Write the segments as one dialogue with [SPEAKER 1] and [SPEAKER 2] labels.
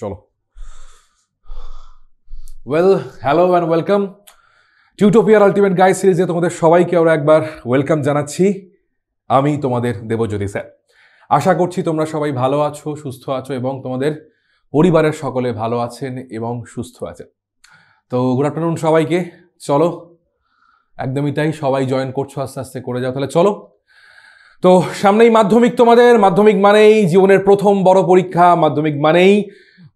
[SPEAKER 1] চলো hello and welcome টিউটোপিয়ার ultimate guide সিরিজে তোমাদের সবাইকে আমরা একবার ওয়েলকাম জানাচ্ছি। আমি তোমাদের দেবজ্যোতি স্যার। আশা করছি তোমরা সবাই ভালো আছো, সুস্থ আছো এবং তোমাদের পরিবারের সকলে ভালো আছেন এবং সুস্থ আছেন। তো গুড আফটারনুন সবাইকে। চলো একদমই তাই, সবাই জয়েন করছো, আস্তে আস্তে করে যাও। তাহলে চলো, তো সামনেই মাধ্যমিক। তোমাদের মাধ্যমিক মানেই জীবনের প্রথম বড় পরীক্ষা, মাধ্যমিক মানেই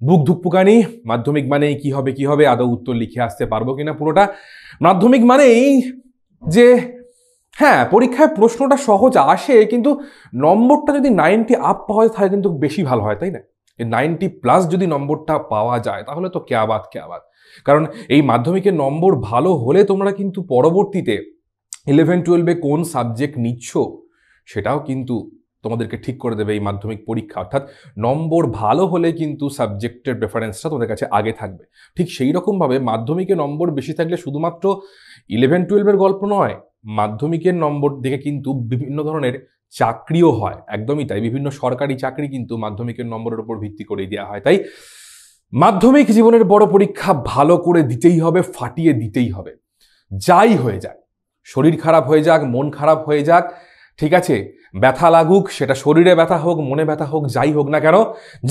[SPEAKER 1] বুক ধুকপুকানি, মাধ্যমিক মানেই কি হবে আদৌ উত্তর লিখে আসতে পারবো কিনা পুরোটা। মাধ্যমিক মানেই যে হ্যাঁ, পরীক্ষায় প্রশ্নটা সহজ আসে, কিন্তু নম্বরটা যদি 90 আপ পাওয়া যায় তাহলে কিন্তু বেশি ভালো হয়, তাই না? 90+ যদি নম্বরটা পাওয়া যায় তাহলে তো ক্যা বাত। কারণ এই মাধ্যমিকের নম্বর ভালো হলে তোমরা কিন্তু পরবর্তীতে 11-12-এ কোন সাবজেক্ট নিচ্ছ সেটাও কিন্তু তোমাদেরকে ঠিক করে দেবে এই মাধ্যমিক পরীক্ষা। অর্থাৎ নম্বর ভালো হলে কিন্তু সাবজেক্টের প্রেফারেন্সটা তোমাদের কাছে আগে থাকবে। ঠিক সেই রকমভাবে মাধ্যমিকে নম্বর বেশি থাকলে শুধুমাত্র 11-12-এর গল্প নয়, মাধ্যমিকের নম্বর দেখে কিন্তু বিভিন্ন ধরনের চাকরিও হয়। একদমই তাই, বিভিন্ন সরকারি চাকরি কিন্তু মাধ্যমিকের নম্বরের উপর ভিত্তি করে দেওয়া হয়। তাই মাধ্যমিক জীবনের বড় পরীক্ষা ভালো করে দিতেই হবে, ফাটিয়ে দিতেই হবে। যাই হয়ে যাক, শরীর খারাপ হয়ে যাক, মন খারাপ হয়ে যাক, ঠিক আছে, ব্যথা লাগুক, সেটা শরীরে ব্যথা হোক, মনে ব্যথা হোক, যাই হোক না কেন,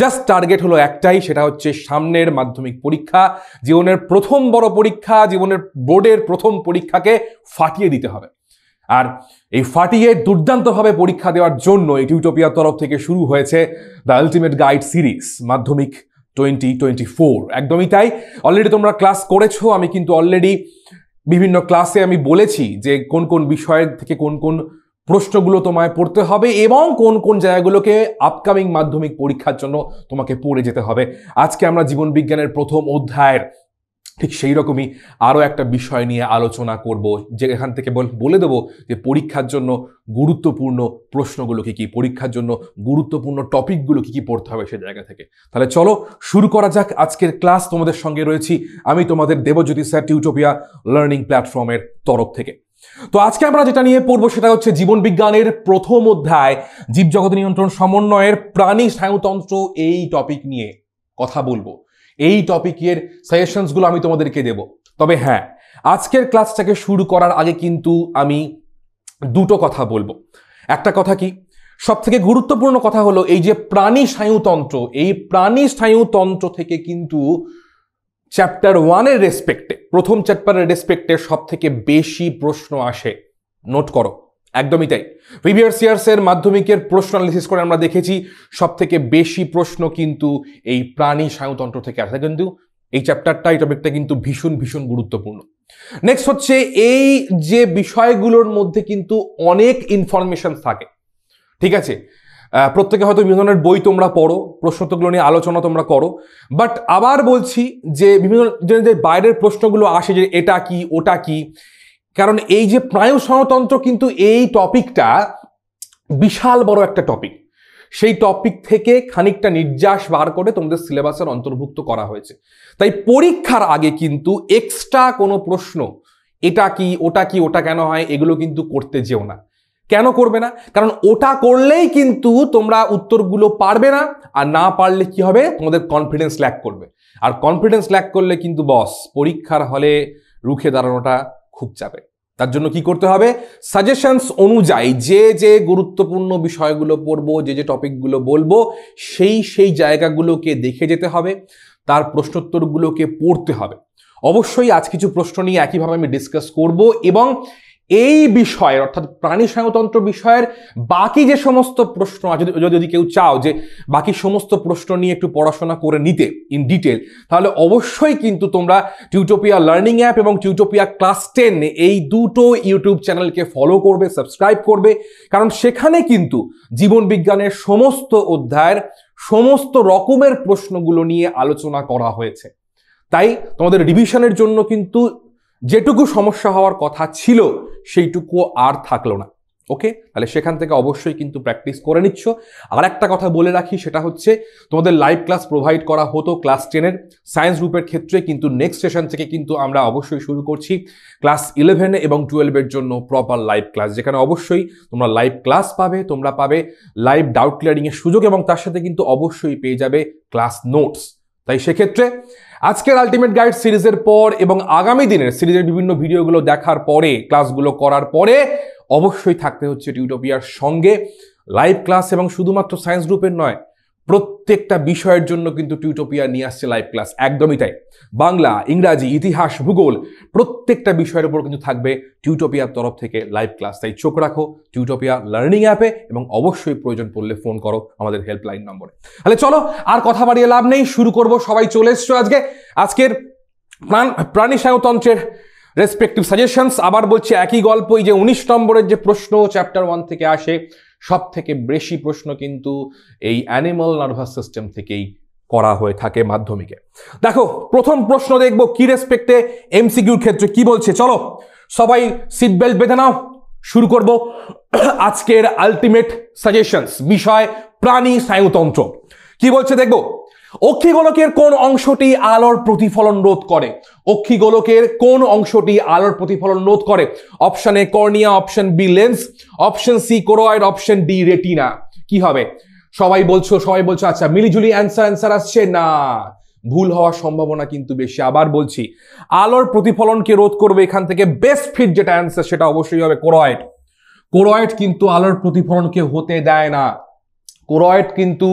[SPEAKER 1] জাস্ট টার্গেট হলো একটাই, সেটা হচ্ছে সামনের মাধ্যমিক পরীক্ষা, জীবনের প্রথম বড় পরীক্ষা, জীবনের বোর্ডের প্রথম পরীক্ষাকে ফাটিয়ে দিতে হবে। আর এই ফাটিয়ে দুর্দান্তভাবে পরীক্ষা দেওয়ার জন্য এই টিউটোপিয়ার তরফ থেকে শুরু হয়েছে দ্য আলটিমেট গাইড সিরিজ মাধ্যমিক 2024। একদমই তাই, অলরেডি তোমরা ক্লাস করেছো। আমি কিন্তু অলরেডি বিভিন্ন ক্লাসে আমি বলেছি যে কোন কোন বিষয়ের থেকে কোন কোন প্রশ্নগুলো তোমায় পড়তে হবে এবং কোন কোন জায়গাগুলোকে আপকামিং মাধ্যমিক পরীক্ষার জন্য তোমাকে পড়ে যেতে হবে। আজকে আমরা জীবন বিজ্ঞানের প্রথম অধ্যায়ের ঠিক সেই রকমই আরও একটা বিষয় নিয়ে আলোচনা করব, যে এখান থেকে বলে দেবো যে পরীক্ষার জন্য গুরুত্বপূর্ণ প্রশ্নগুলো কী, পরীক্ষার জন্য গুরুত্বপূর্ণ টপিকগুলো কী পড়তে হবে সে জায়গা থেকে। তাহলে চলো শুরু করা যাক আজকের ক্লাস। তোমাদের সঙ্গে রয়েছি আমি তোমাদের দেবজ্যোতি স্যার, টিউটোপিয়া লার্নিং প্ল্যাটফর্মের তরফ থেকে। তো আজকে আমরা যেটা নিয়ে পড়বো সেটা হচ্ছে জীবন বিজ্ঞানের প্রথম অধ্যায় জীবজগৎ নিয়ন্ত্রণ সমন্বয়ের প্রাণী স্নায়ুতন্ত্র। এই টপিক নিয়ে কথা বলবো, এই টপিকের সাজেশনসগুলো আমি তোমাদেরকে দেব। তবে হ্যাঁ, আজকের ক্লাসটাকে শুরু করার আগে কিন্তু আমি দুটো কথা বলবো। একটা কথা কি, সব থেকে গুরুত্বপূর্ণ কথা হলো এই যে প্রাণী স্নায়ুতন্ত্র, এই প্রাণী স্নায়ুতন্ত্র থেকে কিন্তু চ্যাপ্টার 1-এর রেসপেক্টে, প্রথম চ্যাপ্টারের রেসপেক্টে সব থেকে বেশি প্রশ্ন আসে। নোট করো, একদমই তাই। প্রিভিয়াস ইয়ার্সের মাধ্যমিকের প্রশ্ন অ্যানালিসিস করে আমরা দেখেছি সব থেকে বেশি প্রশ্ন কিন্তু এই প্রাণী স্নায়ুতন্ত্র থেকে আসে। কিন্তু এই চ্যাপ্টারটা, এই টপিকটা কিন্তু ভীষণ ভীষণ গুরুত্বপূর্ণ। নেক্সট হচ্ছে এই যে বিষয়গুলোর মধ্যে কিন্তু অনেক ইনফরমেশন থাকে, ঠিক আছে। প্রত্যেকে হয়তো বিভিন্ন ধরনের বই তোমরা পড়ো, প্রশ্নোত্তরগুলো নিয়ে আলোচনা তোমরা করো, বাট আবার বলছি যে বিভিন্ন যে বাইরের প্রশ্নগুলো আসে যে এটা কি ওটা কি, কারণ এই যে স্নায়ু স্নায়ুতন্ত্র কিন্তু এই টপিকটা বিশাল বড় একটা টপিক। সেই টপিক থেকে খানিকটা নির্যাস বার করে তোমাদের সিলেবাসের অন্তর্ভুক্ত করা হয়েছে। তাই পরীক্ষার আগে কিন্তু এক্সট্রা কোনো প্রশ্ন এটা কি ওটা কেন হয় এগুলো কিন্তু করতে যেও না। কেন করবে না? কারণ ওটা করলেই কিন্তু তোমরা উত্তরগুলো পারবে না, আর না পারলে কি হবে, তোমাদের কনফিডেন্স ল্যাক করবে। আর কনফিডেন্স ল্যাক করলে কিন্তু বস পরীক্ষার হলে রুখে দাঁড়ানোটা খুব চাপে। তার জন্য কি করতে হবে, সাজেশনস অনুযায়ী যে গুরুত্বপূর্ণ বিষয়গুলো পড়বো, যে টপিকগুলো বলবো সেই জায়গাগুলোকে দেখে যেতে হবে, তার প্রশ্নোত্তরগুলোকে পড়তে হবে। অবশ্যই আজ কিছু প্রশ্ন নিয়ে একইভাবে আমি ডিসকাস করব এবং এই বিষয়ের অর্থাৎ প্রাণী স্নায়ুতন্ত্র বিষয়ের বাকি যে সমস্ত প্রশ্ন আছে, যদি কেউ চাও যে বাকি সমস্ত প্রশ্ন নিয়ে একটু পড়াশোনা করে নিতে ইন ডিটেল, তাহলে অবশ্যই কিন্তু তোমরা টিউটোপিয়া লার্নিং অ্যাপ এবং টিউটোপিয়া ক্লাস 10 এই দুটো ইউটিউব চ্যানেলকে ফলো করবে, সাবস্ক্রাইব করবে, কারণ সেখানে কিন্তু জীবন বিজ্ঞানের সমস্ত অধ্যায়ের সমস্ত রকমের প্রশ্নগুলো নিয়ে আলোচনা করা হয়েছে। তাই তোমাদের রিভিশনের জন্য কিন্তু যেটুকু সমস্যা হওয়ার কথা ছিল সেইটুকু আর থাকলো না। ওকে, তাহলে সেখান থেকে অবশ্যই কিন্তু প্র্যাকটিস করে নিচ্ছ। আর একটা কথা বলে রাখি, সেটা হচ্ছে তোমাদের লাইভ ক্লাস প্রোভাইড করা হতো ক্লাস 10-এর সায়েন্স গ্রুপের ক্ষেত্রে, কিন্তু নেক্সট সেশন থেকে কিন্তু আমরা অবশ্যই শুরু করছি ক্লাস 11 এবং 12-এর জন্য প্রপার লাইভ ক্লাস, যেখানে অবশ্যই তোমরা লাইভ ক্লাস পাবে, তোমরা পাবে লাইভ ডাউট ক্লিয়ারিংয়ের সুযোগ এবং তার সাথে কিন্তু অবশ্যই পেয়ে যাবে ক্লাস নোটস। তাই সেক্ষেত্রে আজকের আলটিমেট গাইড সিরিজের পর এবং আগামী দিনের সিরিজের বিভিন্ন ভিডিওগুলো দেখার পরে, ক্লাসগুলো করার পরে অবশ্যই থাকতে হচ্ছে টিউটোপিয়ার সঙ্গে লাইভ ক্লাস। এবং শুধুমাত্র সায়েন্স গ্রুপের নয়, প্রত্যেকটা বিষয়ের জন্য কিন্তু টিউটোপিয়া নিয়ে আসছে লাইভ ক্লাস। একদমই তাই, বাংলা, ইংরাজি, ইতিহাস, ভূগোল প্রত্যেকটা বিষয়ের উপর কিন্তু থাকবে টিউটোপিয়ার তরফ থেকে লাইভ ক্লাস। তাই চোখ রাখো টিউটোপিয়া লার্নিং অ্যাপে এবং অবশ্যই প্রয়োজন পড়লে ফোন করো আমাদের হেল্পলাইন নম্বরে। তাহলে চলো আর কথা বাড়িয়ে লাভ নেই, শুরু করব। সবাই চলে এসছো আজকের প্রাণী স্নায়ুতন্ত্রের রেসপেক্টিভ সাজেশনস। আবার বলছি একই গল্পই, যে 19 নম্বরের যে প্রশ্ন চ্যাপ্টার 1 থেকে আসে, সব থেকে বেশি প্রশ্ন কিন্তু এই অ্যানিমাল নার্ভাস সিস্টেম থেকেই করা হয়ে থাকে মাধ্যমিকে। দেখো প্রথম প্রশ্ন দেখবো কি রেসপেক্টে এমসিকিউর ক্ষেত্রে কি বলছে। চলো সবাই সিট বেল্ট বেঁধে নাও, শুরু করব আজকের আলটিমেট সাজেশনস, বিষয় প্রাণী স্নায়ুতন্ত্র। কি বলছে দেখবো, অক্ষিগোলকের কোন অংশটি আলোর প্রতিফলন রোধ করে? অক্ষিগোলকের কোন অংশটি আলোর প্রতিফলন রোধ করে? Option A cornea, option B lens, option C choroid, option D retina. কি হবে? সবাই বলছো আচ্ছা মিলিজুলি অ্যান্সার আসছে না, ভুল হওয়ার সম্ভাবনা কিন্তু বেশি। আবার বলছি, আলোর প্রতিফলনকে রোধ করবে এখান থেকে বেস্ট ফিট যেটা অ্যান্সার সেটা অবশ্যই হবে কোরোয়েড। কোরোয়েড কিন্তু আলোর প্রতিফলনকে হতে দেয় না। কোরয়েড কিন্তু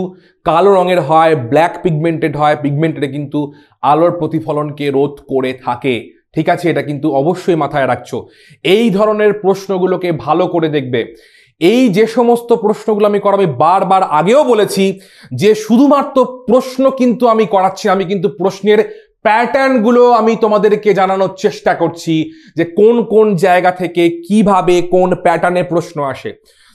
[SPEAKER 1] কালো রঙের হয়, ব্ল্যাক পিগমেন্টেড হয়, পিগমেন্টেড কিন্তু আলোর প্রতিফলনকে রোধ করে থাকে। ঠিক আছে, এটা কিন্তু অবশ্যই মাথায় রাখছো। এই ধরনের প্রশ্নগুলোকে ভালো করে দেখবে। এই যে সমস্ত প্রশ্নগুলো আমি করাবো, বারবার আগেও বলেছি যে শুধুমাত্র প্রশ্ন কিন্তু আমি করাচ্ছি, আমি কিন্তু প্রশ্নের প্যাটার্নগুলো আমি তোমাদেরকে জানানোর চেষ্টা করছি যে কোন কোন জায়গা থেকে কিভাবে কোন প্যাটার্নে প্রশ্ন আসে।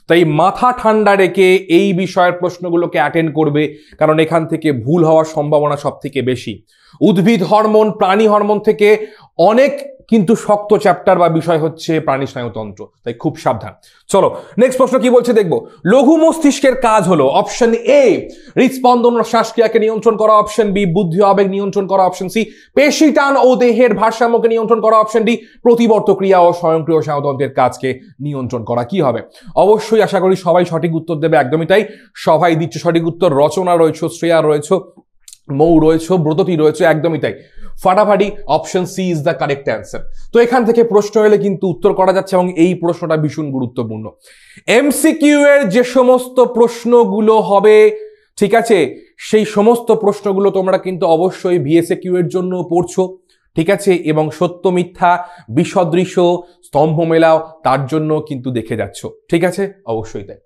[SPEAKER 1] তাই মাথা ঠান্ডা রেখে এই বিষয়ের প্রশ্নগুলোকে অ্যাটেন্ড করবে, কারণ এখান থেকে ভুল হওয়ার সম্ভাবনা সব থেকে বেশি। উদ্ভিদ হরমোন, প্রাণী হরমোন থেকে অনেক কিন্তু শক্ত চ্যাপ্টার বা বিষয় হচ্ছে প্রাণী স্নায়ুতন্ত্র, তাই খুব সাবধান। চলো নেক্সট প্রশ্ন কি বলছে দেখবো। লঘু মস্তিষ্কের কাজ হলো অপশন এ হৃদস্পন্দন ও শ্বাসক্রিয়াকে নিয়ন্ত্রণ করা, অপশন বি বুদ্ধি আবেগ নিয়ন্ত্রণ করা, অপশন সি পেশি টান ও দেহের ভারসাম্যকে নিয়ন্ত্রণ করা, অপশন ডি প্রতিবর্ত ক্রিয়া ও স্বয়ংক্রিয় স্নায়ুতন্ত্রের কাজকে নিয়ন্ত্রণ করা। কি হবে? অবশ্যই আশা করি সবাই সঠিক উত্তর দেবে। একদমই তাই, সবাই দিচ্ছে সঠিক উত্তর। রচনা রয়েছে, শ্রেয়া রয়েছে, মৌ রয়েছে, ব্রততী রয়েছে, একদমই তাই। ফাটাফাটি option C is the correct answer. তো এখান থেকে প্রশ্ন এলে কিন্তু উত্তর করা যাচ্ছে এবং এই প্রশ্নটা ভীষণ গুরুত্বপূর্ণ। এমসিকিউ এর যে সমস্ত প্রশ্নগুলো হবে, ঠিক আছে, সেই সমস্ত প্রশ্নগুলো তোমরা কিন্তু অবশ্যই ভিএসএকিউ এর জন্য পড়ছো, ঠিক আছে, এবং সত্য মিথ্যা, বিসদৃশ্য, স্তম্ভ মেলাও তার জন্য কিন্তু দেখে যাচ্ছ, ঠিক আছে, অবশ্যই তাই।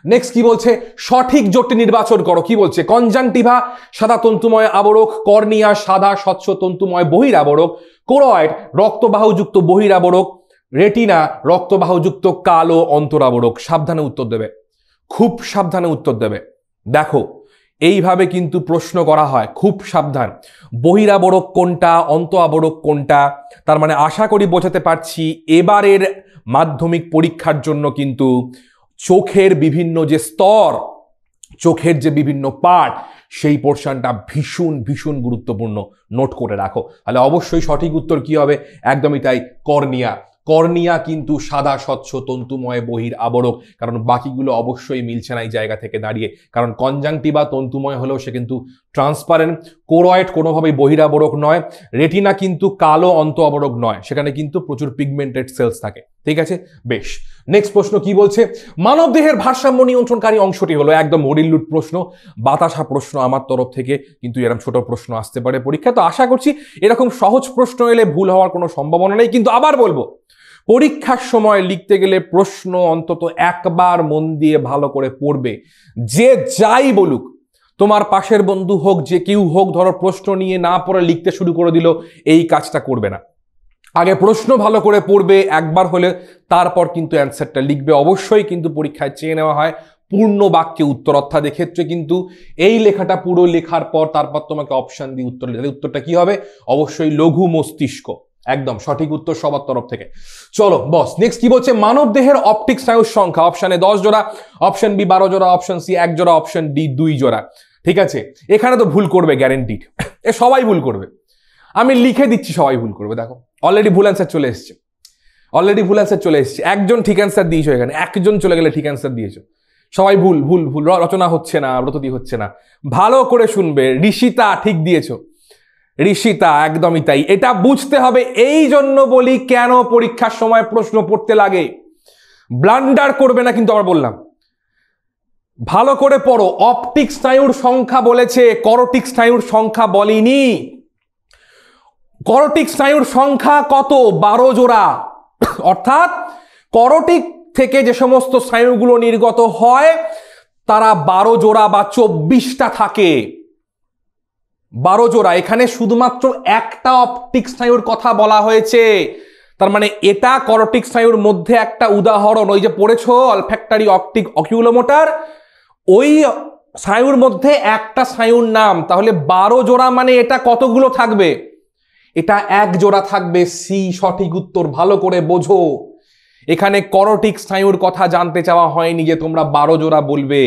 [SPEAKER 1] নেক্সট কি বলছে, সঠিক জোটটি নির্বাচন করো। কি বলছে? কনজাংটিভা সাদা তন্তুময় আবরক, কর্নিয়া সাদা স্বচ্ছ তন্তুময় বহিরাবরক, কোরয়েড রক্তবাহুযুক্ত বহিরাবরক, রেটিনা রক্তবাহুযুক্ত কালো অন্তরাবরক। সাবধানে উত্তর দেবে, খুব সাবধানে উত্তর দেবে। দেখো এইভাবে কিন্তু প্রশ্ন করা হয়, খুব সাবধান। বহিরাবরক কোনটা, অন্ত আবরক কোনটা, তার মানে আশা করি বোঝাতে পারছি এবারের মাধ্যমিক পরীক্ষার জন্য কিন্তু চোখের বিভিন্ন যে স্তর, চোখের যে বিভিন্ন পার্ট, সেই পোর্শনটা ভীষণ ভীষণ গুরুত্বপূর্ণ, নোট করে রাখো। তাহলে অবশ্যই সঠিক উত্তর কি হবে? একদমই তাই, কর্নিয়া। কর্নিয়া কিন্তু সাদা স্বচ্ছ তন্তুময় বহির আবরক, কারণ বাকিগুলো অবশ্যই মিলছে না এই জায়গা থেকে দাঁড়িয়ে, কারণ কনজাংটিভা তন্তুময় হলেও সে কিন্তু ট্রান্সপারেন্ট, কোরয়েড কোনোভাবেই বহিরাবরক নয়, রেটিনা কিন্তু কালো অন্ত আবরক নয়, সেখানে কিন্তু প্রচুর পিগমেন্টেড সেলস থাকে, ঠিক আছে, বেশ। নেক্সট প্রশ্ন কি বলছে, মানব দেহের ভারসাম্য নিয়ন্ত্রণকারী অংশটি হলো, একদম মরিল্লুট প্রশ্ন, বাতাসা প্রশ্ন আমার তরফ থেকে, কিন্তু এরকম ছোট প্রশ্ন আসতে পারে পরীক্ষা, তো আশা করছি এরকম সহজ প্রশ্ন এলে ভুল হওয়ার কোনো সম্ভাবনা নেই। কিন্তু আবার বলবো, পরীক্ষার সময় লিখতে গেলে প্রশ্ন অন্তত একবার মন দিয়ে ভালো করে পড়বে। যে যাই বলুক, তোমার পাশের বন্ধু হোক, যে কেউ হোক, ধরো প্রশ্ন নিয়ে না পড়ে লিখতে শুরু করে দিল, এই কাজটা করবে না। আগে প্রশ্ন ভালো করে পড়বে একবার হলে, তারপর কিন্তু অ্যান্সারটা লিখবে। অবশ্যই কিন্তু পরীক্ষায় চেয়ে নেওয়া হয় পূর্ণ বাক্যে উত্তর, অর্থাৎ এক্ষেত্রে কিন্তু এই লেখাটা পুরো লেখার পর তারপর তোমাকে অপশন দিয়ে উত্তর লিখতে। উত্তরটা কি হবে? অবশ্যই লঘু মস্তিষ্ক, একদম সঠিক উত্তর সবার তরফ থেকে। চলো বস, নেক্সট কি বলছে, মানব দেহের অপটিক স্নায়ুর সংখ্যা, অপশন এ 10 জোড়া, অপশন বি 12 জোড়া, অপশন সি 1 জোড়া, অপশন ডি 2 জোড়া। ঠিক আছে, এখানে তো ভুল করবে গ্যারেন্টিড, এ সবাই ভুল করবে, আমি লিখে দিচ্ছি সবাই ভুল করবে। দেখো অলরেডি ভুল অ্যান্সার চলে এসছে, একজন ঠিক অ্যান্সার দিয়েছো, এখানে একজন চলে গেলে ঠিক অ্যান্সার দিয়েছো, সবাই ভুল ভুল ভুল, রচনা হচ্ছে না, ব্রততী হচ্ছে না, ভালো করে শুনবে। ঋষিতা ঠিক দিয়েছো, ঋষিতা, একদমই তাই। এটা বুঝতে হবে, এই জন্য বলি কেন পরীক্ষার সময় প্রশ্ন পড়তে লাগে। ব্লান্ডার করবে না কিন্তু, আবার বললাম ভালো করে পড়ো। অপটিক স্নায়ুর সংখ্যা বলেছে, করটিক স্নায়ুর সংখ্যা বলেনি। করটিক স্নায়ুর সংখ্যা কত? 12 জোড়া। অর্থাৎ করটিক থেকে যে সমস্ত স্নায়ুগুলো নির্গত হয় তারা 12 জোড়া বা 24টা থাকে। 12 জোড়া। এখানে শুধুমাত্র একটা অপটিক স্নায়ুর কথা বলা হয়েছে, তার মানে এটা করটিক স্নায়ুর মধ্যে একটা উদাহরণ। ওই যে পড়েছো অলফ্যাক্টরি অপটিক অকিউলোমোটর, ওই স্নায়ুর মধ্যে একটা স্নায়ুর নাম। তাহলে 12 জোড়া মানে এটা কতগুলো থাকবে? এটা 1 জোড়া থাকবে। সি সঠিক উত্তর, ভালো করে বোঝো। এখানে করটিক স্নায়ুর কথা জানতে চাওয়া হয়নি যে তোমরা 12 জোড়া বলবে,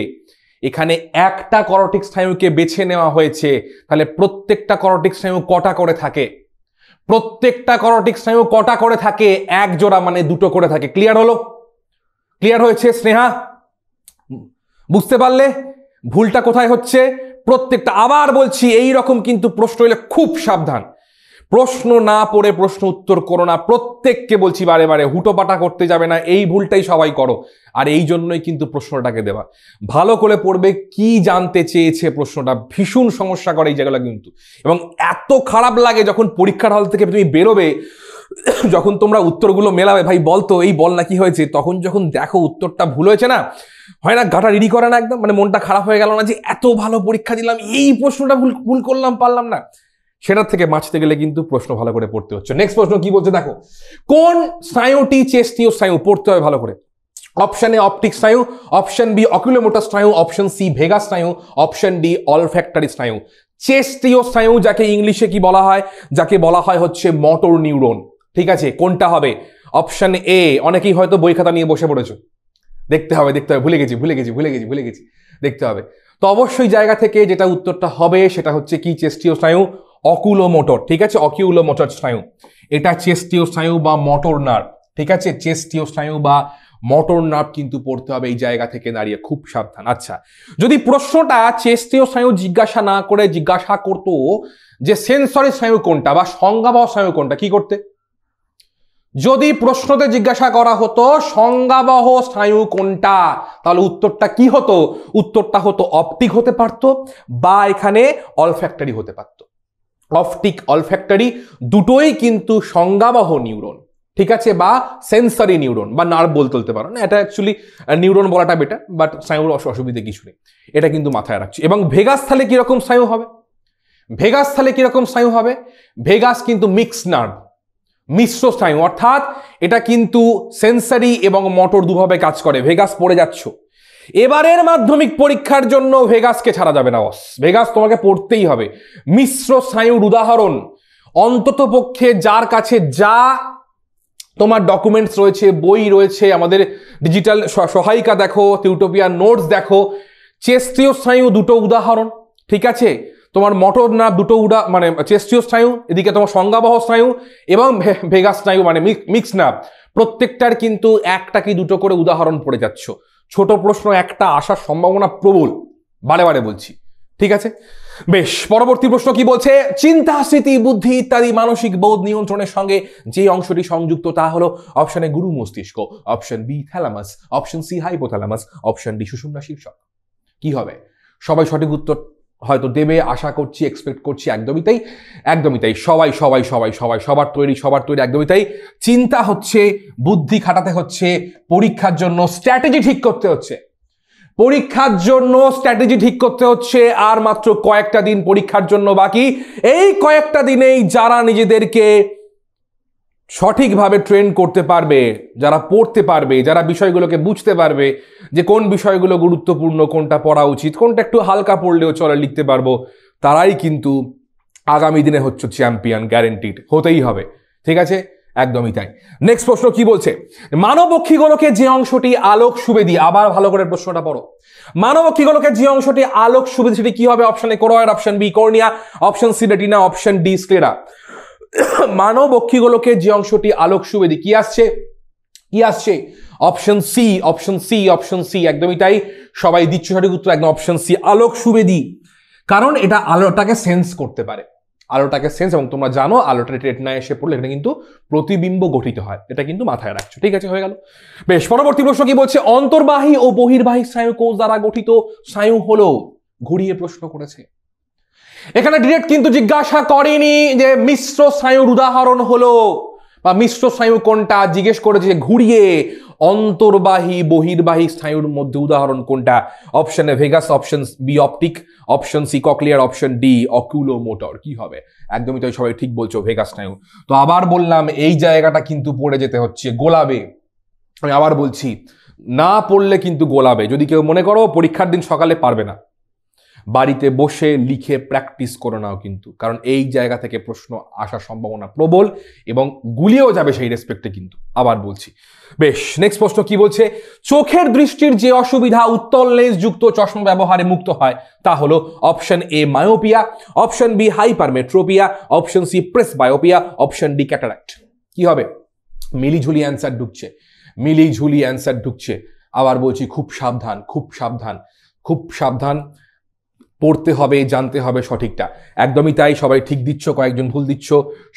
[SPEAKER 1] এখানে একটা করটিক স্নায়ুকে বেছে নেওয়া হয়েছে। তাহলে প্রত্যেকটা করটিক স্নায়ু কটা করে থাকে? প্রত্যেকটা করটিক স্নায়ু কটা করে থাকে? 1 জোড়া মানে 2টো করে থাকে। ক্লিয়ার হলো? ক্লিয়ার হয়েছে স্নেহা? বুঝতে পারলে ভুলটা কোথায় হচ্ছে? প্রত্যেকটা। আবার বলছি, এই রকম কিন্তু প্রশ্ন হলে খুব সাবধান। প্রশ্ন না পড়ে প্রশ্ন উত্তর করো না। প্রত্যেককে বলছি বারে বারে, হুটোপাটা করতে যাবে না। এই ভুলটাই সবাই করো, আর এই জন্যই কিন্তু প্রশ্নটাকে দেওয়া। ভালো করে পড়বে কি জানতে চেয়েছে প্রশ্নটা। ভীষণ সমস্যা করে এই জায়গাগুলো কিন্তু, এবং এত খারাপ লাগে যখন পরীক্ষার হল থেকে তুমি বেরোবে, যখন তোমরা উত্তরগুলো মেলাবে, ভাই বলতো এই বল না কি হয়েছে, তখন যখন দেখো উত্তরটা ভুল হয়েছে না, হয় না গাটা রেডি করে না একদম, মানে মনটা খারাপ হয়ে গেল না যে এত ভালো পরীক্ষা দিলাম, এই প্রশ্নটা ভুল করলাম, পারলাম না। সেটার থেকে বাঁচতে গেলে কিন্তু প্রশ্ন ভালো করে পড়তে হচ্ছে। নেক্সট প্রশ্ন কি বলছে দেখো, কোন স্নায়ুটি চেস্টীয় স্নায়ু? পড়তে হবে ভালো করে। অপশন এ অপটিক স্নায়ু, অপশন বি অকিউলোমোটর স্নায়ু, অপশন সি ভেগাস স্নায়ু, অপশন ডি অলফ্যাক্টরি স্নায়ু। চেস্টীয় স্নায়ু যাকে ইংলিশে কি বলা হয়? যাকে বলা হয় হচ্ছে মোটর নিউরন। ঠিক আছে, কোনটা হবে? অপশন এ। অনেকেই হয়তো বই খাতা নিয়ে বসে পড়েছো, দেখতে হবে ভুলে গেছি, দেখতে হবে। তো অবশ্যই জায়গা থেকে যেটা উত্তরটা হবে সেটা হচ্ছে কি? চেস্টীয় স্নায়ু, অকুলোমোটর। ঠিক আছে, অকিউলোমোটর স্নায়ু, এটা চেস্টীয় স্নায়ু বা মোটর নার্ভ। ঠিক আছে, চেস্টীয় স্নায়ু বা মোটর নার্ভ কিন্তু পড়তে হবে এই জায়গা থেকে দাঁড়িয়ে, খুব সাবধান। আচ্ছা, যদি প্রশ্নটা চেস্টীয় স্নায়ু জিজ্ঞাসা না করে জিজ্ঞাসা করতো যে সেন্সরি স্নায়ু কোনটা বা সংজ্ঞাবহ স্নায়ু কোনটা, কি করতে? যদি প্রশ্নতে জিজ্ঞাসা করা হতো সংজ্ঞাবহ স্নায়ু কোনটা, তাহলে উত্তরটা কি হতো? উত্তরটা হতো অপটিক হতে পারতো, বা এখানে অলফ্যাক্টরি হতে পারতো। অপটিক অলফ্যাক্টরি দুটোই কিন্তু সংজ্ঞাবহ নিউরন। ঠিক আছে, বা সেন্সরি নিউরন বা নার্ভ বলতে পারো না, এটা অ্যাকচুয়ালি নিউরন বলাটা বেটার, বাট স্নায়ুর অসুবিধে কিছু নেই, এটা কিন্তু মাথায় রাখছি। এবং ভেগাস তাহলে কিরকম স্নায়ু হবে? ভেগাস তাহলে কিরকম স্নায়ু হবে? ভেগাস কিন্তু মিক্স নার্ভ, মিশ্র স্নায়ু, অর্থাৎ এটা কিন্তু সেন্সরি এবং মোটর দুভাবে কাজ করে। ভেগাস পড়ে যাচ্ছ, এবারের মাধ্যমিক পরীক্ষার জন্য ভেগাসকে ছাড়া যাবে না বস, ভেগাস তোমাকে পড়তেই হবে। মিশ্র স্নায়ুর উদাহরণ অন্তত পক্ষে যার কাছে যা তোমার ডকুমেন্টস রয়েছে, বই রয়েছে, আমাদের ডিজিটাল সহায়িকা দেখো, টিউটোপিয়া নোটস দেখো, চেস্টীয় স্নায়ু 2টো উদাহরণ। ঠিক আছে, তোমার মোটর নার্ভ 2টো মানে চেস্টীয় স্নায়ু, এদিকে তোমার সংজ্ঞাবহ স্নায়ু, এবং ভেগাস স্নায়ু মানে মিক্স নার্ভ, প্রত্যেকটার কিন্তু একটা কি 2টো করে উদাহরণ পড়ে যাচ্ছ। ছোট প্রশ্ন একটা আসার সম্ভাবনা প্রবল, বারে বারে বলছি। ঠিক আছে, বেশ। পরবর্তী প্রশ্ন কি বলছে? চিন্তা, স্মৃতি, বুদ্ধি ইত্যাদি মানসিক বোধ নিয়ন্ত্রণের সঙ্গে যে অংশটি সংযুক্ত তা হলো অপশন এ গুরু মস্তিষ্ক, option B thalamus, option C hypothalamus, option D সুষুম্না শীর্ষক। কি হবে? সবাই সঠিক উত্তর হয়তো দেবে আশা করছি, এক্সপেক্ট করছি। একদমই তাই, একদমই তাই। সবার তৈরি, একদমই তাই। চিন্তা হচ্ছে, বুদ্ধি খাটাতে হচ্ছে, পরীক্ষার জন্য স্ট্র্যাটেজি ঠিক করতে হচ্ছে, পরীক্ষার জন্য স্ট্র্যাটেজি ঠিক করতে হচ্ছে। আর মাত্র কয়েকটা দিন পরীক্ষার জন্য বাকি। এই কয়েকটা দিনেই যারা নিজেদেরকে সঠিকভাবে ট্রেন করতে পারবে, যারা পড়তে পারবে, যারা বিষয়গুলোকে বুঝতে পারবে যে কোন বিষয়গুলো গুরুত্বপূর্ণ, কোনটা পড়া উচিত, কোনটা একটু হালকা পড়লেও চলে, লিখতে পারবো, তারাই কিন্তু আগামী দিনে হচ্ছে চ্যাম্পিয়ন, গ্যারেন্টিড হতেই হবে। ঠিক আছে, একদমই তাই। নেক্সট প্রশ্ন কি বলছে? মানবক্ষী গোলকের যে অংশটি আলোক সুবেদী, আবার ভালো করে প্রশ্নটা পড়ো। মানবক্ষী গোলকের যে অংশটি আলোক সুবেদী সেটি কি হবে? Option A choroid, option B cornea, option C retina, option D sclera. মানবক্ষী গোলকের যে অংশটি আলোক সুবেদী কি আসছে? Option C, option C, option C, একদমই তাই। সবাই দিচ্ছ সঠিক উত্তর, একদম অপশন সি, আলোক সুবেদী। কারণ এটা আলোটাকে সেন্স করতে পারে, আলোটাকে সেন্স, এবং তোমরা জানো আলোটা রেটনায় এসে পড়লে এখানে কিন্তু প্রতিবিম্ব গঠিত হয়, এটা কিন্তু মাথায় রাখছো। ঠিক আছে, হয়ে গেল। বেশ, পরবর্তী প্রশ্ন কি বলছে? অন্তর্বাহী ও বহির্বাহী স্নায়ু কোষ দ্বারা গঠিত স্নায়ু হলো, ঘুরিয়ে প্রশ্ন করেছে। এখানে ডিরেক্ট কিন্তু জিজ্ঞাসা করেনি যে মিশ্র স্নায়ুর উদাহরণ হলো বা মিশ্র স্নায়ু কোনটা, জিজ্ঞেস করেছে ঘুরিয়ে অন্তর্বাহী বহির্বাহী স্নায়ুর মধ্যে উদাহরণ কোনটা। Option A vagus, option B optic, option C cochlear, option D oculomotor. কি হবে? একদমই তাই, সবাই ঠিক বলছো, ভেগাস স্নায়ু। তো আবার বললাম এই জায়গাটা কিন্তু পড়ে যেতে হচ্ছে, গোলাবে। আমি আবার বলছি, না পড়লে কিন্তু গোলাবে। যদি কেউ মনে করো পরীক্ষার দিন সকালে পারবে না, বাড়িতে বসে লিখে প্র্যাকটিস করে নাও কিন্তু, কারণ এই জায়গা থেকে প্রশ্ন আসার সম্ভাবনা প্রবল এবং গুলিয়েও যাবে সেই রেসপেক্টে কিন্তু। আবার বলছি। বেশ, নেক্সট প্রশ্ন কি বলছে? চোখের দৃষ্টির যে অসুবিধা উত্তল লেন্স যুক্ত চশমা ব্যবহারে মুক্ত হয় তা হলো option A myopia, option B hypermetropia, option C presbyopia, option D cataract. কি হবে? মিলিঝুলি অ্যান্সার ঢুকছে, মিলিঝুলি অ্যান্সার ঢুকছে। আবার বলছি, খুব সাবধান, খুব সাবধান, খুব সাবধান, পড়তে হবে, জানতে হবে সঠিকটা। একদমই তাই, সবাই ঠিক দিচ্ছ, কয়েকজন ভুল দিচ্ছ।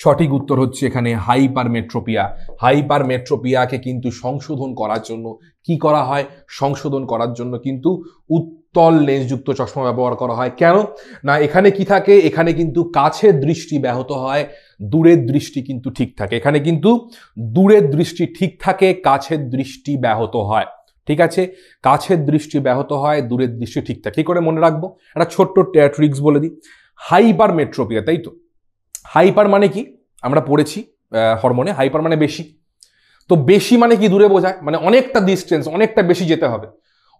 [SPEAKER 1] সঠিক উত্তর হচ্ছে এখানে হাইপারমেট্রোপিয়া। হাইপারমেট্রোপিয়াকে কিন্তু সংশোধন করার জন্য কি করা হয়? সংশোধন করার জন্য কিন্তু উত্তল লেন্সযুক্ত চশমা ব্যবহার করা হয়। কেন না, এখানে কি থাকে? এখানে কিন্তু কাছের দৃষ্টি ব্যাহত হয়, দূরের দৃষ্টি কিন্তু ঠিক থাকে। এখানে কিন্তু দূরের দৃষ্টি ঠিক থাকে, কাছের দৃষ্টি ব্যাহত হয়। ঠিক আছে, কাছের দৃষ্টি ব্যাহত হয়, দূরের দৃষ্টি ঠিক থাকে। কি করে মনে রাখবো? একটা ছোট্ট ট্রিক্স বলে দিই। হাইপারমেট্রোপিয়া, তাই তো? হাইপার মানে কি? আমরা পড়েছি হরমোনে, হাইপার মানে বেশি। তো বেশি মানে কি? দূরে বোঝায়, মানে অনেকটা ডিস্টেন্স, অনেকটা বেশি যেতে হবে,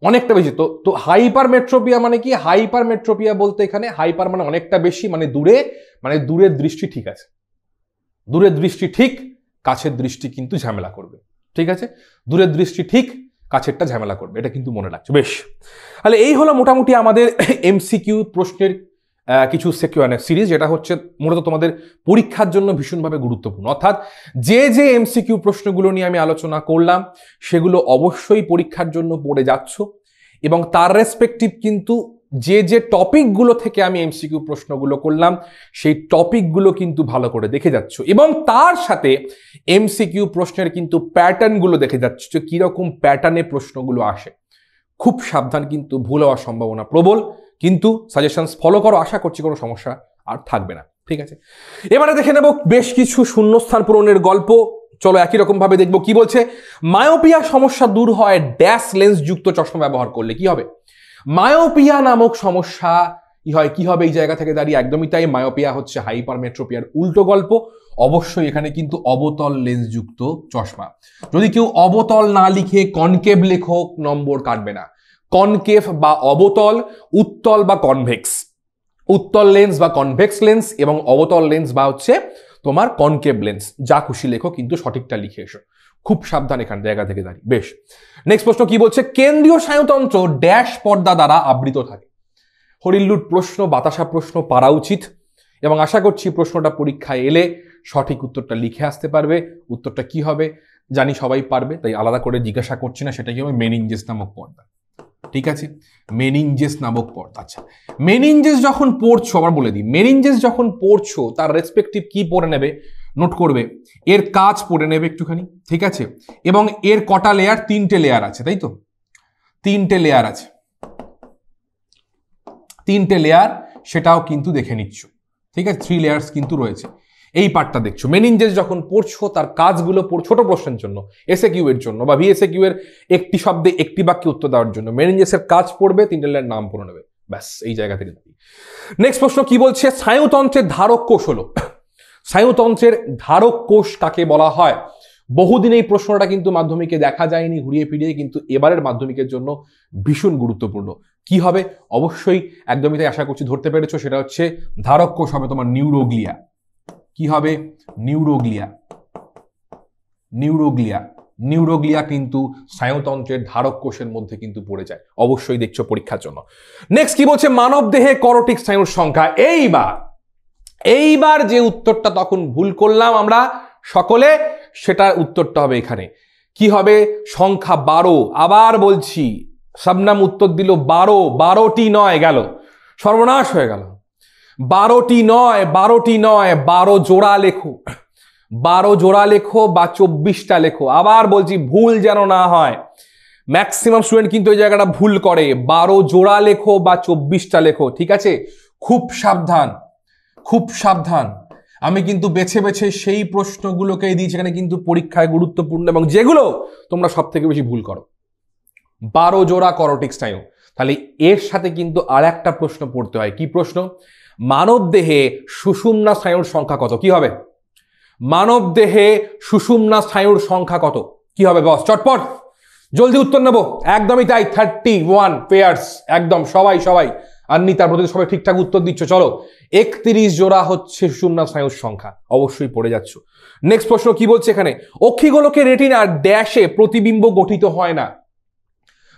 [SPEAKER 1] অনেকটা বেশি। তো হাইপারমেট্রোপিয়া মানে কি? হাইপারমেট্রোপিয়া বলতে এখানে হাইপার মানে অনেকটা বেশি, মানে দূরে, মানে দূরের দৃষ্টি ঠিক আছে, দূরের দৃষ্টি ঠিক, কাছের দৃষ্টি কিন্তু ঝামেলা করবে। ঠিক আছে, দূরের দৃষ্টি ঠিক, কাছেরটা ঝামেলা করবে, এটা কিন্তু মনে রাখছো। বেশ, তাহলে এই হলো মোটামুটি আমাদের এমসিকিউ প্রশ্নের কিছু সিরিজ, যেটা হচ্ছে মূলত তোমাদের পরীক্ষার জন্য ভীষণভাবে গুরুত্বপূর্ণ। অর্থাৎ যে যে এমসিকিউ প্রশ্নগুলো নিয়ে আমি আলোচনা করলাম সেগুলো অবশ্যই পরীক্ষার জন্য পড়ে যাচ্ছ, এবং তার রেসপেক্টিভ কিন্তু যে যে টপিকগুলো থেকে আমি এমসিকিউ প্রশ্নগুলো করলাম সেই টপিকগুলো কিন্তু ভালো করে দেখে যাচ্ছ, এবং তার সাথে এমসিকিউ প্রশ্নের কিন্তু প্যাটার্নগুলো দেখে যাচ্ছ যে কিরকম প্যাটার্নে প্রশ্নগুলো আসে। খুব সাবধান, কিন্তু ভুল হওয়ার সম্ভাবনা প্রবল, কিন্তু সাজেশনস ফলো করো, আশা করছি কোনো সমস্যা আর থাকবে না। ঠিক আছে, এবারে দেখে নেব বেশ কিছু শূন্যস্থান পূরণের গল্প। চলো একই রকম ভাবে দেখবো। কি বলছে? মায়োপিয়া সমস্যা দূর হয় ড্যাশ লেন্স যুক্ত চশমা ব্যবহার করলে। কি হবে? মায়োপিয়া নামক সমস্যা কি হবে এই জায়গা থেকে দাঁড়িয়ে? একদমই তাই, মায়োপিয়া হচ্ছে হাইপারমেট্রোপিয়ার উল্টো গল্প। অবশ্যই এখানে কিন্তু অবতল লেন্সযুক্ত চশমা। যদি কেউ অবতল না লিখে কনকেভ লেখো, নম্বর কাটবে না। কনকেভ বা অবতল, উত্তল বা কনভেক্স, উত্তল লেন্স বা কনভেক্স লেন্স, এবং অবতল লেন্স বা হচ্ছে তোমার কনকেভ লেন্স, যা খুশি লেখো, কিন্তু সঠিকটা লিখে এসো। খুব সাবধান এখান জায়গা থেকে দাঁড়িয়ে। বেশ, নেক্সট প্রশ্ন কি বলছে? কেন্দ্রীয় স্নায়ুতন্ত্র ড্যাশ পর্দা দ্বারা আবৃত থাকে। হরিল্লুট প্রশ্ন, বাতাসা প্রশ্ন, পারা উচিত, এবং আশা করছি প্রশ্নটা পরীক্ষায় এলে সঠিক উত্তরটা লিখে আসতে পারবে। উত্তরটা কি হবে জানি সবাই পারবে, তাই আলাদা করে জিজ্ঞাসা করছি না। সেটা কি হবে? মেনিনজেস নামক পর্দা। ঠিক আছে, মেনিনজেস নামক পর্দা। আচ্ছা, মেনিনজেস যখন পড়ছো, আবার বলে দিই, মেনিনজেস যখন পড়ছো তার রেসপেক্টিভ কি পড়ে নেবে? নোট করবে, এর কাজ পড়ে নেবে একটুখানি। ঠিক আছে, এবং এর কটা লেয়ার? 3টে লেয়ার আছে, তাই তো? 3টে লেয়ার আছে, 3টে লেয়ার, সেটাও কিন্তু দেখে নিচ্ছ। ঠিক আছে, 3 লেয়ার্স কিন্তু রয়েছে। এই পার্টটা দেখছো। মেনিনজেস যখন পড়ছো তার কাজগুলো ছোট প্রশ্নের জন্য, এসএকিউ এর জন্য বা ভিএসএকিউ এর একটি শব্দে একটি বাক্যে উত্তর দেওয়ার জন্য মেনিনজেসের কাজ পড়বে, 3টে লেয়ার নাম পড়ে নেবে, ব্যাস এই জায়গা থেকে। নেক্সট প্রশ্ন কি বলছে? স্নায়ুতন্ত্রের ধারক কোষ হলো। স্নায়ুতন্ত্রের ধারক কোষ কাকে বলা হয়? বহুদিন এই প্রশ্নটা কিন্তু মাধ্যমিকে দেখা যায়নি, ঘুরিয়ে ফিরিয়ে, কিন্তু এবারের মাধ্যমিকের জন্য ভীষণ গুরুত্বপূর্ণ। কি হবে? অবশ্যই একদমই তাই, আশা করছি ধরতে পেরেছো। সেটা হচ্ছে ধারক কোষ হবে তোমার নিউরোগ্লিয়া। কি হবে? নিউরোগ্লিয়া। নিউরোগ্লিয়া, নিউরোগ্লিয়া কিন্তু স্নায়ুতন্ত্রের ধারক কোষের মধ্যে কিন্তু পড়ে যায়। অবশ্যই দেখছো পরীক্ষার জন্য। নেক্সট কি বলছে? মানব দেহে করোটিক স্নায়ুর সংখ্যা। এইবার যে উত্তরটা তখন ভুল করলাম আমরা সকলে, সেটার উত্তরটা হবে এখানে। কি হবে? সংখ্যা 12। আবার বলছি, শবনম উত্তর দিল 12, 12টি নয়, গেল, সর্বনাশ হয়ে গেল। 12টি নয়, 12টি নয়, 12 জোড়া লেখো, 12 জোড়া লেখো বা 24টা লেখো। আবার বলছি, ভুল যেন না হয়, ম্যাক্সিমাম স্টুডেন্ট কিন্তু এই জায়গাটা ভুল করে। 12 জোড়া লেখো বা 24টা লেখো, ঠিক আছে? খুব সাবধান, খুব সাবধান। আমি কিন্তু বেছে বেছে সেই প্রশ্নগুলোকে দিই যেখানে কিন্তু পরীক্ষায় গুরুত্বপূর্ণ এবং যেগুলো তোমরা সব থেকে বেশি ভুল করো। 12 জোড়া করোটিক স্নায়ু। তাহলে এর সাথে কিন্তু আর একটা প্রশ্ন পড়তে হয়। কি প্রশ্ন? মানব দেহে সুষুম্না স্নায়ুর সংখ্যা কত? কি হবে? মানব দেহে সুষুম্না স্নায়ুর সংখ্যা কত? কি হবে বস? চটপট জলদি উত্তর নেব। একদমই তাই, 31 পেয়ার্স। একদম সবাই সবাই আন্নিতার প্রতি সবাই ঠিকঠাক উত্তর দিচ্ছ। চলো, 31 জোড়া হচ্ছে সুষুম্না স্নায়ুর সংখ্যা। অবশ্যই পড়ে যাচ্ছ। নেক্সট প্রশ্ন কি বলছে এখানে? অক্ষিগোলকের রেটিনার ড্যাশে প্রতিবিম্ব গঠিত হয় না।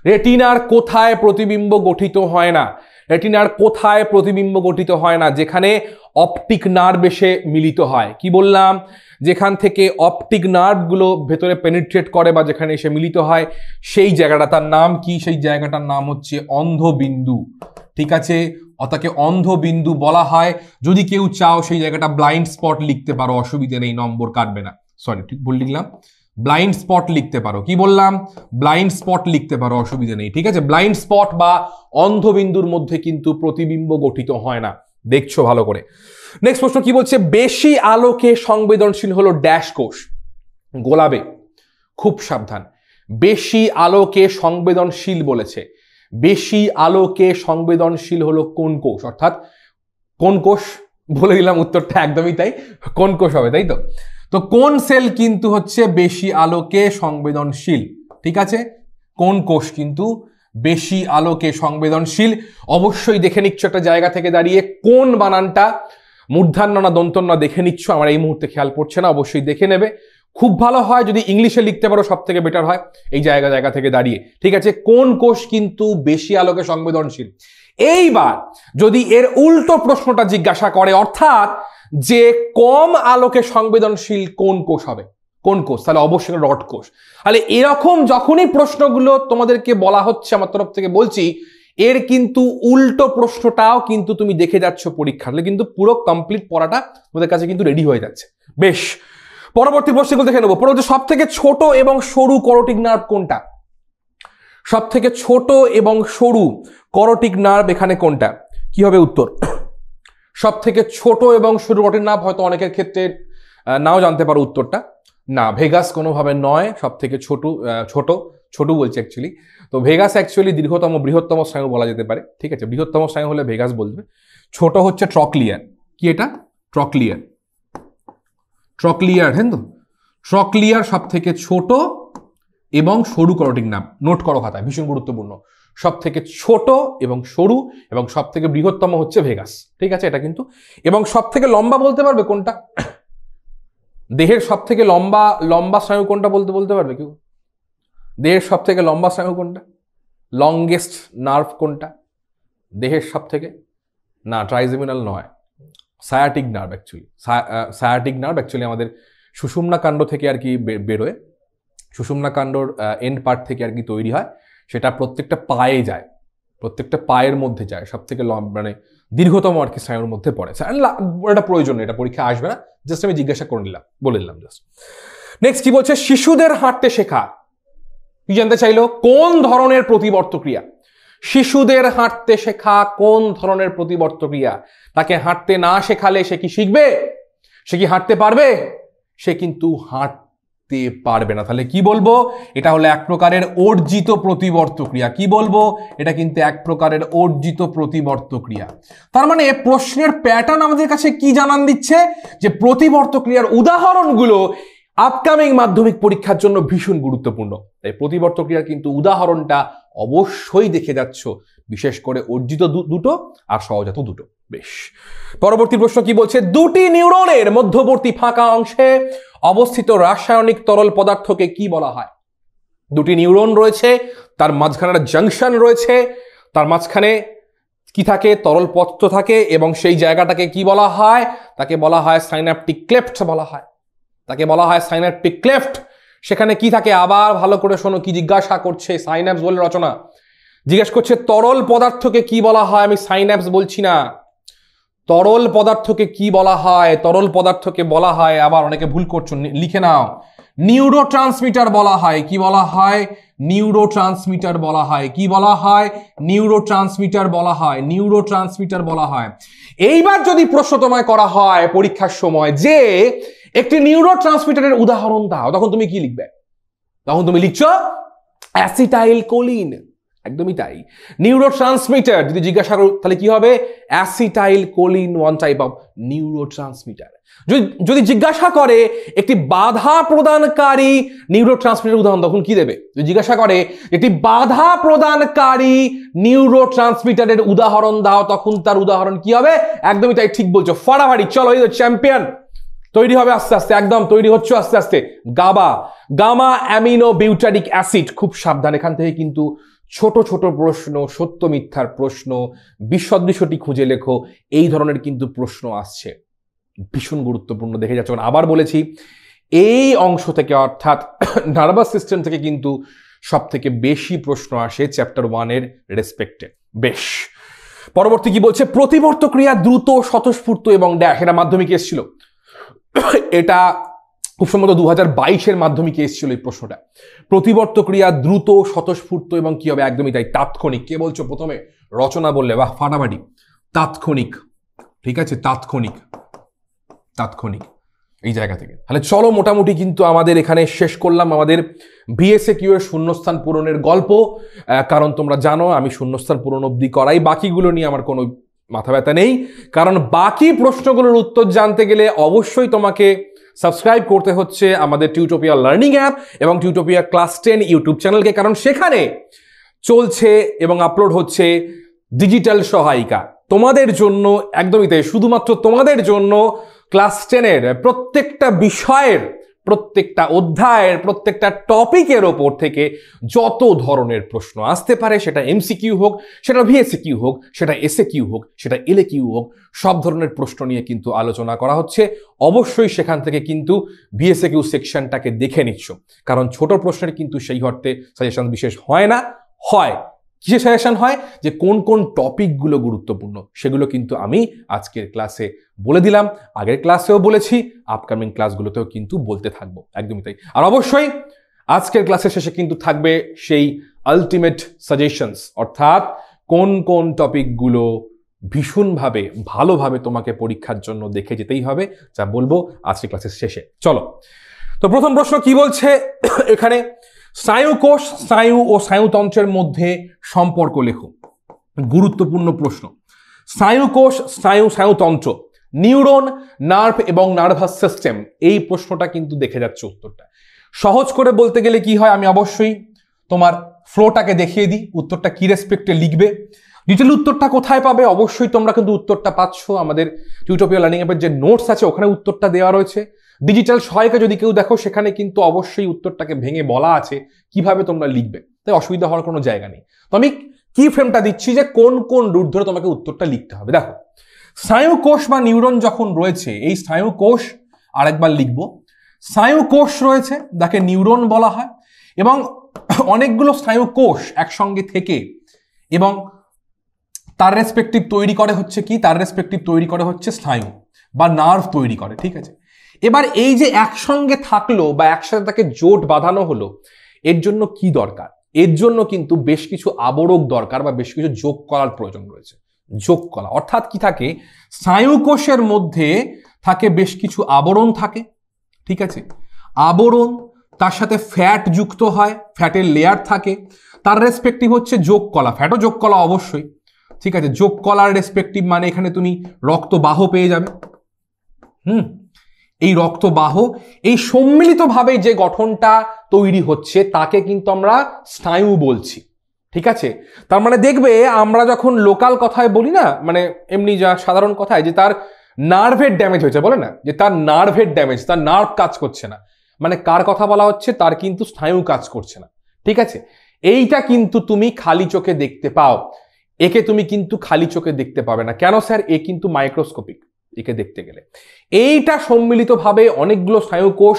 [SPEAKER 1] রেটিনার কোথায় প্রতিবিম্ব গঠিত হয় না? রেটিনার কোথায় প্রতিবিম্ব গঠিত হয় না? যেখানে অপটিক নার্ভ এসে মিলিত হয়। কি বললাম? যেখান থেকে অপটিক নার্ভগুলো ভেতরে পেনিট্রেট করে বা যেখানে এসে মিলিত হয়, সেই জায়গাটা, তার নাম কি? সেই জায়গাটার নাম হচ্ছে অন্ধবিন্দু। ঠিক আছে, তাকে অন্ধবিন্দু বলা হয়। যদি কেউ চাও সেই জায়গাটা ব্লাইন্ড স্পট লিখতে পারো, অসুবিধা নেই, নম্বর কাটবে না। সরি, ঠিক ভুল লিখলাম, ব্লাইন্ড স্পট লিখতে পারো। কি বললাম? ব্লাইন্ড স্পট লিখতে পারো, অসুবিধা নেই। ঠিক আছে, ব্লাইন্ড স্পট বা অন্ধবিন্দুর মধ্যে কিন্তু প্রতিবিম্ব গঠিত হয় না। দেখছো ভালো করে। নেক্সট প্রশ্ন কি বলছে? বেশি আলোকে সংবেদনশীল হলো ড্যাশ কোষ। গোলাবে, খুব সাবধান। বেশি আলোকে সংবেদনশীল বলেছে। বেশি আলোকে সংবেদনশীল হলো কোন কোষ? অর্থাৎ কোন কোষ? বলে দিলাম উত্তরটা, একদমই তাই, কোন কোষ হবে, তাই তো? তো কোন সেল কিন্তু হচ্ছে বেশি আলোকে সংবেদনশীল? ঠিক আছে, কোন কোষ কিন্তু বেশি আলোকে সংবেদনশীল? অবশ্যই দেখে নিচ্ছ একটা জায়গা থেকে দাঁড়িয়ে, কোন বানানটা মূর্ধন্য না দন্তন্য দেখে নিচ্ছ, আমার এই মুহূর্তে খেয়াল পড়ছে না, অবশ্যই দেখে নেবে। খুব ভালো হয় যদি ইংলিশে লিখতে পারো, সব থেকে বেটার হয় এই জায়গা থেকে দাঁড়িয়ে। ঠিক আছে, কোন কোষ কিন্তু বেশি আলোকে সংবেদনশীল? এইবার যদি এর উল্টো প্রশ্নটা জিজ্ঞাসা করে, অর্থাৎ যে কম আলোকে সংবেদনশীল কোন কোষ হবে? কোন কোষ? তাহলে অবশ্যই রড কোষ। তাহলে এরকম যখনই প্রশ্নগুলো তোমাদেরকে বলা হচ্ছে, আমার তরফ থেকে বলছি, এর কিন্তু উল্টো প্রশ্নটাও কিন্তু তুমি দেখে যাচ্ছ পরীক্ষা, কিন্তু পুরো কমপ্লিট পড়াটা তোমাদের কাছে কিন্তু রেডি হয়ে যাচ্ছে। বেশ, পরবর্তী প্রশ্নগুলো দেখে নেবো। পরবর্তী, সব থেকে ছোট এবং সরু করোটিক নার্ভ কোনটা? সব থেকে ছোট এবং সরু করোটিক নার্ভ এখানে কোনটা? কি হবে উত্তর? সব থেকে ছোট এবং সরু করোটিক নার্ভ হয়তো অনেকের ক্ষেত্রে নাও জানতে পারো উত্তরটা। না, ভেগাস কোনোভাবে নয়। সব থেকে ছোট বলছি অ্যাকচুয়ালি। তো ভেগাস অ্যাকচুয়ালি দীর্ঘতম, বৃহত্তম স্নায়ু বলা যেতে পারে। ঠিক আছে, বৃহত্তম স্নায়ু হলে ভেগাস বলবে। ছোট হচ্ছে ট্রক্লিয়ার। কি এটা? ট্রক্লিয়ার। ট্রক্লিয়ার, হ্যাঁ তো, ট্রক্লিয়ার সব থেকে ছোট এবং সরু করোটিক নার্ভ। নোট করো খাতায়, ভীষণ গুরুত্বপূর্ণ। সব থেকে ছোট এবং সরু এবং সব থেকে বৃহত্তম হচ্ছে ভেগাস। ঠিক আছে, এটা কিন্তু। এবং সব থেকে লম্বা বলতে পারবে কোনটা? দেহের সব থেকে লম্বা স্নায়ু কোনটা বলতে পারবে কেউ? দেহের সব থেকে লম্বা স্নায়ু কোনটা? লংগেস্ট নার্ভ কোনটা দেহের সব থেকে? না, ট্রাইজেমিনাল নয়, sciatic nerve actually. Sciatic nerve actually আমাদের সুষুম্না কাণ্ড থেকে আর কি বেরোয়। সুষুম্না কাণ্ডর এন্ড পার্ট থেকে আর কি তৈরি হয়। সেটা প্রত্যেকটা পায়ে যায়, প্রত্যেকটা পায়ের মধ্যে যায়। সব থেকে মানে দীর্ঘতম আর কি স্নায়ুর মধ্যে পড়ে। এটা প্রয়োজন, এটা পরীক্ষা আসবে না, জাস্ট আমি জিজ্ঞাসা করে নিলাম, বলে দিলাম জাস্ট। নেক্সট কি বলছে? শিশুদের হাঁটতে শেখা। কি জানতে চাইলো? কোন ধরনের প্রতিবর্ত ক্রিয়া? শিশুদের হাঁটতে শেখা কোন ধরনের প্রতিবর্ত ক্রিয়া? তাকে হাঁটতে না শেখালে সে কি শিখবে? সে কি হাঁটতে পারবে? সে কিন্তু হাঁটতে পারবে না। তাহলে কি বলবো? এটা হলো এক প্রকারের অর্জিত প্রতিবর্ত ক্রিয়া। কি বলবো? এটা কিন্তু এক প্রকারের অর্জিত প্রতিবর্ত ক্রিয়া। তার মানে প্রশ্নের প্যাটার্ন আমাদের কাছে কি জানান দিচ্ছে? যে প্রতিবর্ত ক্রিয়ার উদাহরণগুলো আপকামিং মাধ্যমিক পরীক্ষার জন্য ভীষণ গুরুত্বপূর্ণ। তাই প্রতিবর্ত ক্রিয়ার কিন্তু উদাহরণটা অবশ্যই দেখে যাচ্ছ, বিশেষ করে অর্জিত দুটো আর সহজাত দুটো। বেশ, পরবর্তী প্রশ্ন কি বলছে? দুটি নিউরনের মধ্যবর্তী ফাঁকা অংশে অবস্থিত রাসায়নিক তরল পদার্থকে কি বলা হয়? দুটি নিউরন রয়েছে, তার মাঝখানে একটা জাংশন রয়েছে, তার মাঝখানে কি থাকে? তরল পদার্থ থাকে, এবং সেই জায়গাটাকে কি বলা হয়? তাকে বলা হয় সাইন্যাপটিক ক্লেফট বলা হয়। তাকে বলা হয় সাইন্যাপটিক ক্লেফট। সেখানে কি থাকে আবার ভালো করে শোনো, কি জিজ্ঞাসা করছে। সাইন্যাপস বলে রচনা জিজ্ঞেস করছে তরল পদার্থকে কি বলা হয়। আমি সাইন্যাপস বলছি না, তরল পদার্থকে কি বলা হয়? তরল পদার্থকে বলা হয়, আবার অনেকে ভুল করছো, লিখে নাও, নিউরোট্রান্সমিটার বলা হয়। কি বলা হয়? নিউরোট্রান্সমিটার বলা হয়। কি বলা হয়? নিউরোট্রান্সমিটার বলা হয়। নিউরোট্রান্সমিটার বলা হয়। এইবার যদি প্রশ্ন তোমায় করা হয় পরীক্ষার সময় যে একটি নিউরোট্রান্সমিটারের উদাহরণ দাও, তখন তুমি কি লিখবে? তখন তুমি লিখছো অ্যাসিটাইল কোলিন। একদমই তাই। নিউরোট্রান্সমিটার যদি জিজ্ঞাসা করো তাহলে কি হবে? Acetylcholine, one type of neurotransmitter. যদি জিজ্ঞাসা করে একটি বাধা প্রদানকারী নিউরোট্রান্সমিটার উদাহরণ, তখন কি দেবে? যদি জিজ্ঞাসা করে একটি বাধা প্রদানকারী নিউরোট্রান্সমিটারের উদাহরণ দাও, তখন তার উদাহরণ কি হবে? একদমই তাই, ঠিক বলছো, ফাড়াফাড়ি। চলো, এই চ্যাম্পিয়ন তৈরি হবে আস্তে আস্তে, একদম তৈরি হচ্ছে আস্তে আস্তে। গাবা, গামা অ্যামিনো বিউটারিক অ্যাসিড। খুব সাবধান, এখান থেকে কিন্তু ছোট ছোট প্রশ্ন, সত্য মিথ্যার প্রশ্ন, বিসদৃশটি খুঁজে লেখো, এই ধরনের কিন্তু প্রশ্ন আসছে, ভীষণ গুরুত্বপূর্ণ। দেখে যাচ্ছে, আবার বলেছি, এই অংশ থেকে অর্থাৎ নার্ভাস সিস্টেম থেকে কিন্তু সব থেকে বেশি প্রশ্ন আসে চ্যাপ্টার 1-এর রেসপেক্টে। বেশ, পরবর্তী কি বলছে? প্রতিবর্ত ক্রিয়া দ্রুত, স্বতঃস্ফূর্ত এবং ড্যাশ। এটা মাধ্যমিকে এসেছিল, এটা খুব সম্ভবত 2022-এর মাধ্যমিকে এসেছিল এই প্রশ্নটা। প্রতিবর্ত ক্রিয়া দ্রুত, স্বতঃস্ফূর্ত এবং কি হবে? একদমই তাই, তাৎক্ষণিক। কে বলছো? প্রথমে রচনা বললে, বাহ ফাটাফাটি, তাৎক্ষণিক। ঠিক আছে, তাৎক্ষণিক, তাৎক্ষণিক, এই জায়গা থেকে। তাহলে চলো, মোটামুটি কিন্তু আমাদের এখানে শেষ করলাম আমাদের বিএসএকিউ এর শূন্যস্থান পূরণের গল্প। কারণ তোমরা জানো আমি শূন্যস্থান পূরণ অবধি করাই, বাকিগুলো নিয়ে আমার কোনো মাথা ব্যথা নেই। কারণ বাকি প্রশ্নগুলোর উত্তর জানতে গেলে অবশ্যই তোমাকে সাবস্ক্রাইব করতে হচ্ছে আমাদের টিউটোপিয়া লার্নিং অ্যাপ এবং টিউটোপিয়া ক্লাস 10 ইউটিউব চ্যানেলকে। কারণ সেখানে চলছে এবং আপলোড হচ্ছে ডিজিটাল সহায়িকা তোমাদের জন্য, একদমই তাই, শুধুমাত্র তোমাদের জন্য। ক্লাস 10-এর প্রত্যেকটা বিষয়ের, প্রত্যেকটা অধ্যায়ের, প্রত্যেকটা টপিকের ওপর থেকে যত ধরনের প্রশ্ন আসতে পারে, সেটা এমসিকিউ হোক, সেটা ভিএসকিউ হোক, সেটা এসএকিউ হোক, সেটা এলএকিউ হোক, সব ধরনের প্রশ্ন নিয়ে কিন্তু আলোচনা করা হচ্ছে। অবশ্যই সেখান থেকে কিন্তু ভিএসকিউ সেকশনটাকে দেখে নিচ্ছ, কারণ ছোট প্রশ্নের কিন্তু সেই অর্থে সাজেশন বিশেষ হয় না। হয় কিসে সাজেশন হয়? যে কোন কোন টপিকগুলো গুরুত্বপূর্ণ, সেগুলো কিন্তু আমি আজকের ক্লাসে বলে দিলাম, আগের ক্লাসেও বলেছি, আপকামিং ক্লাসগুলোতেও কিন্তু বলতে থাকবো। একদমই তাই। আর অবশ্যই আজকের ক্লাসের শেষে কিন্তু থাকবে সেই আলটিমেট সাজেশনস, অর্থাৎ কোন কোন টপিকগুলো ভীষণভাবে ভালোভাবে তোমাকে পরীক্ষার জন্য দেখে যেতেই হবে, যা বলবো আজকের ক্লাসের শেষে। চলো, তো প্রথম প্রশ্ন কি বলছে এখানে? স্নায়ুকোষ, স্নায়ু ও স্নায়ুতন্ত্রের মধ্যে সম্পর্ক লেখো। গুরুত্বপূর্ণ প্রশ্ন। স্নায়ুকোষ, স্নায়ু, স্নায়ুতন্ত্র, নিউরন, নার্ভ এবং নার্ভাস সিস্টেম, এই প্রশ্নটা কিন্তু দেখে যাচ্ছে উত্তরটা। সহজ করে বলতে গেলে কি হয়, আমি অবশ্যই তোমার ফ্লোটাকে দেখিয়ে দিই, উত্তরটা কি রেসপেক্টে লিখবে। ডিটেল উত্তরটা কোথায় পাবে? অবশ্যই তোমরা কিন্তু উত্তরটা পাচ্ছ আমাদের টিউটোপিয়া লার্নিং অ্যাপের যে নোটস আছে, ওখানে উত্তরটা দেওয়া রয়েছে। ডিজিটাল সহায়িকা যদি কেউ দেখো, সেখানে কিন্তু অবশ্যই উত্তরটাকে ভেঙে বলা আছে কিভাবে তোমরা লিখবে, তাই অসুবিধা হওয়ার কোনো জায়গা নেই। তো আমি কি ফ্রেমটা দিচ্ছি যে কোন কোন রুট ধরে তোমাকে উত্তরটা লিখতে হবে। দেখো, স্নায়ুকোষ বা নিউরন যখন রয়েছে, এই স্নায়ুকোষ, আরেকবার লিখবো, স্নায়ুকোষ রয়েছে, যাকে নিউরন বলা হয়, এবং অনেকগুলো স্নায়ুকোষ একসঙ্গে থেকে এবং তার রেসপেক্টিভ তৈরি করে হচ্ছে কি? তার রেসপেক্টিভ তৈরি করে হচ্ছে স্নায়ু বা নার্ভ তৈরি করে। ঠিক আছে, এবার এই যে একসঙ্গে থাকলো বা একসাথে তাকে জোট বাঁধানো হলো, এর জন্য কি দরকার? এর জন্য কিন্তু বেশ কিছু আবরক দরকার বা বেশ কিছু যোগ করার প্রয়োজন রয়েছে। যোগ করা অর্থাৎ কি থাকে? স্নায়ুকোষের মধ্যে থাকে বেশ কিছু আবরণ থাকে। ঠিক আছে, আবরণ, তার সাথে ফ্যাট যুক্ত হয়, ফ্যাটের লেয়ার থাকে, তার রেসপেক্টিভ হচ্ছে যোগ কলা, ফ্যাটও যোগ কলা অবশ্যই। ঠিক আছে, যোগ কলার রেসপেক্টিভ মানে এখানে তুমি রক্তবাহ পেয়ে যাবে। এই রক্তবাহ, এই সম্মিলিতভাবে যে গঠনটা তৈরি হচ্ছে তাকে কিন্তু আমরা স্নায়ু বলছি। ঠিক আছে, তার মানে দেখবে আমরা যখন লোকাল কথায় বলি না, মানে এমনি যা সাধারণ কথায়, যে তার নার্ভের ড্যামেজ হয়েছে, বলে না যে তার নার্ভের ড্যামেজ, তার নার্ভ কাজ করছে না, মানে কার কথা বলা হচ্ছে? তার কিন্তু স্নায়ু কাজ করছে না। ঠিক আছে, এইটা কিন্তু তুমি খালি চোখে দেখতে পাও, একে তুমি কিন্তু খালি চোখে দেখতে পাবে না। কেন স্যার? এ কিন্তু মাইক্রোস্কোপিক, একে দেখতে গেলে। এইটা সম্মিলিতভাবে অনেকগুলো স্নায়ুকোষ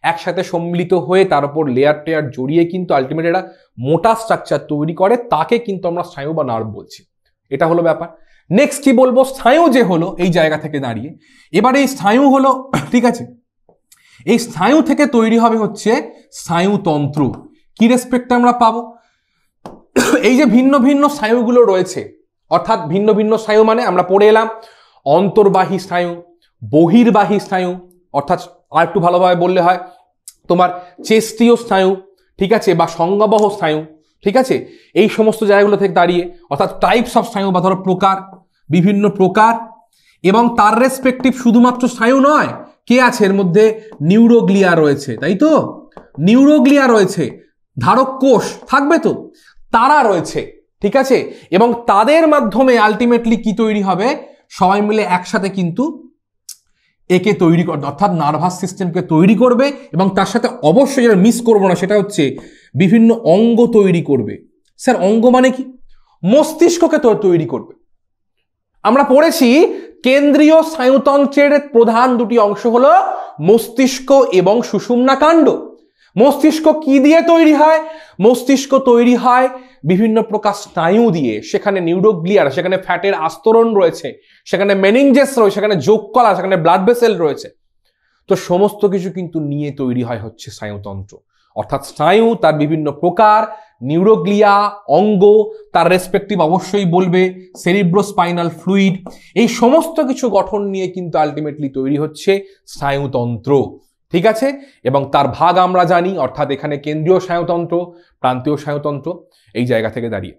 [SPEAKER 1] একসাথে সম্মিলিত হয়ে তার উপর লেয়ার টেয়ার জড়িয়ে কিন্তু আলটিমেট একটা মোটা স্ট্রাকচার তৈরি করে, তাকে কিন্তু আমরা স্নায়ু বা নার্ভ বলছি। এটা হলো ব্যাপার। নেক্সট কি বলবো, স্নায়ু যে হলো এই জায়গা থেকে দাঁড়িয়ে, এবার এই স্নায়ু হলো, ঠিক আছে, এই স্নায়ু থেকে তৈরি হবে হচ্ছে স্নায়ুতন্ত্র। কি রেসপেক্টে আমরা পাবো, এই যে ভিন্ন ভিন্ন স্নায়ুগুলো রয়েছে, অর্থাৎ ভিন্ন ভিন্ন স্নায়ু মানে আমরা পড়ে এলাম অন্তর্বাহী স্নায়ু, বহির্বাহী স্নায়ু, অর্থাৎ আর একটু ভালোভাবে বললে হয় তোমার চেষ্টীয় স্নায়ু, ঠিক আছে, বা সংজ্ঞাবহ স্নায়ু, ঠিক আছে, এই সমস্ত জায়গাগুলো থেকে দাঁড়িয়ে, অর্থাৎ টাইপস অফ স্নায়ু বা ধরো প্রকার, বিভিন্ন প্রকার, এবং তার রেসপেক্টিভ শুধুমাত্র স্নায়ু নয়, কে আছে এর মধ্যে, নিউরোগ্লিয়া রয়েছে, তাই তো, নিউরোগ্লিয়া রয়েছে, ধারক কোষ থাকবে তো, তারা রয়েছে, ঠিক আছে, এবং তাদের মাধ্যমে আলটিমেটলি কি তৈরি হবে, সবাই মিলে একসাথে কিন্তু একে তৈরি করবে, অর্থাৎ নার্ভাস সিস্টেমকে তৈরি করবে, এবং তার সাথে অবশ্যই যেটা মিস করবো না সেটা হচ্ছে বিভিন্ন অঙ্গ তৈরি করবে। স্যার অঙ্গ মানে কি, মস্তিষ্ককে তৈরি করবে। আমরা পড়েছি কেন্দ্রীয় স্নায়ুতন্ত্রের প্রধান দুটি অংশ হলো মস্তিষ্ক এবং সুষুম্না কাণ্ড। মস্তিষ্ক কি দিয়ে তৈরি হয়, মস্তিষ্ক তৈরি হয় বিভিন্ন প্রকার স্নায়ু দিয়ে, সেখানে নিউরোগ্লিয়ার, সেখানে ফ্যাটের আস্তরণ রয়েছে, সেখানে মেনিনজেস রয়েছে, সেখানে যোগকলা, সেখানে ব্লাড ভেসেল রয়েছে। তো সমস্ত কিছু কিন্তু নিয়ে তৈরি হয় হচ্ছে স্নায়ুতন্ত্র, অর্থাৎ স্নায়ু তার বিভিন্ন প্রকার, নিউরোগ্লিয়া, অঙ্গ, তার রেসপেক্টিভ অবশ্যই বলবে সেরিব্রোস্পাইনাল ফ্লুইড, এই সমস্ত কিছু গঠন নিয়ে কিন্তু আলটিমেটলি তৈরি হচ্ছে স্নায়ুতন্ত্র, ঠিক আছে। এবং তার ভাগ আমরা জানি, অর্থাৎ এখানে কেন্দ্রীয় স্নায়ুতন্ত্র, প্রান্তীয় স্নায়ুতন্ত্র এই জায়গা থেকে দাঁড়িয়ে,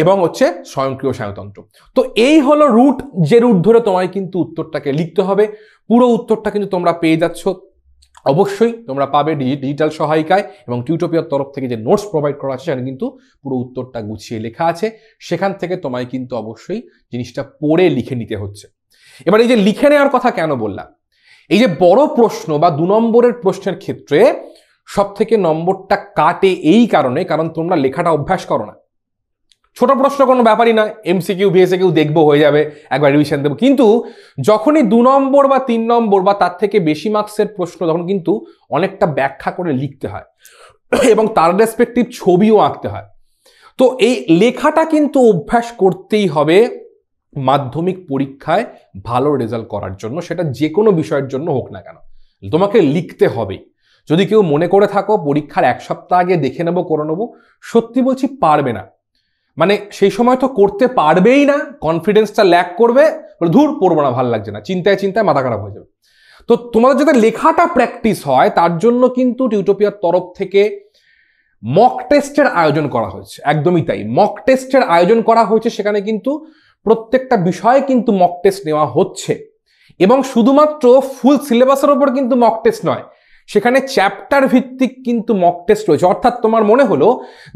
[SPEAKER 1] এবং হচ্ছে স্বয়ংক্রিয় স্নায়ুতন্ত্র। তো এই হলো রুট, যে রুট ধরে তোমায় কিন্তু উত্তরটাকে লিখতে হবে। পুরো উত্তরটা কিন্তু তোমরা পেয়ে যাচ্ছ, অবশ্যই তোমরা পাবে ডিজিটাল সহায়িকায়, এবং টিউটোপিয়ার তরফ থেকে যে নোটস প্রোভাইড করা আছে সেখানে কিন্তু পুরো উত্তরটা গুছিয়ে লেখা আছে। সেখান থেকে তোমায় কিন্তু অবশ্যই জিনিসটা পড়ে লিখে নিতে হচ্ছে। এবার এই যে লিখে নেওয়ার কথা কেন বললাম, এই যে বড় প্রশ্ন বা 2 নম্বরের প্রশ্নের ক্ষেত্রে সব থেকে নম্বরটা কাটে এই কারণে, কারণ তোমরা লেখাটা অভ্যাস করো না। ছোট প্রশ্ন কোনো ব্যাপারই না, এমসিকিউ ভিএসকিউ দেখবো, হয়ে যাবে, একবার রিভিশন দেবো। কিন্তু যখনই 2 নম্বর বা 3 নম্বর বা তার থেকে বেশি মার্কসের প্রশ্ন, তখন কিন্তু অনেকটা ব্যাখ্যা করে লিখতে হয় এবং তার রেসপেক্টিভ ছবিও আঁকতে হয়। তো এই লেখাটা কিন্তু অভ্যাস করতেই হবে মাধ্যমিক পরীক্ষায় ভালো রেজাল্ট করার জন্য, সেটা যে কোনো বিষয়ের জন্য হোক না কেন, তোমাকে লিখতে হবে। যদি কেউ মনে করে থাকো পরীক্ষার 1 সপ্তাহ আগে দেখে নেবো, করে নেবো, সত্যি বলছি পারবে না। মানে সেই সময় তো করতে পারবেই না, কনফিডেন্সটা ল্যাক করবে, ধুর পড়বো না, ভালো লাগছে না, চিন্তায় চিন্তায় মাথা খারাপ হয়ে যাবে। তো তোমাদের যাতে লেখাটা প্র্যাকটিস হয় তার জন্য কিন্তু টিউটোপিয়ার তরফ থেকে মক টেস্টের আয়োজন করা হয়েছে। একদমই তাই, মক টেস্টের আয়োজন করা হয়েছে। সেখানে কিন্তু প্রত্যেকটা বিষয়ে কিন্তু মক টেস্ট নেওয়া হচ্ছে, এবং শুধুমাত্র ফুল সিলেবাসের উপর কিন্তু মক টেস্ট নয়, সেখানে চ্যাপ্টার ভিত্তিক কিন্তু মক টেস্ট রয়েছে। অর্থাৎ তোমার মনে হলো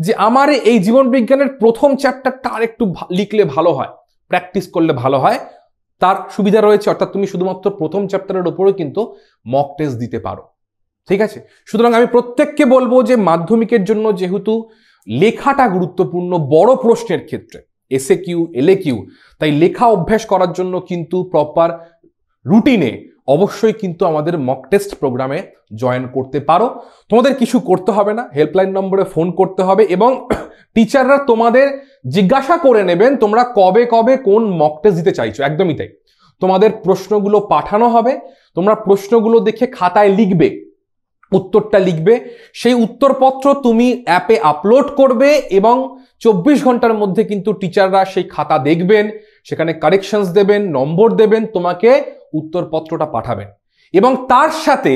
[SPEAKER 1] যে আমার এই জীবন বিজ্ঞানের প্রথম চ্যাপ্টারটা আর একটু লিখলে ভালো হয়, প্র্যাকটিস করলে ভালো হয়, তার সুবিধা রয়েছে। অর্থাৎ তুমি শুধুমাত্র প্রথম চ্যাপ্টারের উপরেও কিন্তু মক টেস্ট দিতে পারো, ঠিক আছে। সুতরাং আমি প্রত্যেককে বলবো যে মাধ্যমিকের জন্য যেহেতু লেখাটা গুরুত্বপূর্ণ বড় প্রশ্নের ক্ষেত্রে, এসএ কিউ, এলএ কিউ, তাই লেখা অভ্যাস করার জন্য কিন্তু প্রপার রুটিনে অবশ্যই কিন্তু আমাদের মক টেস্ট প্রোগ্রামে জয়েন করতে পারো। তোমাদের কিছু করতে হবে না, হেল্পলাইন নম্বরে ফোন করতে হবে, এবং টিচাররা তোমাদের জিজ্ঞাসা করে নেবেন তোমরা কবে কবে কোন মক টেস্ট দিতে চাইছো। একদমই তাই, তোমাদের প্রশ্নগুলো পাঠানো হবে, তোমরা প্রশ্নগুলো দেখে খাতায় লিখবে, উত্তরটা লিখবে, সেই উত্তরপত্র তুমি অ্যাপে আপলোড করবে, এবং 24 ঘন্টার মধ্যে কিন্তু টিচাররা সেই খাতা দেখবেন, সেখানে কারেকশনস দেবেন, নম্বর দেবেন, তোমাকে উত্তরপত্রটা পাঠাবেন, এবং তার সাথে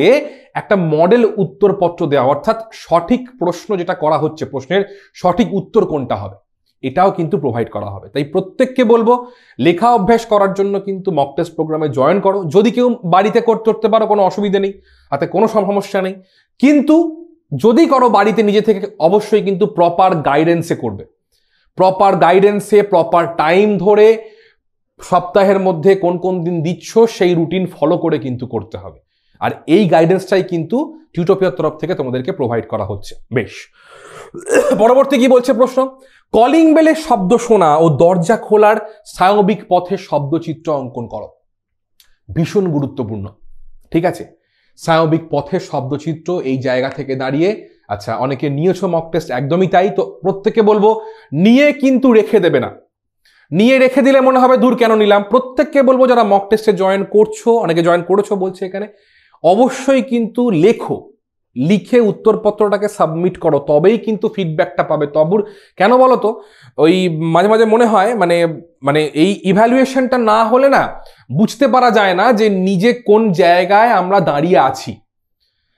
[SPEAKER 1] একটা মডেল উত্তরপত্র দেওয়া, অর্থাৎ সঠিক প্রশ্ন যেটা করা হচ্ছে, প্রশ্নের সঠিক উত্তর কোনটা হবে, এটাও কিন্তু প্রোভাইড করা হবে। তাই প্রত্যেককে বলবো লেখা অভ্যাস করার জন্য কিন্তু মক টেস্ট প্রোগ্রামে জয়েন করো। যদি কেউ বাড়িতে করতে পারো, কোনো অসুবিধা নেই, তাতে কোনো সমস্যা নেই। কিন্তু যদি করো বাড়িতে নিজে থেকে, অবশ্যই কিন্তু প্রপার গাইডেন্সে করবে, প্রপার গাইডেন্সে, প্রপার টাইম ধরে, সপ্তাহের মধ্যে কোন কোন দিন দিচ্ছ সেই রুটিন ফলো করে কিন্তু করতে হবে। আর এই গাইডেন্সটাই কিন্তু টিউটোপিয়ার তরফ থেকে তোমাদেরকে প্রোভাইড করা হচ্ছে। বেশ, পরবর্তী কি বলছে প্রশ্ন, কলিং বেলের শব্দ শোনা ও দরজা খোলার স্বাভাবিক পথে শব্দচিত্র অঙ্কন করো। ভীষণ গুরুত্বপূর্ণ, ঠিক আছে। স্নায়বিক পথের শব্দচিত্র এই জায়গা থেকে দাঁড়িয়ে। আচ্ছা, অনেকে নিয়েছো মক টেস্ট, একদমই তাই। তো প্রত্যেককে বলবো নিয়ে কিন্তু রেখে দেবে না। নিয়ে রেখে দিলে মনে হবে দূর কেন নিলাম। প্রত্যেককে বলবো যারা মক টেস্টে জয়েন করছো, অনেকে জয়েন করেছো বলছে এখানে, অবশ্যই কিন্তু লেখো, লিখে উত্তরপত্রটাকে সাবমিট করো, তবেই কিন্তু ফিডব্যাকটা পাবে। তবুর কেন বলো তো, ওই মাঝে মাঝে মনে হয় মানে মানে এই ইভ্যালুয়েশনটা না হলে না বুঝতে পারা যায় না যে নিজে কোন জায়গায় আমরা দাঁড়িয়ে আছি।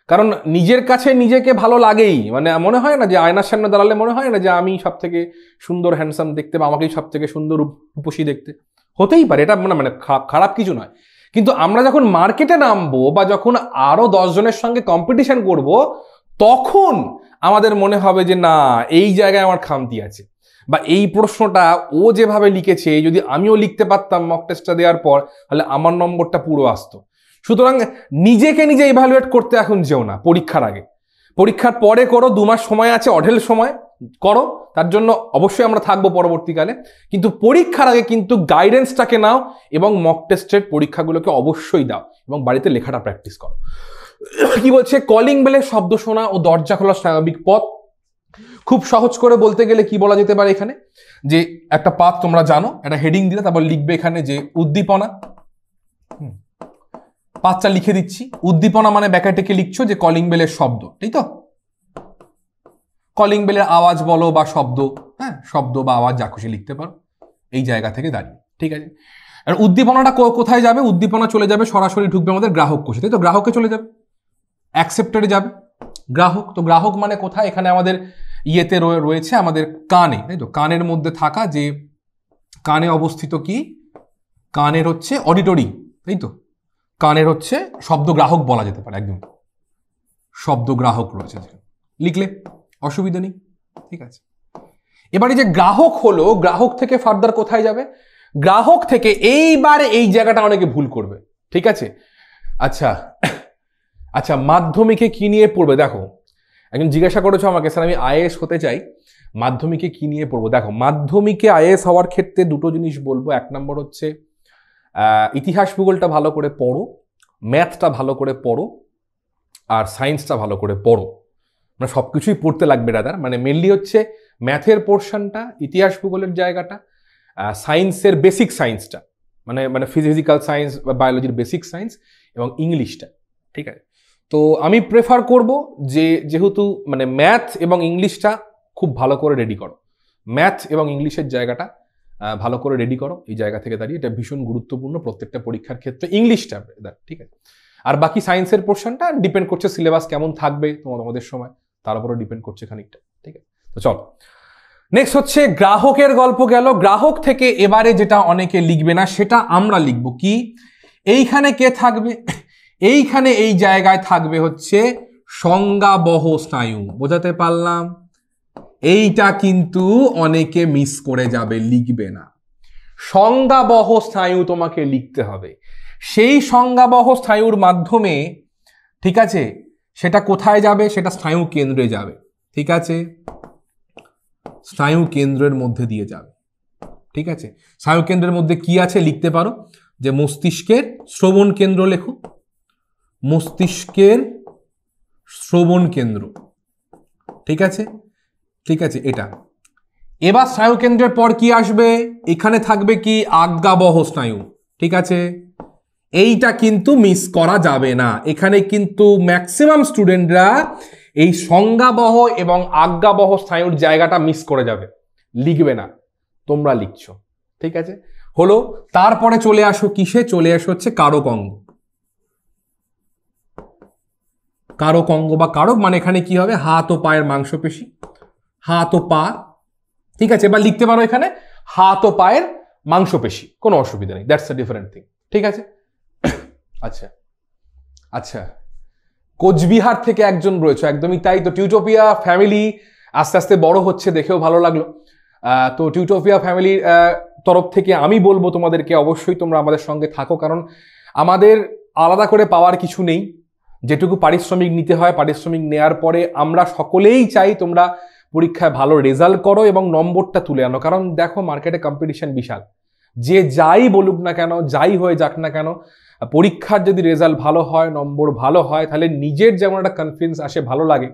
[SPEAKER 1] কারণ নিজের কাছে নিজেকে ভালো লাগেই, মানে মনে হয় না যে আয়নার সামনে দাঁড়ালে মনে হয় না যে আমি সব থেকে সুন্দর হ্যান্ডসাম দেখতে বা আমাকেই সব থেকে সুন্দর রূপসী দেখতে। হতেই পারে, এটা মানে খারাপ কিছু নয়। কিন্তু আমরা যখন মার্কেটে নামবো বা যখন আরো 10 জনের সঙ্গে কম্পিটিশন করব, তখন আমাদের মনে হবে যে না, এই জায়গায় আমার খামতি আছে, বা এই প্রশ্নটা ও যেভাবে লিখেছে যদি আমিও লিখতে পারতাম মক টেস্টটা দেওয়ার পর, তাহলে আমার নম্বরটা পুরো আসতো। সুতরাং নিজেকে নিজে ইভ্যালুয়েট করতে এখন যেও না পরীক্ষার আগে। পরীক্ষার পরে করো, 2 মাস সময় আছে, অঢেল সময় করো, তার জন্য অবশ্যই আমরা থাকবো পরবর্তীকালে। কিন্তু পরীক্ষার আগে কিন্তু গাইডেন্সটাকে নাও এবং মক টেস্টের পরীক্ষাগুলোকে অবশ্যই দাও এবং বাড়িতে লেখাটা প্র্যাকটিস করো। কি বলছে, কলিং বেলের শব্দ শোনা ও দরজা খোলার স্বাভাবিক পথ। খুব সহজ করে বলতে গেলে কি বলা যেতে পারে এখানে, যে একটা পাথ তোমরা জানো, একটা হেডিং দিলে তারপর লিখবে এখানে যে উদ্দীপনা। পাঁচটা লিখে দিচ্ছি। উদ্দীপনা মানে ব্যাকেটে লিখছো যে কলিং বেলের শব্দ, তাই তো? কলিং বেলের আওয়াজ বলো বা শব্দ, হ্যাঁ, শব্দ বা আওয়াজ যা খুশি লিখতে পারো এই জায়গা থেকে দাঁড়িয়ে, ঠিক আছে? আর উদ্দীপনাটা কোথায় যাবে? উদ্দীপনা চলে যাবে সরাসরি, ঢুকবে আমাদের গ্রাহক কোষে, তাই তো? গ্রাহকে চলে যাবে, অ্যাকসেপ্টরে যাবে গ্রাহক। তো গ্রাহক মানে কোথায়? এখানে আমাদের ইয়েতে রয়েছে আমাদের কানে, তাই তো? কানের মধ্যে থাকা, যে কানে অবস্থিত কি, কানের হচ্ছে অডিটরি, তাই তো? কানের হচ্ছে শব্দ গ্রাহক বলা যেতে পারে, একদম শব্দ গ্রাহক রয়েছে, লিখলে অসুবিধা নেই, ঠিক আছে? এবারে যে গ্রাহক হলো, গ্রাহক থেকে ফার্দার কোথায় যাবে? গ্রাহক থেকে এইবার এই জায়গাটা অনেকে ভুল করবে, ঠিক আছে? আচ্ছা আচ্ছা, মাধ্যমিকে কি নিয়ে পড়বে? দেখো, একজন জিজ্ঞাসা করেছো আমাকে, স্যার আমি আইএএস হতে চাই, মাধ্যমিকে কি নিয়ে পড়বো? দেখো, মাধ্যমিকে আইএএস হওয়ার ক্ষেত্রে দুটো জিনিস বলবো। 1 নম্বর হচ্ছে ইতিহাস ভূগোলটা ভালো করে পড়ো, ম্যাথটা ভালো করে পড়ো, আর সায়েন্সটা ভালো করে পড়ো। মানে সব কিছুই পড়তে লাগবে রাদার, মানে মেনলি হচ্ছে ম্যাথের পোর্শনটা, ইতিহাস ভূগোলের জায়গাটা, সায়েন্সের বেসিক সায়েন্সটা, মানে মানে ফিজিক্যাল সায়েন্স বা বায়োলজির বেসিক সায়েন্স, এবং ইংলিশটা, ঠিক আছে? তো আমি প্রেফার করব যে যেহেতু মানে ম্যাথ এবং ইংলিশটা খুব ভালো করে রেডি করো, ম্যাথ এবং ইংলিশের জায়গাটা ভালো করে রেডি করো। এই জায়গা থেকে দাঁড়িয়ে এটা ভীষণ গুরুত্বপূর্ণ প্রত্যেকটা পরীক্ষার ক্ষেত্রে, ইংলিশটা, ঠিক আছে? আর বাকি সায়েন্সের পোর্শনটা ডিপেন্ড করছে সিলেবাস কেমন থাকবে তোমাদের সময়, তার উপরে ডিপেন্ড করছে খানিকটা, ঠিক আছে? তো চলো, নেক্সট হচ্ছে গ্রাহকের গল্প গেল। গ্রাহক থেকে এবারে যেটা অনেকে লিখবে না সেটা আমরা লিখবো কি, এইখানে কে থাকবে? এইখানে এই জায়গায় থাকবে হচ্ছে সংজ্ঞাবহ স্নায়ু। বোঝাতে পারলাম? এইটা কিন্তু অনেকে মিস করে যাবে, লিখবে না। সংজ্ঞাবহ স্নায়ু তোমাকে লিখতে হবে। সেই সংজ্ঞাবহ স্নায়ুর মাধ্যমে, ঠিক আছে, সেটা কোথায় যাবে? সেটা স্নায়ু কেন্দ্রে যাবে, ঠিক আছে? স্নায়ু কেন্দ্রের মধ্যে দিয়ে যাবে, ঠিক আছে? স্নায়ু কেন্দ্রের মধ্যে কি আছে লিখতে পারো, যে মস্তিষ্কের শ্রবণ কেন্দ্র লেখো, মস্তিষ্কের শ্রবণ কেন্দ্র, ঠিক আছে? ঠিক আছে, এটা। এবার স্নায়ু কেন্দ্রের পর কি আসবে? এখানে থাকবে কি, আজ্ঞাবহ স্নায়ু, ঠিক আছে? এইটা কিন্তু মিস করা যাবে না। এখানে কিন্তু ম্যাক্সিমাম স্টুডেন্টরা এই সংজ্ঞাবহ এবং আজ্ঞাবহ স্নায়ুর জায়গাটা মিস করে যাবে, লিখবে না। তোমরা লিখছো, ঠিক আছে? হলো। তারপরে চলে আসো কিসে? চলে আসো হচ্ছে কারক অঙ্গ। কারক অঙ্গ বা কারক মানে এখানে কি হবে? হাত ও পায়ের মাংসপেশি, হাত ও পা, ঠিক আছে? এবার লিখতে পারো এখানে হাত ও পায়ের মাংসপেশি, কোনো অসুবিধা নেই, দ্যাটস আ ডিফারেন্ট থিং, ঠিক আছে? আচ্ছা আচ্ছা, কোচবিহার থেকে একজন রয়েছে, একদমই তাই। তো টিউটোপিয়া ফ্যামিলি আস্তে আস্তে বড় হচ্ছে, দেখেও ভালো লাগলো। তো টিউটোপিয়া ফ্যামিলির তরফ থেকে আমি বলবো তোমাদেরকে অবশ্যই তোমরা আমাদের সঙ্গে থাকো, কারণ আমাদের আলাদা করে পাওয়ার কিছু নেই। যেটুকু পারিশ্রমিক নিতে হয়, পারিশ্রমিক নেওয়ার পরে আমরা সকলেই চাই তোমরা পরীক্ষায় ভালো রেজাল্ট করো এবং নম্বরটা তুলে আনো। কারণ দেখো, মার্কেটে কম্পিটিশন বিশাল, যে যাই বলুক না কেন, যাই হয়ে যাক না কেন, পরীক্ষার যদি রেজাল্ট ভালো হয়, নম্বর ভালো হয়, তাহলে নিজের যেমন একটা কনফিডেন্স আসে, ভালো লাগে।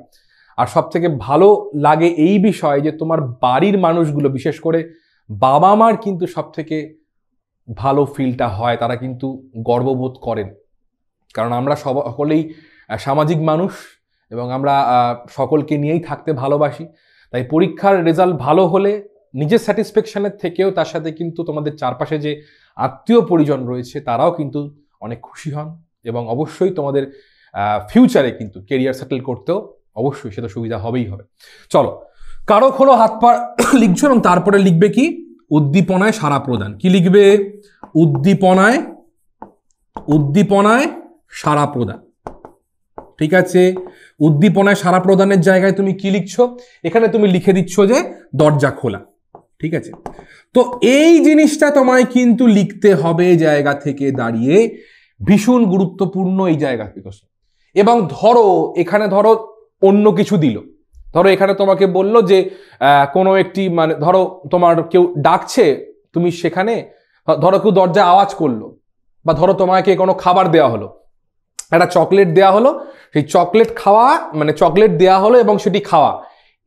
[SPEAKER 1] আর সব থেকে ভালো লাগে এই বিষয়ে যে তোমার বাড়ির মানুষগুলো, বিশেষ করে বাবা মার কিন্তু সব থেকে ভালো ফিলটা হয়, তারা কিন্তু গর্ববোধ করেন। কারণ আমরা সকলেই সামাজিক মানুষ এবং আমরা সকলকে নিয়েই থাকতে ভালোবাসি। তাই পরীক্ষার রেজাল্ট ভালো হলে নিজের স্যাটিসফ্যাকশনের থেকেও তার সাথে কিন্তু তোমাদের চারপাশে যে আত্মীয় পরিজন রয়েছে তারাও কিন্তু অনেক খুশি হন, এবং অবশ্যই তোমাদের ফিউচারে কিন্তু কেরিয়ার সেটেল করতেও অবশ্যই সেটা সুবিধা হবেই হবে। চলো, কারক হলো হাত পা লিখছো, এবং তারপরে লিখবে কি? উদ্দীপনায় সাড়া প্রদান। কি লিখবে? উদ্দীপনায় সাড়া প্রদান। ঠিক আছে, উদ্দীপনায় সাড়া প্রদানের জায়গায় তুমি কি লিখছো? এখানে তুমি লিখে দিচ্ছ যে দরজা খোলা। ঠিক আছে, তো এই জিনিসটা তোমায় কিন্তু লিখতে হবে জায়গা থেকে দাঁড়িয়ে, ভীষণ গুরুত্বপূর্ণ এই জায়গা থেকে। এবং ধরো এখানে অন্য কিছু দিল, ধরো এখানে তোমাকে বললো যে কোনো একটি, মানে ধরো তোমার কেউ ডাকছে, তুমি সেখানে ধরো কেউ দরজা আওয়াজ করলো, বা ধরো তোমাকে কোনো খাবার দেওয়া হলো, একটা চকলেট দেওয়া হলো, সেই চকলেট খাওয়া, মানে চকলেট দেওয়া হলো এবং সেটি খাওয়া,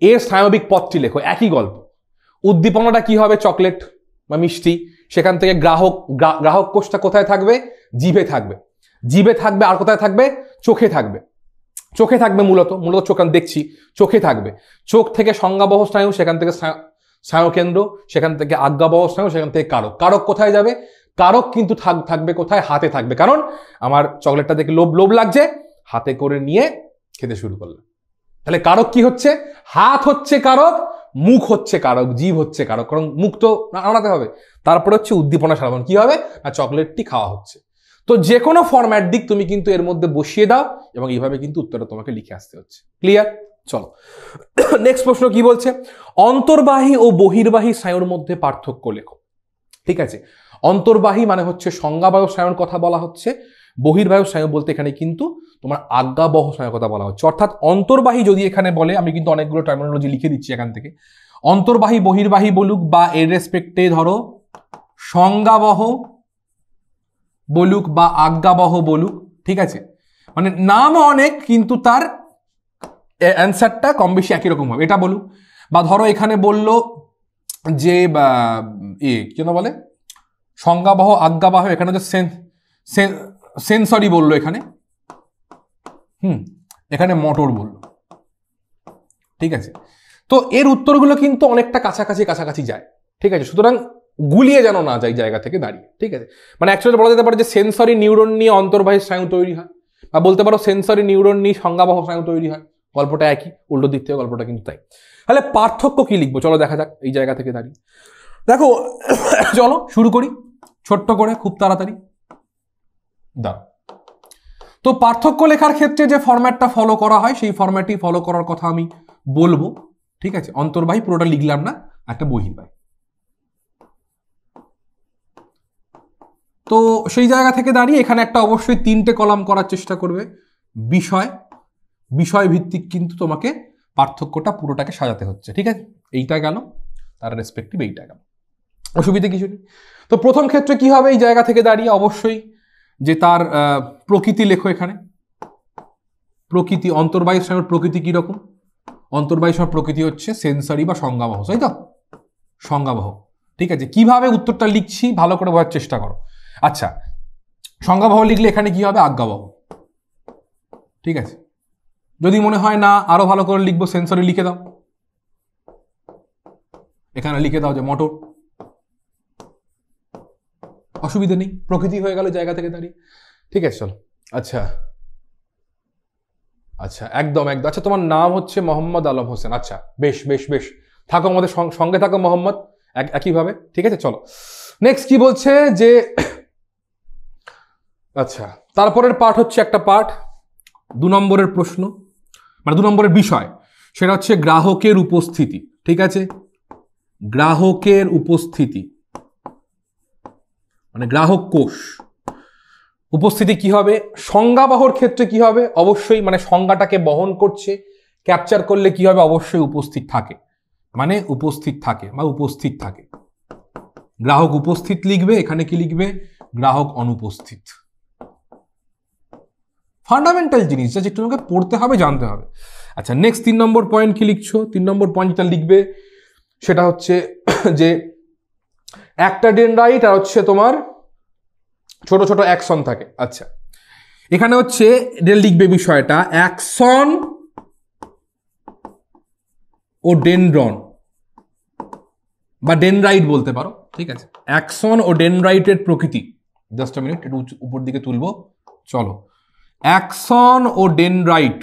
[SPEAKER 1] এর স্নায়বিক পথটি লেখো। একই গল্প। উদ্দীপনাটা কি হবে? চকলেট বা মিষ্টি। সেখান থেকে গ্রাহক কোষটা কোথায় থাকবে? জিভে থাকবে। জিভে থাকবে আর কোথায় থাকবে? চোখে থাকবে। চোখে থাকবে মূলত চোখ, আমি দেখছি, চোখে থাকবে। চোখ থেকে সংজ্ঞাবহ স্নায়ু, সেখান থেকে স্নায়ুকেন্দ্র, সেখান থেকে আজ্ঞাবহ স্নায়ু, সেখান থেকে কারক। কারক কোথায় যাবে? কারক কিন্তু থাকবে কোথায়? হাতে থাকবে। কারণ আমার চকলেটটা দেখে লোভ লাগছে, হাতে করে নিয়ে খেতে শুরু করলাম। তাহলে কারক কি হচ্ছে? হাত হচ্ছে কারক, মুখ হচ্ছে কারক, জীব হচ্ছে কারক, কারণ মুখ তো আনাতে হবে। তারপরে হচ্ছে উদ্দীপনা সাধন। কি হবে? না চকলেটটি খাওয়া হচ্ছে। তো যে কোনো ফরম্যাট দিক তুমি কিন্তু এর মধ্যে বসিয়ে দাও, এবং এইভাবে কিন্তু উত্তরটা তোমাকে লিখে আসতে হচ্ছে। ক্লিয়ার? চলো, নেক্সট প্রশ্ন কি বলছে? অন্তর্বাহী ও বহির্বাহী স্নায়ুর মধ্যে পার্থক্য লেখো। ঠিক আছে, অন্তর্বাহী মানে হচ্ছে সংজ্ঞাবাহী স্নায়ুর কথা বলা হচ্ছে, বহির্বাহী স্নায়ু বলতে এখানে কিন্তু তোমার আজ্ঞাবহ স্নায়ুর কথা বলা হচ্ছে। অর্থাৎ অন্তর্বাহী যদি এখানে বলে, আমি কিন্তু অনেকগুলো টার্মিনোলজি লিখে দিচ্ছি এখান থেকে, অন্তর্বাহী বহির্বাহী বলুক বা এর রেসপেক্টে ধরো সংজ্ঞাবহ বলুক বা আজ্ঞাবহ বলুক, ঠিক আছে, মানে নাম অনেক কিন্তু তার অ্যান্সারটা কম বেশি একই রকম হবে। এটা বলুক, বা ধরো এখানে বলল যে কি বলে সংজ্ঞাবহ আজ্ঞাবহ, এখানে যে সেন্সরি বললো এখানে, এখানে মোটর বললো। ঠিক আছে, তো এর উত্তরগুলো কিন্তু অনেকটা কাছাকাছি যায়। ঠিক আছে, সুতরাং গুলিয়ে যেন না যায় জায়গা থেকে দাঁড়িয়ে। ঠিক আছে, মানে অ্যাকচুয়ালি বলা যেতে পারে যে সেন্সরি নিউরন নিয়ে অন্তর্বাহী স্নায়ু তৈরি হয়, বা বলতে পারো সেন্সরি নিউরন নিয়ে সংজ্ঞাবহ স্নায়ু তৈরি হয়। গল্পটা একই, উল্টো দিক থেকে গল্পটা কিন্তু তাই। তাহলে পার্থক্য কি লিখবো? চলো দেখা যাক এই জায়গা থেকে দাঁড়িয়ে। দেখো, চলো শুরু করি ছোট্ট করে, খুব তাড়াতাড়ি দাও। তো পার্থক্য লেখার ক্ষেত্রে যে ফরম্যাটটা ফলো করা হয়, সেই ফরম্যাটই ফলো করার কথা আমি বলবো। ঠিক আছে, অন্তর্বাহী পুরোটা লিখলাম না, একটা বহির্বাহী। তো সেই জায়গা থেকে দাঁড়িয়ে এখানে একটা অবশ্যই 3টে কলাম করার চেষ্টা করবে। বিষয় ভিত্তিক কিন্তু তোমাকে পার্থক্যটা পুরোটাকে সাজাতে হচ্ছে। ঠিক আছে, এইটা গেল, তার রেসপেক্টিভ এইটা গেল, অসুবিধা কিছু নেই। তো প্রথম ক্ষেত্রে কি হবে এই জায়গা থেকে দাঁড়িয়ে? অবশ্যই যে তার প্রকৃতি লেখো এখানে। প্রকৃতি, অন্তর্বাহী স্নায়ুর প্রকৃতি কিরকম? অন্তর্বাহী স্নায়ুর প্রকৃতি হচ্ছে সেন্সরি বা সংজ্ঞাবহ, তাই তো? সংজ্ঞাবহ। ঠিক আছে, কিভাবে উত্তরটা লিখছি ভালো করে বোঝার চেষ্টা করো। আচ্ছা, সংজ্ঞাবহ লিখলে এখানে কি হবে? আজ্ঞাবহ। ঠিক আছে, যদি মনে হয় না আরো ভালো করে লিখবো, সেন্সরি লিখে দাও, এখানে লিখে দাও যে মোটর, অসুবিধা নেই, প্রকৃতি হয়ে গেল জায়গা থেকে দাঁড়িয়ে। ঠিক আছে, চলো। আচ্ছা একদম। আচ্ছা, তোমার নাম হচ্ছে মোহাম্মদ আলম হোসেন। আচ্ছা, বেশ থাকো, আমাদের সঙ্গে থাকো মোহাম্মদ, একইভাবে। ঠিক আছে, চলো নেক্সট কি বলছে যে, আচ্ছা তারপরের পার্ট হচ্ছে একটা পার্ট 2 নম্বরের প্রশ্ন, মানে 2 নম্বরের বিষয়, সেটা হচ্ছে গ্রাহকের উপস্থিতি। ঠিক আছে, গ্রাহকের উপস্থিতি মানে গ্রাহক কোষ উপস্থিতি কি হবে? সংজ্ঞাবহর ক্ষেত্রে কি হবে? অবশ্যই মানে সংজ্ঞাটাকে বহন করছে, ক্যাপচার করলে কি হবে? অবশ্যই উপস্থিত থাকে, মানে উপস্থিত থাকে বা উপস্থিত থাকে। গ্রাহক উপস্থিত লিখবে, এখানে কি লিখবে? গ্রাহক অনুপস্থিত। ফান্ডামেন্টাল জিনিস যা একটু তোমাকে পড়তে হবে, জানতে হবে। আচ্ছা, নেক্সট 3 নম্বর পয়েন্ট কি লিখছো? 3 নম্বর পয়েন্ট যেটা লিখবে সেটা হচ্ছে যে একটা ডেনড্রাইট আর হচ্ছে তোমার ছোট ছোট অ্যাক্সন থাকে। আচ্ছা, এখানে হচ্ছে লিখবে বিষয়টা অ্যাক্সন ও ডেনড্রন বা ডেনড্রাইট বলতে পারো, ঠিক আছে? অ্যাক্সন ও ডেনড্রাইটের প্রকৃতি। জাস্ট আ মিনিট, একটু উপর দিকে তুলবো, চলো। অ্যাক্সন ও ডেনড্রাইট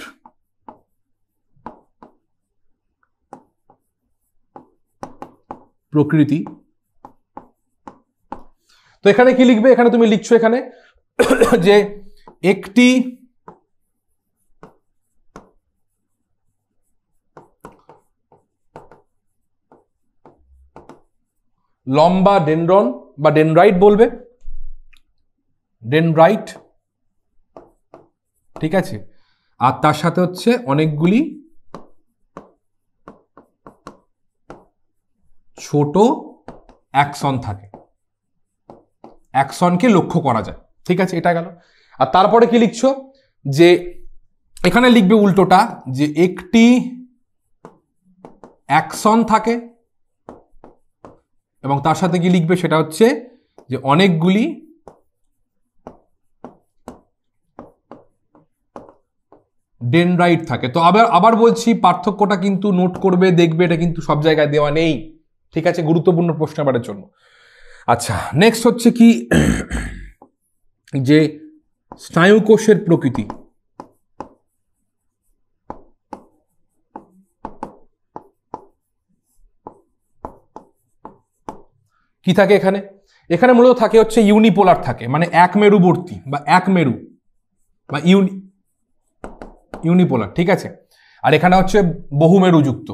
[SPEAKER 1] প্রকৃতি। তো এখানে কি লিখবে? এখানে তুমি লিখছো এখানে যে একটি লম্বা ডেনড্রন বা ডেনড্রাইট বলবে, ডেনড্রাইট, ঠিক আছে? আর তার সাথে হচ্ছে অনেকগুলি ছোট অ্যাকশন থাকে, অ্যাকশনকে লক্ষ্য করা যায়, ঠিক আছে? এটা গেল। আর তারপরে কি লিখছো? যে এখানে লিখবে উল্টোটা, যে একটি অ্যাকশন থাকে এবং তার সাথে কি লিখবে সেটা হচ্ছে যে অনেকগুলি ডেনড্রাইট থাকে। তো আবার বলছি, পার্থক্যটা কিন্তু নোট করবে, দেখবে, এটা কিন্তু সব জায়গায় দেওয়া নেই, ঠিক আছে? গুরুত্বপূর্ণ প্রশ্নবারের জন্য। আচ্ছা, নেক্সট হচ্ছে কি যে স্নায়ুকোষের প্রকৃতি। কি থাকে এখানে? এখানে মূলত থাকে হচ্ছে ইউনিপোলার থাকে, মানে এক মেরুবর্তী বা এক মেরু বা ইউনিপোলার, ঠিক আছে? আর এখানে হচ্ছে বহুমেরুযুক্ত,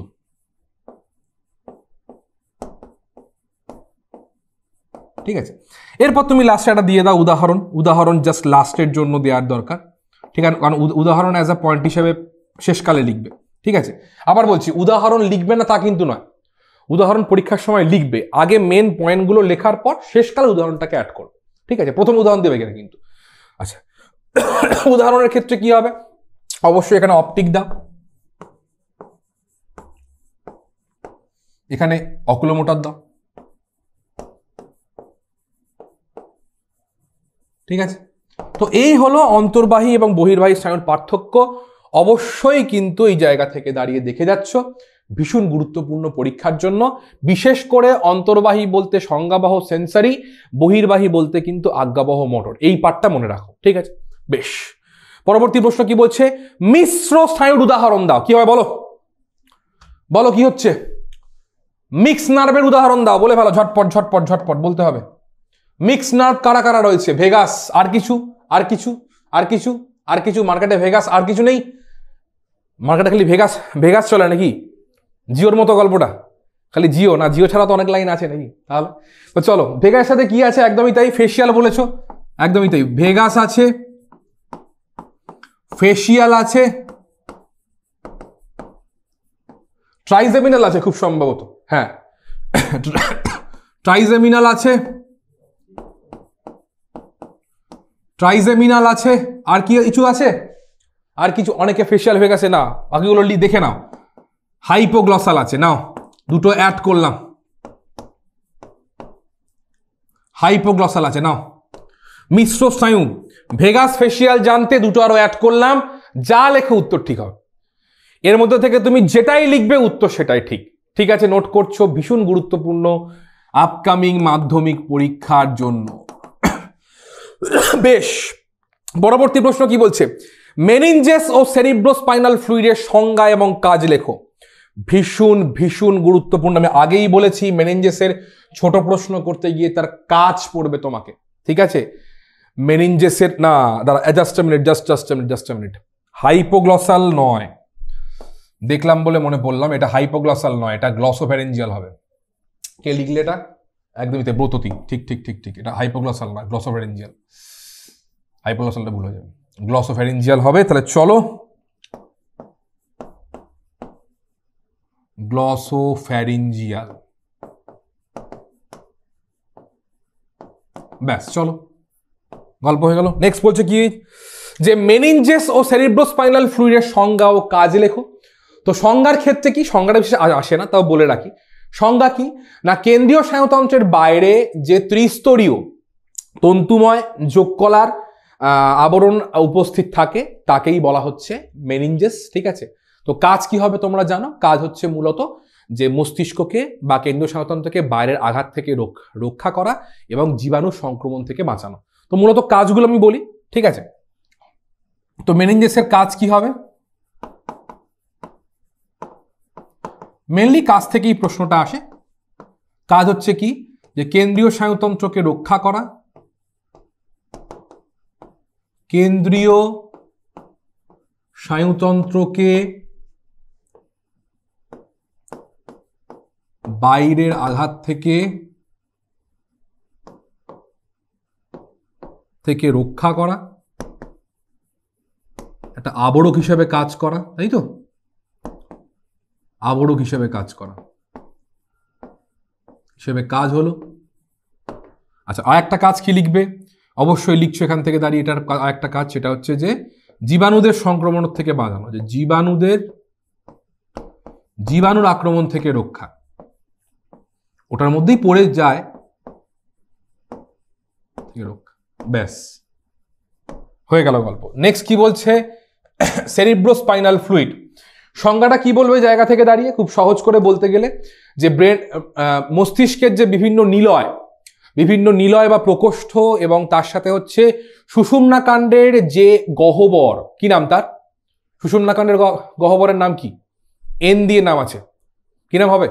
[SPEAKER 1] ঠিক আছে? এরপর তুমি লাস্টে একটা দিয়ে দাও উদাহরণ জাস্ট লাস্টের জন্য দেওয়ার দরকার, ঠিক আছে? কারণ উদাহরণ অ্যাজ আ পয়েন্ট হিসেবে শেষকালে লিখবে, ঠিক আছে? আবার বলছি, উদাহরণ লিখবে না তা কিন্তু নয়, উদাহরণ পরীক্ষার সময় লিখবে, আগে মেন পয়েন্টগুলো লেখার পর শেষকালে উদাহরণটাকে অ্যাড করো, ঠিক আছে? প্রথম উদাহরণ দেবে এখানে কিন্তু। আচ্ছা, উদাহরণের ক্ষেত্রে কি হবে? অবশ্যই এখানে অপটিক দাও, এখানে অকুলোমোটর দাও, ঠিক আছে? তো এই হলো অন্তর্বাহী এবং বহির্বাহী স্নায়ুর পার্থক্য। অবশ্যই কিন্তু এই জায়গা থেকে দাঁড়িয়ে দেখে যাচ্ছ, ভীষণ গুরুত্বপূর্ণ পরীক্ষার জন্য। বিশেষ করে অন্তর্বাহী বলতে সংজ্ঞাবহ সেন্সারি, বহির্বাহী বলতে কিন্তু আজ্ঞাবহ মোটর। এই পার্টটা মনে রাখো, ঠিক আছে? বেশ, পরবর্তী প্রশ্ন কি বলছে? মিশ্র স্নায়ুর উদাহরণ দাও। কি হবে বলো, বলো কি হচ্ছে? মিক্স নার্ভের উদাহরণ দাও, বলে ফেলো, ঝটপট ঝটপট ঝটপট বলতে হবে। মিক্স নার্ভ কারা কারা রয়েছে? ভেগাস, আর কিছু? আর কিছু? আর কিছু? আর কিছু? মার্কেটে ভেগাস, আর কিছু নেই মার্কেটে? খালি ভেগাস, ভেগাস চলে নাকি? জিওর মতো গল্পটা, খালি জিও না? জিও ছাড়া তো অনেক লাইন আছে নাকি? তাহলে তো চলো, ভেগাস সাথে কি আছে? একদমই তাই, ফেসিয়াল বলেছো, একদমই তাই, ভেগাস আছে, ফেসিয়াল আছে, ট্রাইজেমিনাল আছে খুব সম্ভবত, হ্যাঁ ট্রাইজেমিনাল আছে, ট্রাইজেমিনাল আছে। আর কি কিছু আছে? আর কিছু? অনেকে ফেসিয়াল ভেগাসে না, বাকিগুলো দেখে নাও। হাইপোগ্লসাল আছে, নাও, দুটো অ্যাড করলাম, হাইপোগ্লসাল আছে, নাও। মিশ্র স্নায়ু, ভেগাস, ফেসিয়াল জানতে, দুটো আরো অ্যাড করলাম, যা লেখো উত্তর ঠিক হবে। এর মধ্যে থেকে তুমি যেটাই লিখবে উত্তর সেটাই ঠিক, ঠিক আছে? নোট করছো, ভীষণ গুরুত্বপূর্ণ আপকামিং মাধ্যমিক পরীক্ষার জন্য। বেশ, পরবর্তী প্রশ্ন কি বলছে? মেনিনজেস ও সেরিব্রোস্পাইনাল ফ্লুইডের সংজ্ঞা এবং কাজ লেখো। ভীষণ ভীষণ গুরুত্বপূর্ণ। আমি আগেই বলেছি, মেনিনজেসের ছোট প্রশ্ন করতে গিয়ে তার কাজ পড়বে তোমাকে, ঠিক আছে? মেনিনজেসের না, দাঁড়া, জাস্ট আ মিনিট, হাইপোগ্লসাল নয়, দেখলাম বলে মনে পড়লাম, এটা হাইপোগ্লসাল নয়, এটা গ্লসোফ্যারিঞ্জিয়াল হবে। কে লিখলে এটা? একদমই তাই, ব্রততী, ঠিক ঠিক ঠিক ঠিক, এটা হাইপোগ্লসাল নয়, গ্লসোফ্যারিঞ্জিয়াল। হাইপোগ্লসালটা ভুল হয়ে যাবে, গ্লসোফ্যারিঞ্জিয়াল হবে। তাহলে চলো, গ্লসোফ্যারিঞ্জিয়াল, ব্যাস, চলো, গল্প হয়ে গেল। নেক্সট বলছে কি? যে মেনিনজেস ও সেরিব্রোস্পাইনাল ফ্লুইডের সংজ্ঞা ও কাজ লেখো। তো সংজ্ঞার ক্ষেত্রে কি, সংজ্ঞাটা বিশেষ আসে না, তাও বলে রাখি। সংজ্ঞা কি না, কেন্দ্রীয় স্নায়ুতন্ত্রের বাইরে যে ত্রিস্তরীয় তন্তুময় যোগকলার আবরণ উপস্থিত থাকে তাকেই বলা হচ্ছে মেনিনজেস। ঠিক আছে, তো কাজ কি হবে তোমরা জানো, কাজ হচ্ছে মূলত যে মস্তিষ্ককে বা কেন্দ্রীয় স্নায়ুতন্ত্রকে বাইরের আঘাত থেকে রক্ষা করা এবং জীবাণু সংক্রমণ থেকে বাঁচানো। তো মূলত কাজগুলো আমি বলি, ঠিক আছে। তো মেনিনজেসের কাজ কি হবে, মেনলি কাজ থেকেই প্রশ্নটা আসে। কাজ হচ্ছে কি, যে কেন্দ্রীয় স্নায়ুতন্ত্রকে রক্ষা করা, কেন্দ্রীয় স্নায়ুতন্ত্রকে বাইরের আঘাত থেকে রক্ষা করা, একটা আবরক হিসেবে কাজ করা, তাই তো, আবরক হিসেবে কাজ করা হিসেবে কাজ হলো। আচ্ছা, আর একটা কাজ কি লিখবে, অবশ্যই লিখছো এখান থেকে দাঁড়িয়ে, এটার আরেকটা কাজ, সেটা হচ্ছে যে জীবাণুদের সংক্রমণ থেকে বাঁচানো, যে জীবাণুর আক্রমণ থেকে রক্ষা, ওটার মধ্যেই পড়ে যায় রক্ষা। ব্যাস, হয়ে গেল গল্প। নেক্সট কি বলছে, সেরিব্রোস্পাইনাল ফ্লুইড সংজ্ঞাটা কি বলবে জায়গা থেকে দাঁড়িয়ে, খুব সহজ করে বলতে গেলে যে ব্রেন, মস্তিষ্কের যে বিভিন্ন নিলয় বা প্রকোষ্ঠ এবং তার সাথে হচ্ছে সুষুম্নাকাণ্ডের যে গহ্বর, কি নাম তার, সুষুম্নাকাণ্ডের গহ্বরের নাম কি, এন দিয়ে নাম আছে, কি নাম হবে,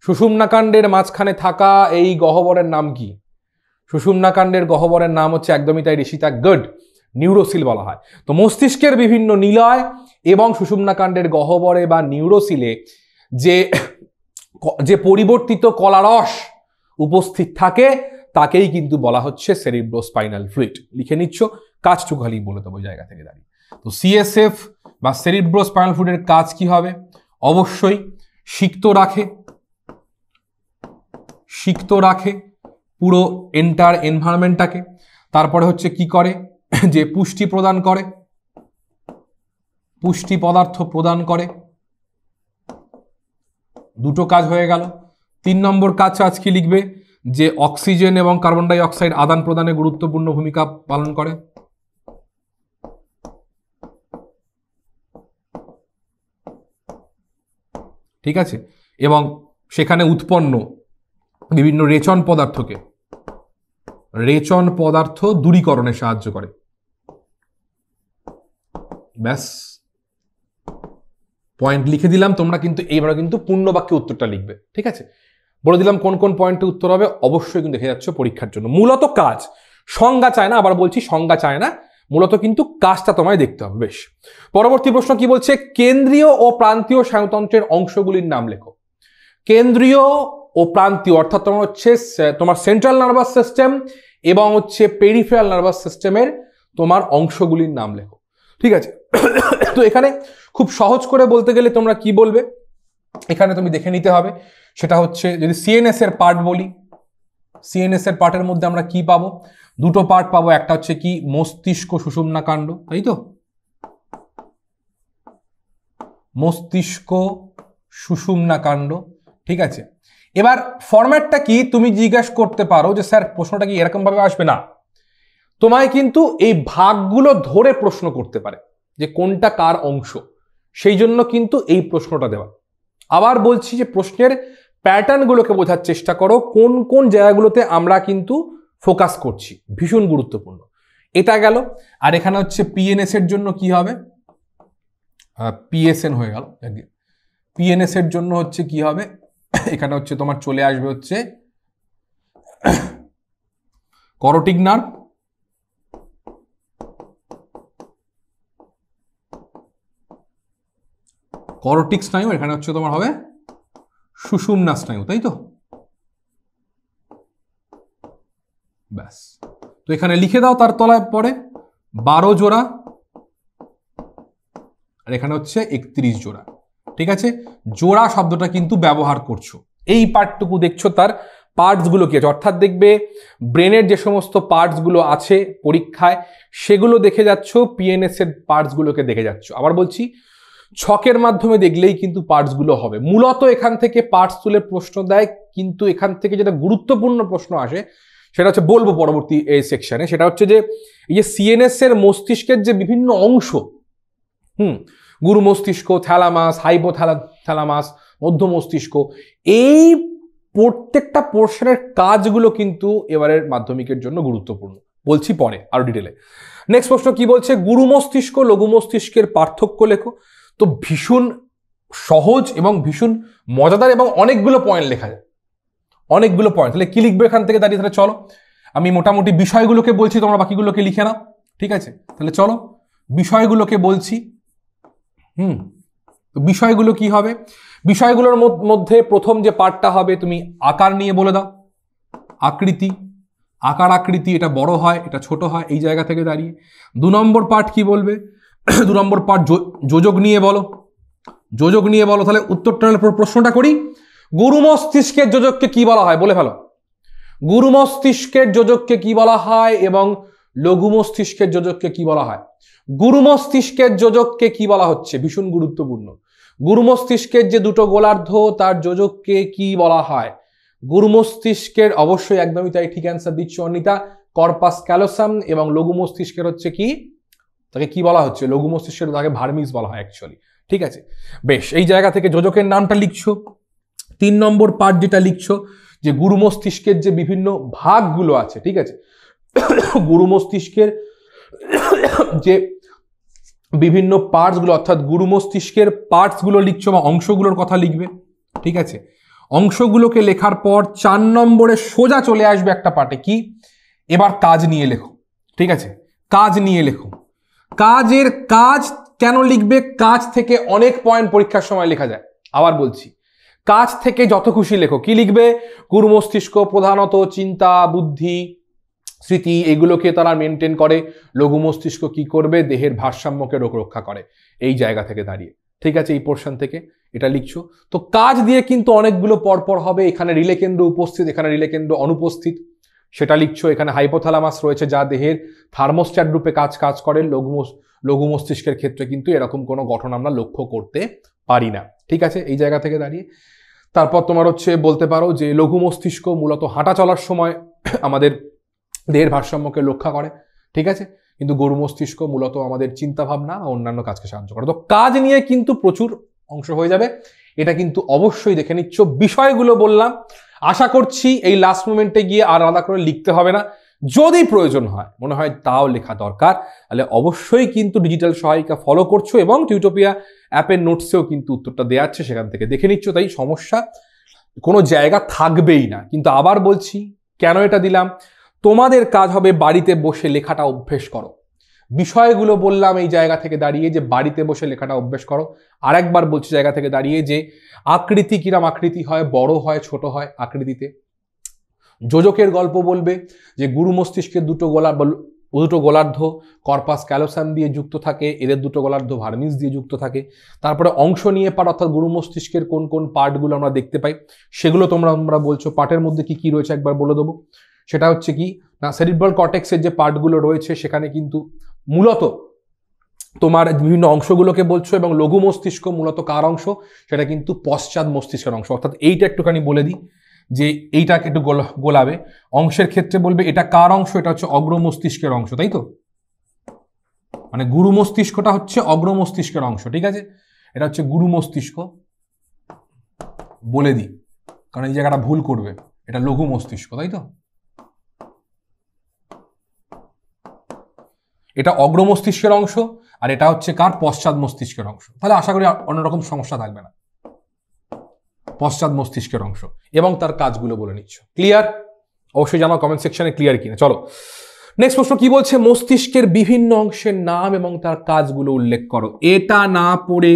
[SPEAKER 1] সুষুম্নাকাণ্ডের মাঝখানে থাকা এই গহ্বরের নাম কি, সুষুম্নাকাণ্ডের গহ্বরের নাম হচ্ছে, একদমই তাই ঋষিতা, গুড, নিউরোসিল বলা হয়। তো মস্তিষ্কের বিভিন্ন নিলয় এবং সুষুম্নাকাণ্ডের গহ্বরে বা নিউরোসিলে যে পরিবর্তিত কলারস উপস্থিত থাকে তাকেই কিন্তু বলা হচ্ছে সেরিব্রোস্পাইনাল ফ্লুইড। লিখে নিচ্ছ, কাজটুকু খালি বলে দেবো জায়গা থেকে দাঁড়িয়ে। তো সিএসএফ বা সেরিব্রোস্পাইনাল ফ্লুইডের কাজ কি হবে, অবশ্যই সিক্ত রাখে পুরো এন্টার এনভায়রনমেন্টটাকে। তারপরে হচ্ছে কি করে, যে পুষ্টি প্রদান করে, পুষ্টি পদার্থ প্রদান করে, দুটো কাজ হয়ে গেল। 3 নম্বর কাজ কি লিখবে, যে অক্সিজেন এবং কার্বন ডাই অক্সাইড আদান প্রদানে গুরুত্বপূর্ণ ভূমিকা পালন করে। ঠিক আছে, এবং সেখানে উৎপন্ন বিভিন্ন রেচন পদার্থ দূরীকরণে সাহায্য করে। ব্যাস, পয়েন্ট লিখে দিলাম, তোমরা কিন্তু এইবারে কিন্তু পূর্ণ বাক্যে উত্তরটা লিখবে। ঠিক আছে, বলে দিলাম কোন কোন পয়েন্টে উত্তর হবে, অবশ্যই কিন্তু দেখে যাচ্ছ পরীক্ষার জন্য। মূলত কাজ, সংজ্ঞা চায় না, আবার বলছি সংজ্ঞা চায় না, মূলত কিন্তু কাজটা তোমায় দেখতে হবে। বেশ, পরবর্তী প্রশ্ন কি বলছে, কেন্দ্রীয় ও প্রান্তীয় স্নায়ুতন্ত্রের অংশগুলির নাম লেখো। কেন্দ্রীয় ও প্রান্তীয় অর্থাৎ তোমার হচ্ছে তোমার সেন্ট্রাল নার্ভাস সিস্টেম এবং হচ্ছে পেরিফেরাল নার্ভাস সিস্টেমের তোমার অংশগুলির নাম লেখো। ঠিক আছে, তো এখানে খুব সহজ করে বলতে গেলে তোমরা কি বলবে, এখানে তুমি দেখে নিতে হবে, সেটা হচ্ছে যদি সিএনএস এর পার্ট বলি, সিএনএস এর পার্টের মধ্যে আমরা কি পাবো, দুটো পার্ট পাবো, একটা হচ্ছে কি মস্তিষ্ক সুষুম্নাকাণ্ড, তাই তো, মস্তিষ্ক সুষুম্নাকাণ্ড। ঠিক আছে, এবার ফরম্যাটটা কি তুমি জিজ্ঞাসা করতে পারো যে স্যার প্রশ্নটা কি এরকম ভাবে আসবে, না, তোমায় কিন্তু এই ভাগগুলো ধরে প্রশ্ন করতে পারে যে কোনটা কার অংশ, সেই জন্য কিন্তু এই প্রশ্নটা দেওয়া। আবার বলছি যে প্রশ্নের প্যাটার্নগুলোকে বোঝার চেষ্টা করো, কোন কোন জায়গাগুলোতে আমরা কিন্তু ফোকাস করছি, ভীষণ গুরুত্বপূর্ণ। এটা গেল, আর এখানে হচ্ছে পিএনএস এর জন্য কি হবে, পিএসএন হয়ে গেল, পিএনএস এর জন্য হচ্ছে কি হবে, এখানে হচ্ছে তোমার চলে আসবে হচ্ছে করোটিক নার্ভ, করোটিক স্নায়ু, এখানে হচ্ছে তোমার হবে সুষুম্না স্নায়ু, তাই তো। ব্যাস, তো এখানে লিখে দাও তার তলায় পরে 12 জোড়া, আর এখানে হচ্ছে 31 জোড়া। ঠিক আছে, জোড়া শব্দটা কিন্তু ব্যবহার করছো, এই পার্টটুকু দেখছো তার পার্টসগুলো কি আছে, অর্থাৎ দেখবে ব্রেনের যে সমস্ত পার্টসগুলো আছে পরীক্ষায় সেগুলো দেখে যাচ্ছ, পিএনএস এর পার্টসগুলোকে দেখে যাচ্ছ। আবার বলছি, ছকের মাধ্যমে দেখলেই কিন্তু পার্টসগুলো হবে। মূলত এখান থেকে পার্টস তুলে প্রশ্ন দেয়, কিন্তু এখান থেকে যেটা গুরুত্বপূর্ণ প্রশ্ন আসে সেটা হচ্ছে বলবো পরবর্তী এই সেকশনে, সেটা হচ্ছে যে এই যে সিএনএস এর মস্তিষ্কের যে বিভিন্ন অংশ, গুরু মস্তিষ্ক, থ্যালামাস, হাইপোথ্যালামাস, মধ্য মস্তিষ্ক, এই প্রত্যেকটা পোর্শনের কাজগুলো কিন্তু এবারের মাধ্যমিকের জন্য গুরুত্বপূর্ণ। বলছি পরে আরো ডিটেলে। নেক্সট প্রশ্ন কি বলছে, গুরু মস্তিষ্ক লঘু মস্তিষ্কের পার্থক্য লেখো। তো ভীষণ সহজ এবং ভীষণ মজাদার এবং অনেকগুলো পয়েন্ট লেখা যায়, অনেকগুলো পয়েন্ট। তাহলে কি লিখবে এখান থেকে দাঁড়িয়ে? তাহলে চলো আমি মোটামুটি বিষয়গুলোকে বলছি, তোমরা বাকিগুলোকে লিখে নাও, ঠিক আছে? তাহলে চলো বিষয়গুলোকে বলছি। তো বিষয়গুলো কি হবে? বিষয়গুলোর মধ্যে প্রথম যে পার্টটা হবে, তুমি আকার নিয়ে বলে দাও। আকৃতি, আকার আকৃতি, এটা বড় হয়, এটা ছোট হয়, এই জায়গা থেকে দাঁড়িয়ে। 2 নম্বর পার্ট কি বলবে? 2 নম্বর পার্ট যোজক নিয়ে বলো, যোজক নিয়ে বলো। তাহলে উত্তরটা প্রশ্নটা করি, গুরু মস্তিষ্কের যোজককে কি বলা হয় বলে ফেলো। গুরু মস্তিষ্কের যোজককে কি বলা হয় এবং লঘু মস্তিষ্কের যোজককে কি বলা হয়? গুরু মস্তিষ্কের যোজককে কি বলা হচ্ছে, ভীষণ গুরুত্বপূর্ণ। গুরু মস্তিষ্কের যে দুটো গোলার্ধ তার যোজককে কি বলা হয়? গুরু মস্তিষ্কের, অবশ্যই একদমই তাই, ঠিক অ্যান্সার দিচ্ছ অনিতা, কর্পাস ক্যালোসাম। এবং লঘু মস্তিষ্কের হচ্ছে কি, তাকে কি বলা হচ্ছে? লঘু মস্তিষ্কের তাকে ভার্মিস বলা হয় অ্যাকচুয়ালি, ঠিক আছে? বেশ, এই জায়গা থেকে যোজকের নামটা লিখছো। 3 নম্বর পার্ট যেটা লিখছো, যে গুরু মস্তিষ্কের যে বিভিন্ন ভাগগুলো আছে, ঠিক আছে, গুরু মস্তিষ্কের যে বিভিন্ন পার্টসগুলো, অর্থাৎ গুরু মস্তিষ্কের পার্টসগুলো লিখছো বা অংশগুলোর কথা লিখবে, ঠিক আছে? অংশগুলোকে লেখার পর 4 নম্বরে সোজা চলে আসবে একটা পার্টে, কি, এবার কাজ নিয়ে লেখো, ঠিক আছে? কাজ নিয়ে লেখো। কাজের কাজ কেন লিখবে? কাজ থেকে অনেক পয়েন্ট পরীক্ষার সময় লেখা যায়। আবার বলছি, কাজ থেকে যত খুশি লেখো। কি লিখবে? গুরু মস্তিষ্ক প্রধানত চিন্তা, বুদ্ধি, স্মৃতি, এগুলোকে তারা মেনটেন করে। লঘু মস্তিষ্ক কি করবে? দেহের ভারসাম্যকে রক্ষা করে। এই জায়গা থেকে দাঁড়িয়ে, ঠিক আছে, এই পোর্শন থেকে এটা লিখছো। তো কাজ দিয়ে কিন্তু অনেকগুলো পরপর হবে। এখানে রিলে কেন্দ্র উপস্থিত, এখানে রিলে কেন্দ্র অনুপস্থিত, সেটা লিখছো। এখানে হাইপোথ্যালামাস রয়েছে যা দেহের থার্মোস্ট্যাট রূপে কাজ করে। লঘু মস্তিষ্কের ক্ষেত্রে কিন্তু এরকম কোনো গঠন আমরা লক্ষ্য করতে পারি না, ঠিক আছে, এই জায়গা থেকে দাঁড়িয়ে। তারপর তোমার হচ্ছে বলতে পারো যে লঘু মস্তিষ্ক মূলত হাঁটা চলার সময় আমাদের দেহের ভারসাম্যকে রক্ষা করে, ঠিক আছে, কিন্তু গরু মস্তিষ্ক মূলত আমাদের চিন্তা ভাবনা ও অন্যান্য কাজকে সাহায্য করে। তো কাজ নিয়ে কিন্তু প্রচুর অংশ হয়ে যাবে, এটা কিন্তু অবশ্যই দেখে নিচ্ছ। বিষয়গুলো বললাম, আশা করছি এই লাস্ট মোমেন্টে গিয়ে আর আলাদা করে লিখতে হবে না। যদি প্রয়োজন হয়, মনে হয় তাও লেখা দরকার, তাহলে অবশ্যই কিন্তু ডিজিটাল সহায়িকা ফলো করছো এবং টিউটোপিয়া অ্যাপের নোটসেও কিন্তু উত্তরটা দেওয়া আছে, সেখান থেকে দেখে নিচ্ছ। তাই সমস্যা কোনো জায়গা থাকবেই না। কিন্তু আবার বলছি, কেন এটা দিলাম, তোমাদের কাজ হবে বাড়িতে বসে লেখাটা অভ্যেস করো। বিষয়গুলো বললাম এই জায়গা থেকে দাঁড়িয়ে যে বাড়িতে বসে লেখাটা অভ্যেস করো। আর একবার বলছি জায়গা থেকে দাঁড়িয়ে যে আকৃতি কিরম আকৃতি হয়, বড় হয়, ছোট হয় আকৃতিতে। যোজকের গল্প বলবে যে গুরু মস্তিষ্কের দুটো গোলার্ধ কর্পাস ক্যালোসাম দিয়ে যুক্ত থাকে, এদের দুটো গোলার্ধ ভার্মিস দিয়ে যুক্ত থাকে। তারপরে অংশ নিয়ে পার্ট, অর্থাৎ গুরু মস্তিষ্কের কোন কোন পার্টগুলো আমরা দেখতে পাই সেগুলো তোমরা বলছো। পার্টের মধ্যে কি কি রয়েছে একবার বলে দেবো। সেটা হচ্ছে কি না, সেরিব্রাল কর্টেক্সের যে পার্টগুলো রয়েছে সেখানে কিন্তু মূলত তোমার বিভিন্ন অংশগুলোকে বলছো, এবং লঘু মস্তিষ্ক মূলত কার অংশ? সেটা কিন্তু পশ্চাৎ মস্তিষ্কের অংশ। অর্থাৎ এইটা একটুখানি বলে দিই যে এইটাকে একটু গোলাবে। অংশের ক্ষেত্রে বলবে এটা কার অংশ? এটা হচ্ছে অগ্র মস্তিষ্কের অংশ, তাই তো? মানে গুরু মস্তিষ্কটা হচ্ছে অগ্র মস্তিষ্কের অংশ, ঠিক আছে, এটা হচ্ছে গুরু মস্তিষ্ক। বলে দিই কারণ এই জায়গাটা ভুল করবে, এটা লঘু মস্তিষ্ক, তাই তো? এটা অগ্র মস্তিষ্কের অংশ, আর এটা হচ্ছে কার? পশ্চাৎ মস্তিষ্কের অংশ। তাহলে আশা করি অন্যরকম সমস্যা থাকবে না। পশ্চাৎ মস্তিষ্কের অংশ এবং তার কাজগুলো বলে নিচ্ছ। ক্লিয়ার? অবশ্যই জানাও কমেন্ট সেকশনে ক্লিয়ার কিনা। চলো নেক্সট প্রশ্ন কি বলছে, মস্তিষ্কের বিভিন্ন অংশের নাম এবং তার কাজগুলো উল্লেখ করো। এটা না পড়ে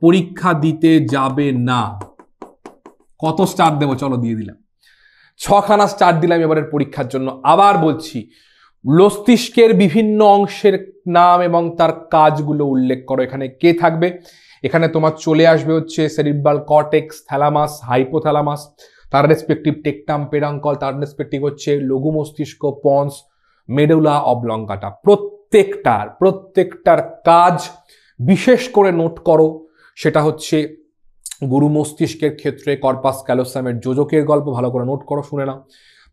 [SPEAKER 1] পরীক্ষা দিতে যাবে না। কত স্টার দেবো? চলো দিয়ে দিলাম 6খানা স্টার দিলাম এবারের পরীক্ষার জন্য। আবার বলছি, মস্তিষ্কের বিভিন্ন অংশের নাম এবং তার কাজগুলো উল্লেখ করো। এখানে কে থাকবে? এখানে তোমার চলে আসবে হচ্ছে সেরিব্রাল কর্টেক্স, থ্যালামাস, হাইপোথ্যালামাস, তার রেসপেক্টিভ টেকটাম, পেরাঙ্কল, তার রেসপেক্টিভ হচ্ছে লঘু মস্তিষ্ক, পন্স, মেডুলা অবলঙ্গাটা। প্রত্যেকটার কাজ বিশেষ করে নোট করো। সেটা হচ্ছে গুরু মস্তিষ্কের ক্ষেত্রে কর্পাস ক্যালোসামের যোজকের গল্প ভালো করে নোট করো, শুনে নাও।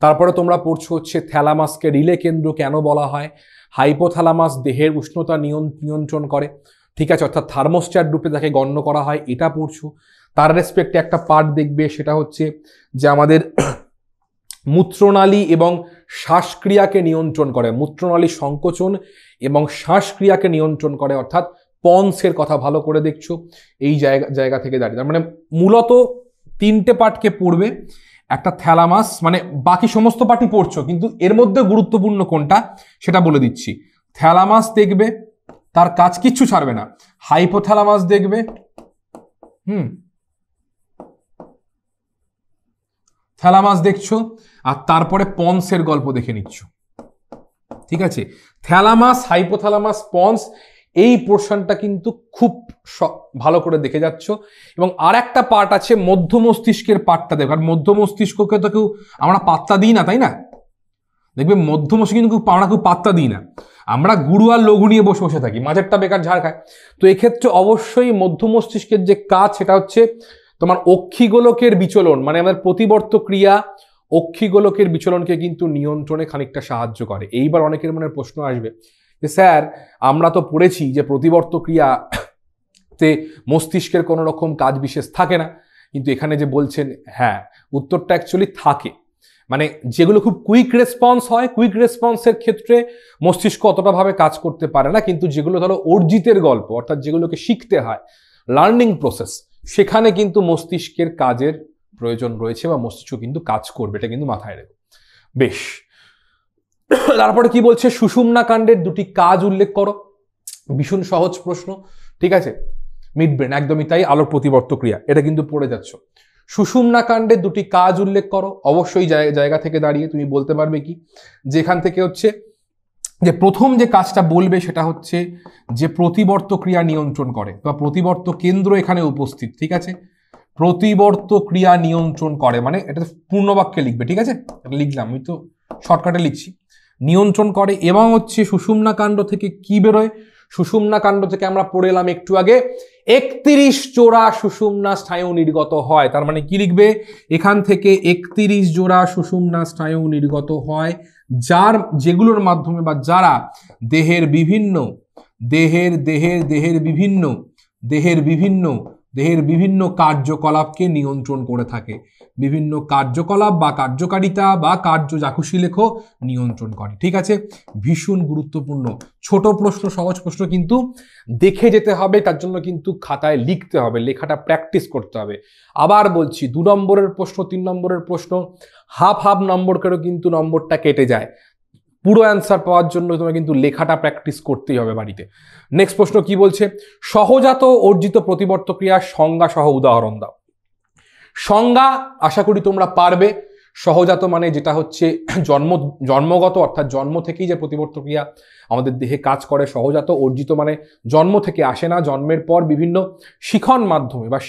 [SPEAKER 1] তারপরে তোমরা পড়ছো হচ্ছে থ্যালামাসকে রিলে কেন্দ্র কেন বলা হয়। হাইপোথ্যালামাস দেহের উষ্ণতা নিয়ন্ত্রণ করে, ঠিক আছে, অর্থাৎ থার্মোস্ট্যাট রূপে তাকে গণ্য করা হয়, এটা পড়ছো। তার রেসপেক্টে একটা পার্ট দেখবে, সেটা হচ্ছে যে আমাদের মূত্রনালী এবং শ্বাসক্রিয়াকে নিয়ন্ত্রণ করে, মূত্রনালী সংকোচন এবং শ্বাসক্রিয়াকে নিয়ন্ত্রণ করে, অর্থাৎ পন্সের কথা ভালো করে দেখছো এই জায়গা থেকে দাঁড়িয়ে। তার মানে মূলত 3টে পার্টকে পড়বে, একটা থ্যালামাস, মানে বাকি সমস্ত পার্টই পড়ছো, কিন্তু এর মধ্যে গুরুত্বপূর্ণ কোনটা সেটা বলে দিচ্ছি। থ্যালামাস দেখবে, তার কাজ কিচ্ছু ছাড়বে না। হাইপোথ্যালামাস দেখবে, থ্যালামাস দেখছো, আর তারপরে পন্সের গল্প দেখে নিচ্ছ, ঠিক আছে। থ্যালামাস, হাইপোথ্যালামাস, পন্স, এই পোর্শনটা কিন্তু খুব ভালো করে দেখে যাচ্ছ। এবং আর একটা পার্ট আছে মধ্য মস্তিষ্কের পার্টটা দেখো। আর মধ্য মস্তিষ্ককে তো কেউ আমরা পাত্তা দিই না, তাই না? দেখবে মধ্য মস্তিষ্ক কিন্তু আমরা কেউ পাত্তা দিই না, আমরা গুরু আর লঘু নিয়ে বসে বসে থাকি, মাঝেরটা বেকার ঝাড় খায়। তো এক্ষেত্রে অবশ্যই মধ্য মস্তিষ্কের যে কাজ সেটা হচ্ছে তোমার অক্ষিগোলকের বিচলন, মানে আমাদের প্রতিবর্ত ক্রিয়া অক্ষিগোলকের বিচলনকে কিন্তু নিয়ন্ত্রণে খানিকটা সাহায্য করে। এইবার অনেকের মনে প্রশ্ন আসবে যে স্যার আমরা তো পড়েছি যে প্রতিবর্ত ক্রিয়াতে মস্তিষ্কের কোনো রকম কাজ বিশেষ থাকে না, কিন্তু এখানে যে বলছেন, হ্যাঁ উত্তরটা অ্যাকচুয়ালি থাকে। মানে যেগুলো খুব কুইক রেসপন্স হয়, কুইক রেসপন্সের ক্ষেত্রে মস্তিষ্ক অতটা ভাবে কাজ করতে পারে না, কিন্তু যেগুলো ধরো অর্জিতের গল্প, অর্থাৎ যেগুলোকে শিখতে হয়, লার্নিং প্রসেস, সেখানে কিন্তু মস্তিষ্কের কাজের প্রয়োজন রয়েছে বা মস্তিষ্ক কিন্তু কাজ করবে, এটা কিন্তু মাথায় রেখো। বেশ, তারপরে কি বলছে, সুষুম্না কাণ্ডের 2টি কাজ উল্লেখ করো। ভীষণ সহজ প্রশ্ন, ঠিক আছে, মিড ব্রেন, একদমই তাই, আলোক প্রতিবর্ত ক্রিয়া, এটা কিন্তু পড়ে যাচ্ছ। সুষুম্না কাণ্ডের 2টি কাজ উল্লেখ করো। অবশ্যই জায়গা থেকে দাঁড়িয়ে তুমি বলতে পারবে কি, যেখান থেকে হচ্ছে যে প্রথম যে কাজটা বলবে সেটা হচ্ছে যে প্রতিবর্ত ক্রিয়া নিয়ন্ত্রণ করে, বা প্রতিবর্ত কেন্দ্র এখানে উপস্থিত, ঠিক আছে, প্রতিবর্ত ক্রিয়া নিয়ন্ত্রণ করে, মানে এটা পূর্ণ বাক্যে লিখবে, ঠিক আছে, লিখলাম, আমি তো শর্টকাটে লিখছি, নিয়ন্ত্রণ করে। এবং হচ্ছে সুষুম্না কাণ্ড থেকে কি বেরোয়, সুষুম্না কাণ্ড থেকে আমরা পড়ে এলাম একটু আগে 31 জোড়া সুষুম্না স্নায়ু নির্গত হয়। তার মানে কি লিখবে, এখান থেকে 31 জোড়া সুষুম্না স্নায়ু নির্গত হয়, যেগুলোর মাধ্যমে বা যারা দেহের বিভিন্ন কার্যকলাপকে নিয়ন্ত্রণ করে থাকে, বিভিন্ন কার্যকলাপ বা কার্যকারিতা বা কার্য যাকুশি লেখো নিয়ন্ত্রণ করে, ঠিক আছে। ভীষণ গুরুত্বপূর্ণ ছোট প্রশ্ন, সহজ প্রশ্ন, কিন্তু দেখে যেতে হবে, তার জন্য কিন্তু খাতায় লিখতে হবে, লেখাটা প্র্যাকটিস করতে হবে। আবার বলছি, 2 নম্বরের প্রশ্ন, 3 নম্বরের প্রশ্ন হাফ নম্বর করেও কিন্তু নম্বরটা কেটে যায়। পুরো অ্যান্সার পাওয়ার জন্য তোমাকে কিন্তু লেখাটা প্র্যাকটিস করতেই হবে বাড়িতে। নেক্সট প্রশ্ন কি বলছে, সহজাত অর্জিত প্রতিবর্ত ক্রিয়ার সংজ্ঞা সহ উদাহরণ দাও। সংজ্ঞা আশা করি তোমরা পারবে। সহজাত মানে যেটা হচ্ছে জন্মগত, অর্থাৎ জন্ম থেকেই যে প্রতিবর্ত ক্রিয়া আমাদের দেহে কাজ করে। সহজাত, অর্জিত মানে জন্ম থেকে আসে না, জন্মের পর বিভিন্ন শিখন মাধ্যমে বা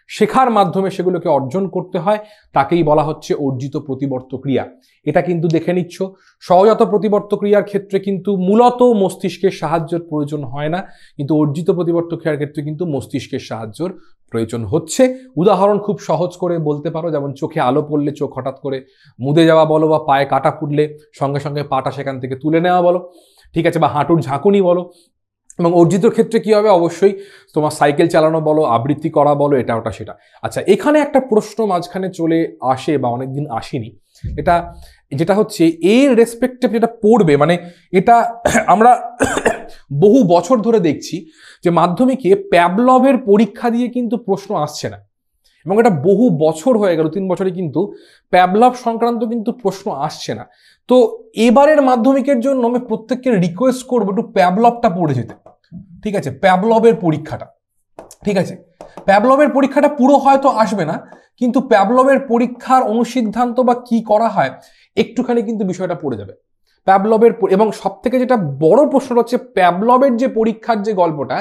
[SPEAKER 1] শেখার মাধ্যমে সেগুলোকে অর্জন করতে হয়, তাকেই বলা হচ্ছে অর্জিত প্রতিবর্ত ক্রিয়া। এটা কিন্তু দেখে নিচ্ছ। সহজাত প্রতিবর্ত ক্রিয়ার ক্ষেত্রে কিন্তু মূলত মস্তিষ্কের সাহায্যের প্রয়োজন হয় না, কিন্তু অর্জিত প্রতিবর্ত ক্রিয়ার ক্ষেত্রে কিন্তু মস্তিষ্কের সাহায্যের প্রয়োজন হচ্ছে। উদাহরণ খুব সহজ করে বলতে পারো, যেমন চোখে আলো পড়লে চোখ হঠাৎ করে মুদে যাওয়া বলো, বা পায়ে কাটা ফুটলে সঙ্গে সঙ্গে পাটা সেখান থেকে তুলে নেওয়া বলো, ঠিক আছে, বা হাঁটুর ঝাঁকুনি বলো। এবং অর্জিত ক্ষেত্রে কি হবে, অবশ্যই তোমার সাইকেল চালানো বলো, আবৃত্তি করা বলো, এটা ওটা সেটা। আচ্ছা, এখানে একটা প্রশ্ন মাঝখানে চলে আসে বা অনেকদিন আসেনি, যেটা হচ্ছে এর রেসপেক্টিভ যেটা পড়বে, মানে এটা আমরা বহু বছর ধরে দেখছি যে মাধ্যমিকে প্যাভলভের পরীক্ষা দিয়ে কিন্তু প্রশ্ন আসছে না, এবং এটা বহু বছর হয়ে গেল, 3 বছরে কিন্তু প্যাভলভ সংক্রান্ত কিন্তু প্রশ্ন আসছে না। তো এবারের মাধ্যমিকের জন্য আমি প্রত্যেককে রিকোয়েস্ট করবো একটু প্যাভলভটা পড়ে যেতে, ঠিক আছে, প্যাভলভের পরীক্ষাটা, ঠিক আছে। প্যাভলভের পরীক্ষাটা পুরো হয়তো আসবে না, কিন্তু প্যাভলভের পরীক্ষার অনুসিদ্ধান্ত বা কি করা হয় একটুখানি কিন্তু বিষয়টা পড়ে যাবে প্যাভলভের। এবং সব থেকে যেটা বড় প্রশ্ন হচ্ছে, প্যাভলভের যে পরীক্ষার যে গল্পটা,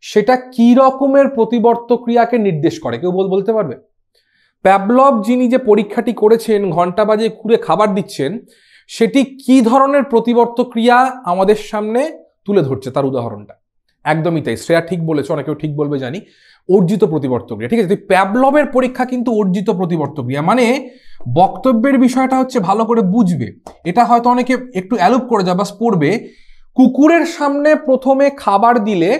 [SPEAKER 1] সেটা কি রকমের প্রতিবর্ত ক্রিয়াকে নির্দেশ করে, কেউ বলতে পারবে? প্যাভলভ যিনি যে পরীক্ষাটি করেছেন, ঘন্টা বাজিয়ে ঘুরে খাবার দিচ্ছেন, সেটি কি ধরনের প্রতিবর্ত ক্রিয়া আমাদের সামনে তুলে ধরছে, তার উদাহরণটা একদমই তাই। শ্রেয়া ঠিক বলেছে, অনেকেও ঠিক বলবে জানি, অর্জিত প্রতিবর্ত ক্রিয়া। ঠিক আছে, প্যাভলভের পরীক্ষা কিন্তু অর্জিত প্রতিবর্ত ক্রিয়া, মানে বক্তব্যের বিষয়টা হচ্ছে ভালো করে বুঝবে। এটা হয়তো অনেকে একটু অ্যালুপ করে যাবে, বাস পড়বে। কুকুরের সামনে প্রথমে খাবার দিলে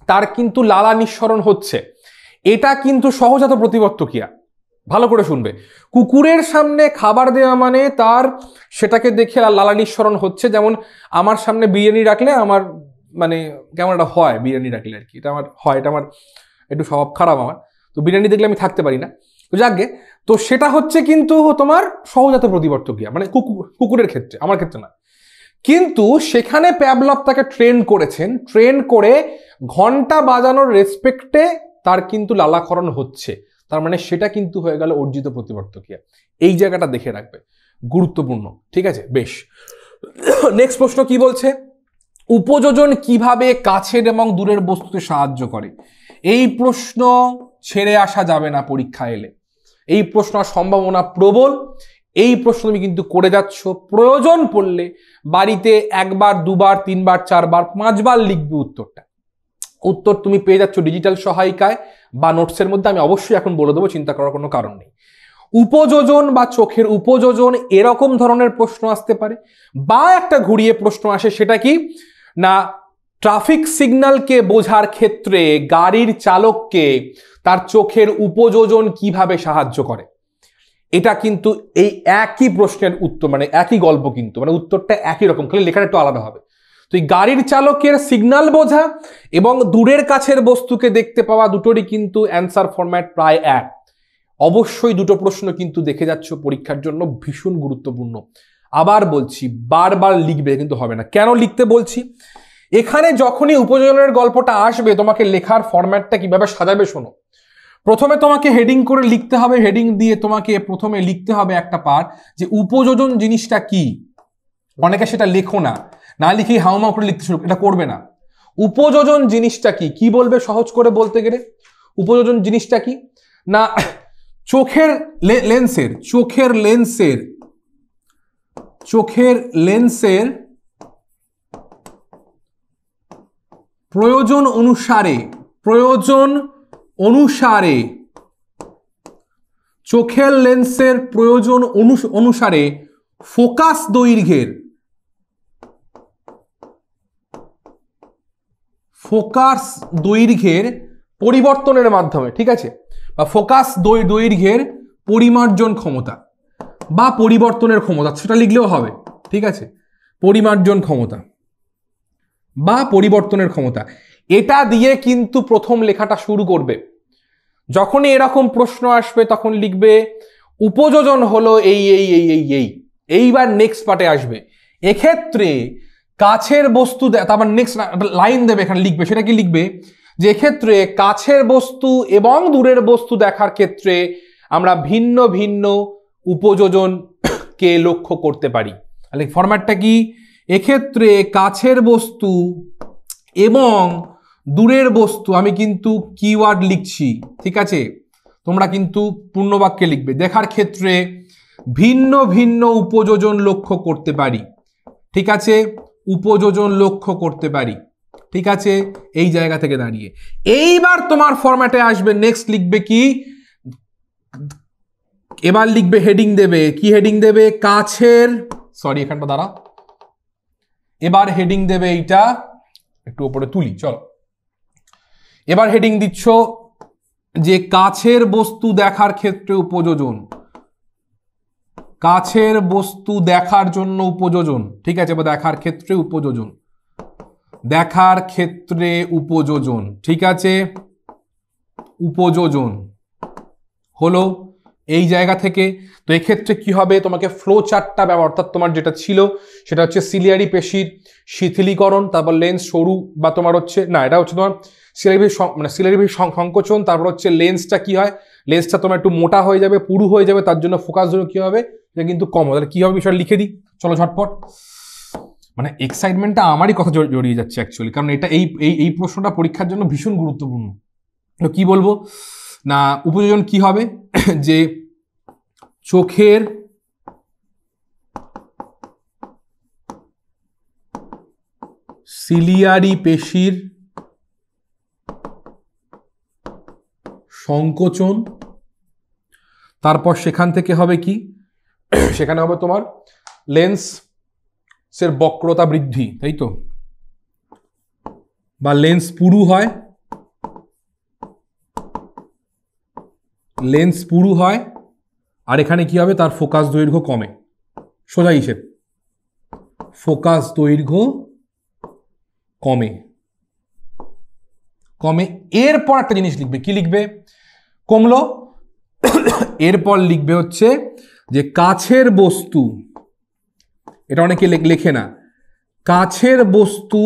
[SPEAKER 1] তার কিন্তু লালা নিঃসরণ হচ্ছে, এটা কিন্তু সহজাত প্রতিবর্ত ক্রিয়া। ভালো করে শুনবে, কুকুরের সামনে খাবার দেওয়া মানে তার সেটাকে দেখে লালা নিঃসরণ হচ্ছে। যেমন আমার সামনে বিরিয়ানি রাখলে আমার মানে কেমন একটা হয়, বিরিয়ানি রাখলে আর কি, এটা আমার হয়, এটা আমার একটু স্বভাব খারাপ আমার, তো বিরিয়ানি দেখলে আমি থাকতে পারি না, তো যাকে, তো সেটা হচ্ছে কিন্তু তোমার সহজাত প্রতিবর্ত ক্রিয়া, মানে কুকুরের ক্ষেত্রে, আমার ক্ষেত্রে না। কিন্তু সেখানে প্যাভলভ তাকে ট্রেন করেছেন, ট্রেন করে ঘন্টা বাজানোর রেসপেক্টে তার কিন্তু লালাক্ষরণ হচ্ছে, তার মানে সেটা কিন্তু হয়ে গেল অর্জিত প্রতিবর্ত ক্রিয়া। এই জায়গাটা দেখে রাখবে, গুরুত্বপূর্ণ। ঠিক আছে, বেশ। নেক্সট প্রশ্ন কি বলছে, উপযোজন কিভাবে কাছের এবং দূরের বস্তুতে সাহায্য করে? এই প্রশ্ন ছেড়ে আসা যাবে না পরীক্ষা এলে, এই প্রশ্ন সম্ভাবনা প্রবল। এই প্রশ্ন তুমি কিন্তু করে যাচ্ছ, প্রয়োজন পড়লে বাড়িতে একবার, দুবার, তিনবার, চারবার, পাঁচবার লিখবে উত্তরটা। উত্তর তুমি পেয়ে যাচ্ছ ডিজিটাল সহায়িকায় বা নোটসের মধ্যে, আমি অবশ্যই এখন বলে দেবো, চিন্তা করার কোনো কারণ নেই। উপযোজন বা চোখের উপযোজন, এরকম ধরনের প্রশ্ন আসতে পারে, বা একটা ঘুরিয়ে প্রশ্ন আসে, সেটা কি না, ট্রাফিক সিগন্যালকে বোঝার ক্ষেত্রে গাড়ির চালককে তার চোখের উপযোজন কিভাবে সাহায্য করে। এটা কিন্তু এই একই প্রশ্নের উত্তর, মানে একই গল্প কিন্তু, মানে উত্তরটা একই রকম, খালি লেখাটা একটু আলাদা হবে। তো এই গাড়ির চালকের সিগন্যাল বোঝা এবং দূরের কাছের বস্তুকে দেখতে পাওয়া, দুটোরই কিন্তু অ্যান্সার ফরম্যাট প্রায় এক। অবশ্যই দুটো প্রশ্ন কিন্তু দেখে যাচ্ছ পরীক্ষার জন্য ভীষণ গুরুত্বপূর্ণ। আবার বলছি, বারবার লিখবে কিন্তু হবে না। কেন লিখতে বলছি, এখানে যখনই উপযোজনের গল্পটা আসবে, তোমাকে লেখার ফরম্যাটটা কিভাবে সাজাবে শোনো। প্রথমে তোমাকে হেডিং করে লিখতে হবে, হেডিং দিয়ে তোমাকে প্রথমে লিখতে হবে একটা পার্ট, যে উপযোজন জিনিসটা কি। অনেকে সেটা লেখো না, না লিখেই হাউমাউ করে লিখতে শুরু, এটা করবে না। উপযোজন জিনিসটা কি, কি বলবে সহজ করে বলতে গেলে? উপযোজন জিনিসটা কি না, চোখের লেন্সের প্রয়োজন অনুসারে ফোকাস দৈর্ঘ্যের পরিবর্তনের মাধ্যমে, ঠিক আছে, বা ফোকাস দৈর্ঘ্যের পরিমার্জন ক্ষমতা বা পরিবর্তনের ক্ষমতা, সেটা লিখলেও হবে। ঠিক আছে, পরিমার্জন ক্ষমতা বা পরিবর্তনের ক্ষমতা, এটা দিয়ে কিন্তু প্রথম লেখাটা শুরু করবে। যখনই এরকম প্রশ্ন আসবে তখন লিখবে উপযোজন হলো এইবার নেক্সট পার্টে আসবে। এক্ষেত্রে কাছের বস্তু, তারপর নেক্সট লাইন দেবে, এখানে লিখবে, সেটা কি লিখবে, যে এক্ষেত্রে কাছের বস্তু এবং দূরের বস্তু দেখার ক্ষেত্রে আমরা ভিন্ন ভিন্ন উপযোজনকে লক্ষ্য করতে পারি। তাহলে ফরম্যাটটা কি, এক্ষেত্রে কাছের বস্তু এবং দূরের বস্তু, আমি কিন্তু কিওয়ার্ড লিখছি, ঠিক আছে, তোমরা কিন্তু পূর্ণবাক্যে লিখবে, দেখার ক্ষেত্রে ভিন্ন ভিন্ন উপযোজন লক্ষ্য করতে পারি। ঠিক আছে, উপযোজন লক্ষ্য করতে পারি। ঠিক আছে, এই জায়গা থেকে দাঁড়িয়ে এইবার তোমার ফরম্যাটে আসবে, নেক্সট লিখবে কি, এবার লিখবে হেডিং দেবে, কি হেডিং দেবে, কাছের, সরি এখানটা দাঁড়া, এবার হেডিং দেবে এইটা, একটু উপরে তুলি, চলো, এবার হেডিং দিচ্ছ যে কাছের বস্তু দেখার ক্ষেত্রে উপযোজন, কাছের বস্তু দেখার জন্য উপযোজন। ঠিক আছে, বা দেখার ক্ষেত্রে উপযোজন, দেখার ক্ষেত্রে উপযোজন। ঠিক আছে, উপযোজন হলো এই জায়গা থেকে। তো এক্ষেত্রে কি হবে, তোমাকে ফ্লো চার্টটা ব্যবহার, অর্থাৎ তোমার যেটা ছিল সেটা হচ্ছে সিলিয়ারি পেশির শিথিলীকরণ, তারপর লেন্স সরু, বা তোমার হচ্ছে না, এটা হচ্ছে তোমার সিলিয়ারি পেশি সংকোচন, তারপর হচ্ছে লেন্সটা কি হয়, লেন্সটা তোমার একটু মোটা হয়ে যাবে, পুরু হয়ে যাবে, তার জন্য ফোকাস জন্য কি হবে, এটা কিন্তু কম হবে। তাহলে কি হবে বিষয়টা লিখে দিই, চলো ঝটপট। মানে এক্সাইটমেন্টটা আমারই কথা জড়িয়ে যাচ্ছে অ্যাকচুয়ালি, কারণ এটা এই প্রশ্নটা পরীক্ষার জন্য ভীষণ গুরুত্বপূর্ণ। কি বলবো, না উপযোজন কি হবে যে চোখের সিলিয়ারি পেশির সংকোচন, তারপর সেখান থেকে হবে কি, সেখানে হবে তোমার লেন্সের বক্রতা বৃদ্ধি, তাই তো, বা লেন্স পুরু হয়, লেন্স পুরু হয়, আর এখানে কি হবে, তার ফোকাস দৈর্ঘ্য কমে। সোজা হিসেব, ফোকাস দৈর্ঘ্য কমে কমে। এরপর একটা জিনিস লিখবে, কি লিখবে, কমলো, এরপর লিখবে হচ্ছে যে কাছের বস্তু, এটা অনেকে লেখে না, কাছের বস্তু,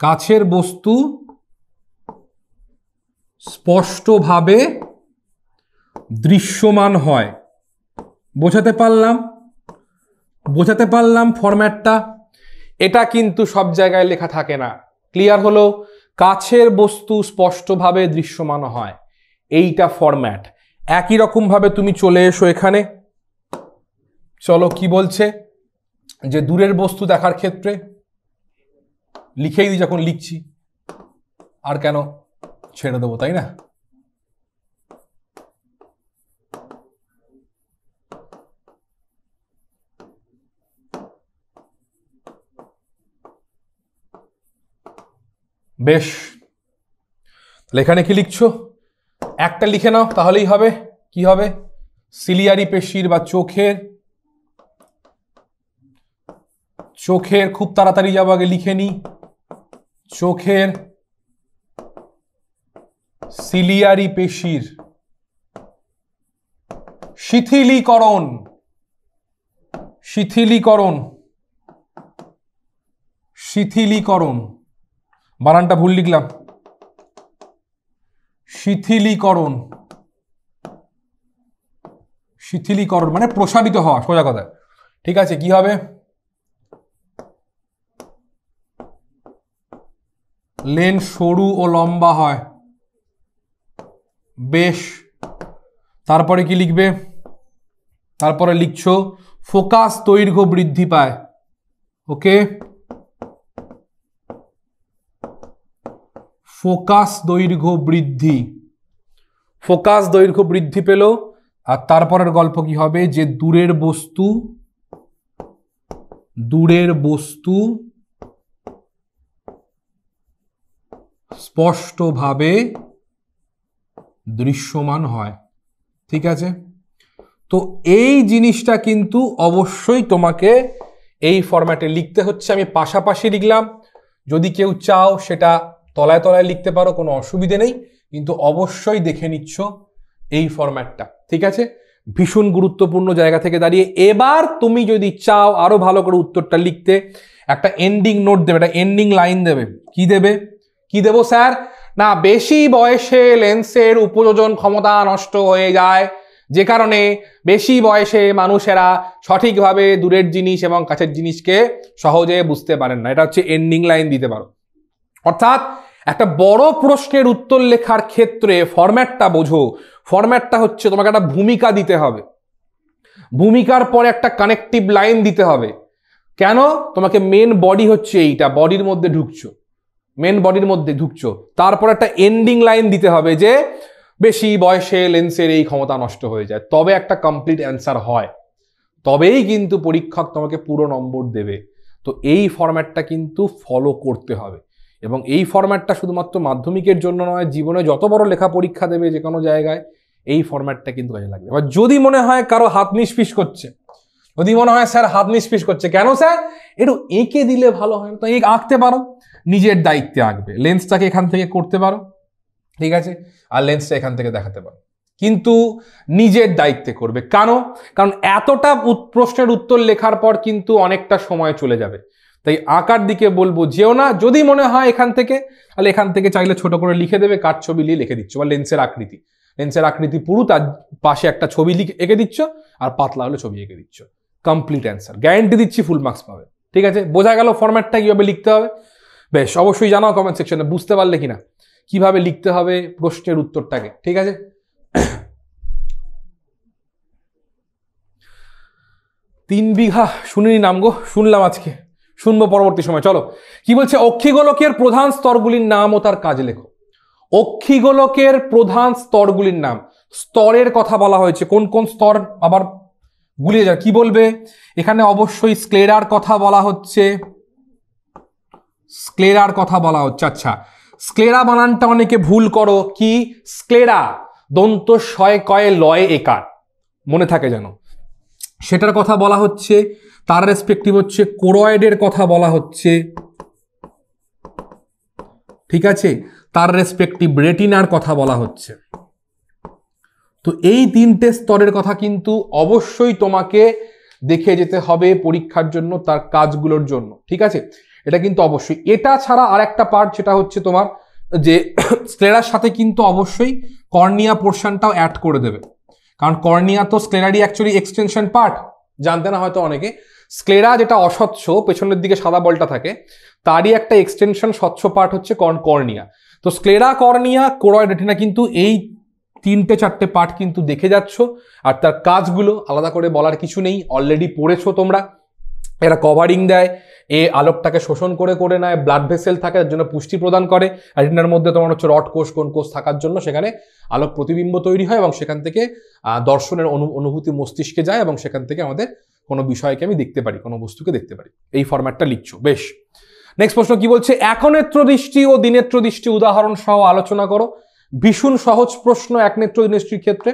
[SPEAKER 1] কাছের বস্তু স্পষ্টভাবে দৃশ্যমান হয়। বোঝাতে পারলাম ফরম্যাটটা? এটা কিন্তু সব জায়গায় লেখা থাকে না। ক্লিয়ার হলো? কাছের বস্তু স্পষ্টভাবে দৃশ্যমান হয়, এইটা ফরম্যাট। একই রকম ভাবে তুমি চলে এসো এখানে, চলো কি বলছে, যে দূরের বস্তু দেখার ক্ষেত্রে লিখেই দিই, যখন লিখছি আর কেন ছেড়ে দেবো, তাই না? বেশ, তাহলে এখানে কি লিখছো, একটা লিখে নাও তাহলেই হবে। কি হবে, সিলিয়ারি পেশির বা চোখের খুব তাড়াতাড়ি যাবো, আগে লিখে নি, চোখের সিলিয়ারি পেশির শিথিলীকরণ, শিথিলীকরণ, বানানটা ভুল লিখলাম, শিথিলীকরণ মানে প্রসারিত হওয়া, সোজা কথা। ঠিক আছে, কি হবে, লেন্স সরু ও লম্বা হয়। বেশ, তারপরে কি লিখবে, তারপরে লিখছো ফোকাস দৈর্ঘ্য বৃদ্ধি পায়। ওকে, ফোকাস দৈর্ঘ্য বৃদ্ধি পেল। আর তারপরের গল্প কি হবে, যে দূরের বস্তু স্পষ্টভাবে দৃশ্যমান হয়। ঠিক আছে, তো এই জিনিসটা কিন্তু অবশ্যই তোমাকে এই ফরম্যাটে লিখতে হচ্ছে। আমি পাশাপাশি লিখলাম, যদি কেউ চাও সেটা তলায় তলায় লিখতে পারো, কোনো অসুবিধে নেই, কিন্তু অবশ্যই দেখে নিচ্ছ এই ফরম্যাটটা। ঠিক আছে, ভীষণ গুরুত্বপূর্ণ জায়গা থেকে দাঁড়িয়ে এবার তুমি যদি চাও আরো ভালো করে উত্তরটা লিখতে, একটা এন্ডিং নোট দেবে, একটা এন্ডিং লাইন দেবে। কি দেবো স্যার, না বেশি বয়সে লেন্সের উপযোজন ক্ষমতা নষ্ট হয়ে যায়, যে কারণে বেশি বয়সে মানুষেরা সঠিকভাবে দূরের জিনিস এবং কাছের জিনিসকে সহজে বুঝতে পারেন না। এটা হচ্ছে এন্ডিং লাইন দিতে পারো। অর্থাৎ একটা বড় প্রশ্নের উত্তর লেখার ক্ষেত্রে ফরম্যাটটা বোঝো। ফরম্যাটটা হচ্ছে তোমাকে একটা ভূমিকা দিতে হবে, ভূমিকার পরে একটা কানেক্টিভ লাইন দিতে হবে। কেন, তোমাকে মেন বডি হচ্ছে এইটা, বডির মধ্যে ঢুকছো, তারপর একটা এন্ডিং লাইন দিতে হবে যে বেশি বয়সে লেন্সের এই ক্ষমতা নষ্ট হয়ে যায়, তবে একটা কমপ্লিট অ্যান্সার হয়, তবেই কিন্তু পরীক্ষক তোমাকে পুরো নম্বর দেবে। তো এই ফরম্যাটটা কিন্তু ফলো করতে হবে, এবং এই ফরম্যাটটা শুধুমাত্র মাধ্যমিকের জন্য নয়, জীবনে যত বড় লেখা পরীক্ষা দেবে যে কোনো জায়গায় এই ফরম্যাটটা কিন্তু কাজে লাগবে। এবার যদি মনে হয় কারো হাত নিষ্পিস করছে, যদি মনে হয় স্যার হাত নিষ্পিস করছে, কেন স্যার, একটু এঁকে দিলে ভালো হয় না, তো আঁকতে পারো, নিজের দায়িত্বে আঁকবে, লেন্সটাকে এখান থেকে করতে পারো, ঠিক আছে, আর লেন্সটা এখান থেকে দেখাতে পারো, কিন্তু নিজের দায়িত্বে করবে। কারণ এতটা প্রশ্নের উত্তর লেখার পর কিন্তু অনেকটা সময় চলে যাবে, তাই আঁকার দিকে বলবো যেও না। যদি মনে হয় এখান থেকে, তাহলে এখান থেকে চাইলে ছোট করে লিখে দেবে, কাঠ ছবি নিয়ে লিখে দিচ্ছ, বা লেন্সের আকৃতি পুরো, তার পাশে একটা ছবি এঁকে দিচ্ছ, আর পাতলা হলে ছবি এঁকে দিচ্ছ, কমপ্লিট অ্যান্সার, গ্যারান্টি দিচ্ছি ফুল মার্কস পাবে। ঠিক আছে, বোঝা গেল ফরম্যাটটা কিভাবে লিখতে হবে। বেশ, অবশ্যই জানাও কমেন্ট সেকশনে বুঝতে পারলে কিনা কিভাবে লিখতে হবে প্রশ্নের উত্তরটাকে, ঠিক আছে? 3 বিঘা শুনিনি নাম গো, শুনলাম আজকে, শুনবো পরবর্তী সময়। চলো কি বলছে, অক্ষিগোলকের প্রধান স্তরগুলির নাম ও তার কাজ লেখো। অক্ষিগোলকের প্রধান স্তরগুলির নাম, স্তরের কথা বলা হয়েছে, কোন কোন স্তর আবার গুলিয়ে যায় কি বলবে এখানে? অবশ্যই স্ক্লেরার কথা বলা হচ্ছে, স্ক্লেরার কথা বলা হচ্ছে। আচ্ছা, স্ক্লেরা বানানটা অনেকে ভুল করো, কি স্ক্লেরা, দন্ত শয় কয়ে লয়ে একার, মনে থাকে যেন, সেটার কথা বলা হচ্ছে। তার রেসপেক্টিভ হচ্ছে কোরয়েডের কথা বলা হচ্ছে, ঠিক আছে? তার রেসপেক্টিভ রেটিনার কথা বলা হচ্ছে। তো এই 3টে স্তরের কথা কিন্তু অবশ্যই তোমাকে দেখে যেতে হবে পরীক্ষার জন্য, তার কাজগুলোর জন্য, ঠিক আছে? এটা কিন্তু অবশ্যই। এটা ছাড়া আর একটা পার্ট, যেটা হচ্ছে তোমার যে স্ক্লেরার সাথে কিন্তু অবশ্যই কর্নিয়া পোর্শনটাও অ্যাড করে দেবে, কারণ কর্নিয়া তো স্ক্লেরারই অ্যাকচুয়ালি এক্সটেনশন পার্ট, জানতে না হয়তো অনেকে। স্ক্লেরা যেটা অস্বচ্ছ, পেছনের দিকে সাদা বলটা থাকে, তারই একটা এক্সটেনশন স্বচ্ছ পার্ট হচ্ছে কর্নিয়া। তো স্ক্লেরা, কর্নিয়া, কোরয়েড, রেটিনা কিন্তু এই 3-4টে পার্ট কিন্তু দেখে যাচ্ছ। আর তার কাজগুলো আলাদা করে বলার কিছু নেই, অলরেডি পড়েছো তোমরা। এরা কভারিং দেয়, এ আলোকটাকে শোষণ করে করে নেয়, ব্লাড ভেসেল থাকে তার জন্য পুষ্টি প্রদান করে, রেটিনার মধ্যে তোমার হচ্ছে রড কোষ, কোন কোষ থাকার জন্য সেখানে আলোক প্রতিবিম্ব তৈরি হয় এবং সেখান থেকে দর্শনের অনুভূতি মস্তিষ্কে যায় এবং সেখান থেকে আমাদের কোনো বিষয়কে আমি দেখতে পারি, কোনো বস্তুকে দেখতে পারি। এই ফরম্যাটটা লিখছো, বেশ। নেক্সট প্রশ্ন কি বলছে, একনেত্র দৃষ্টি ও দ্বিনেত্র দৃষ্টি উদাহরণ সহ আলোচনা করো। ভীষণ সহজ প্রশ্ন একনেত্র দৃষ্টির ক্ষেত্রে।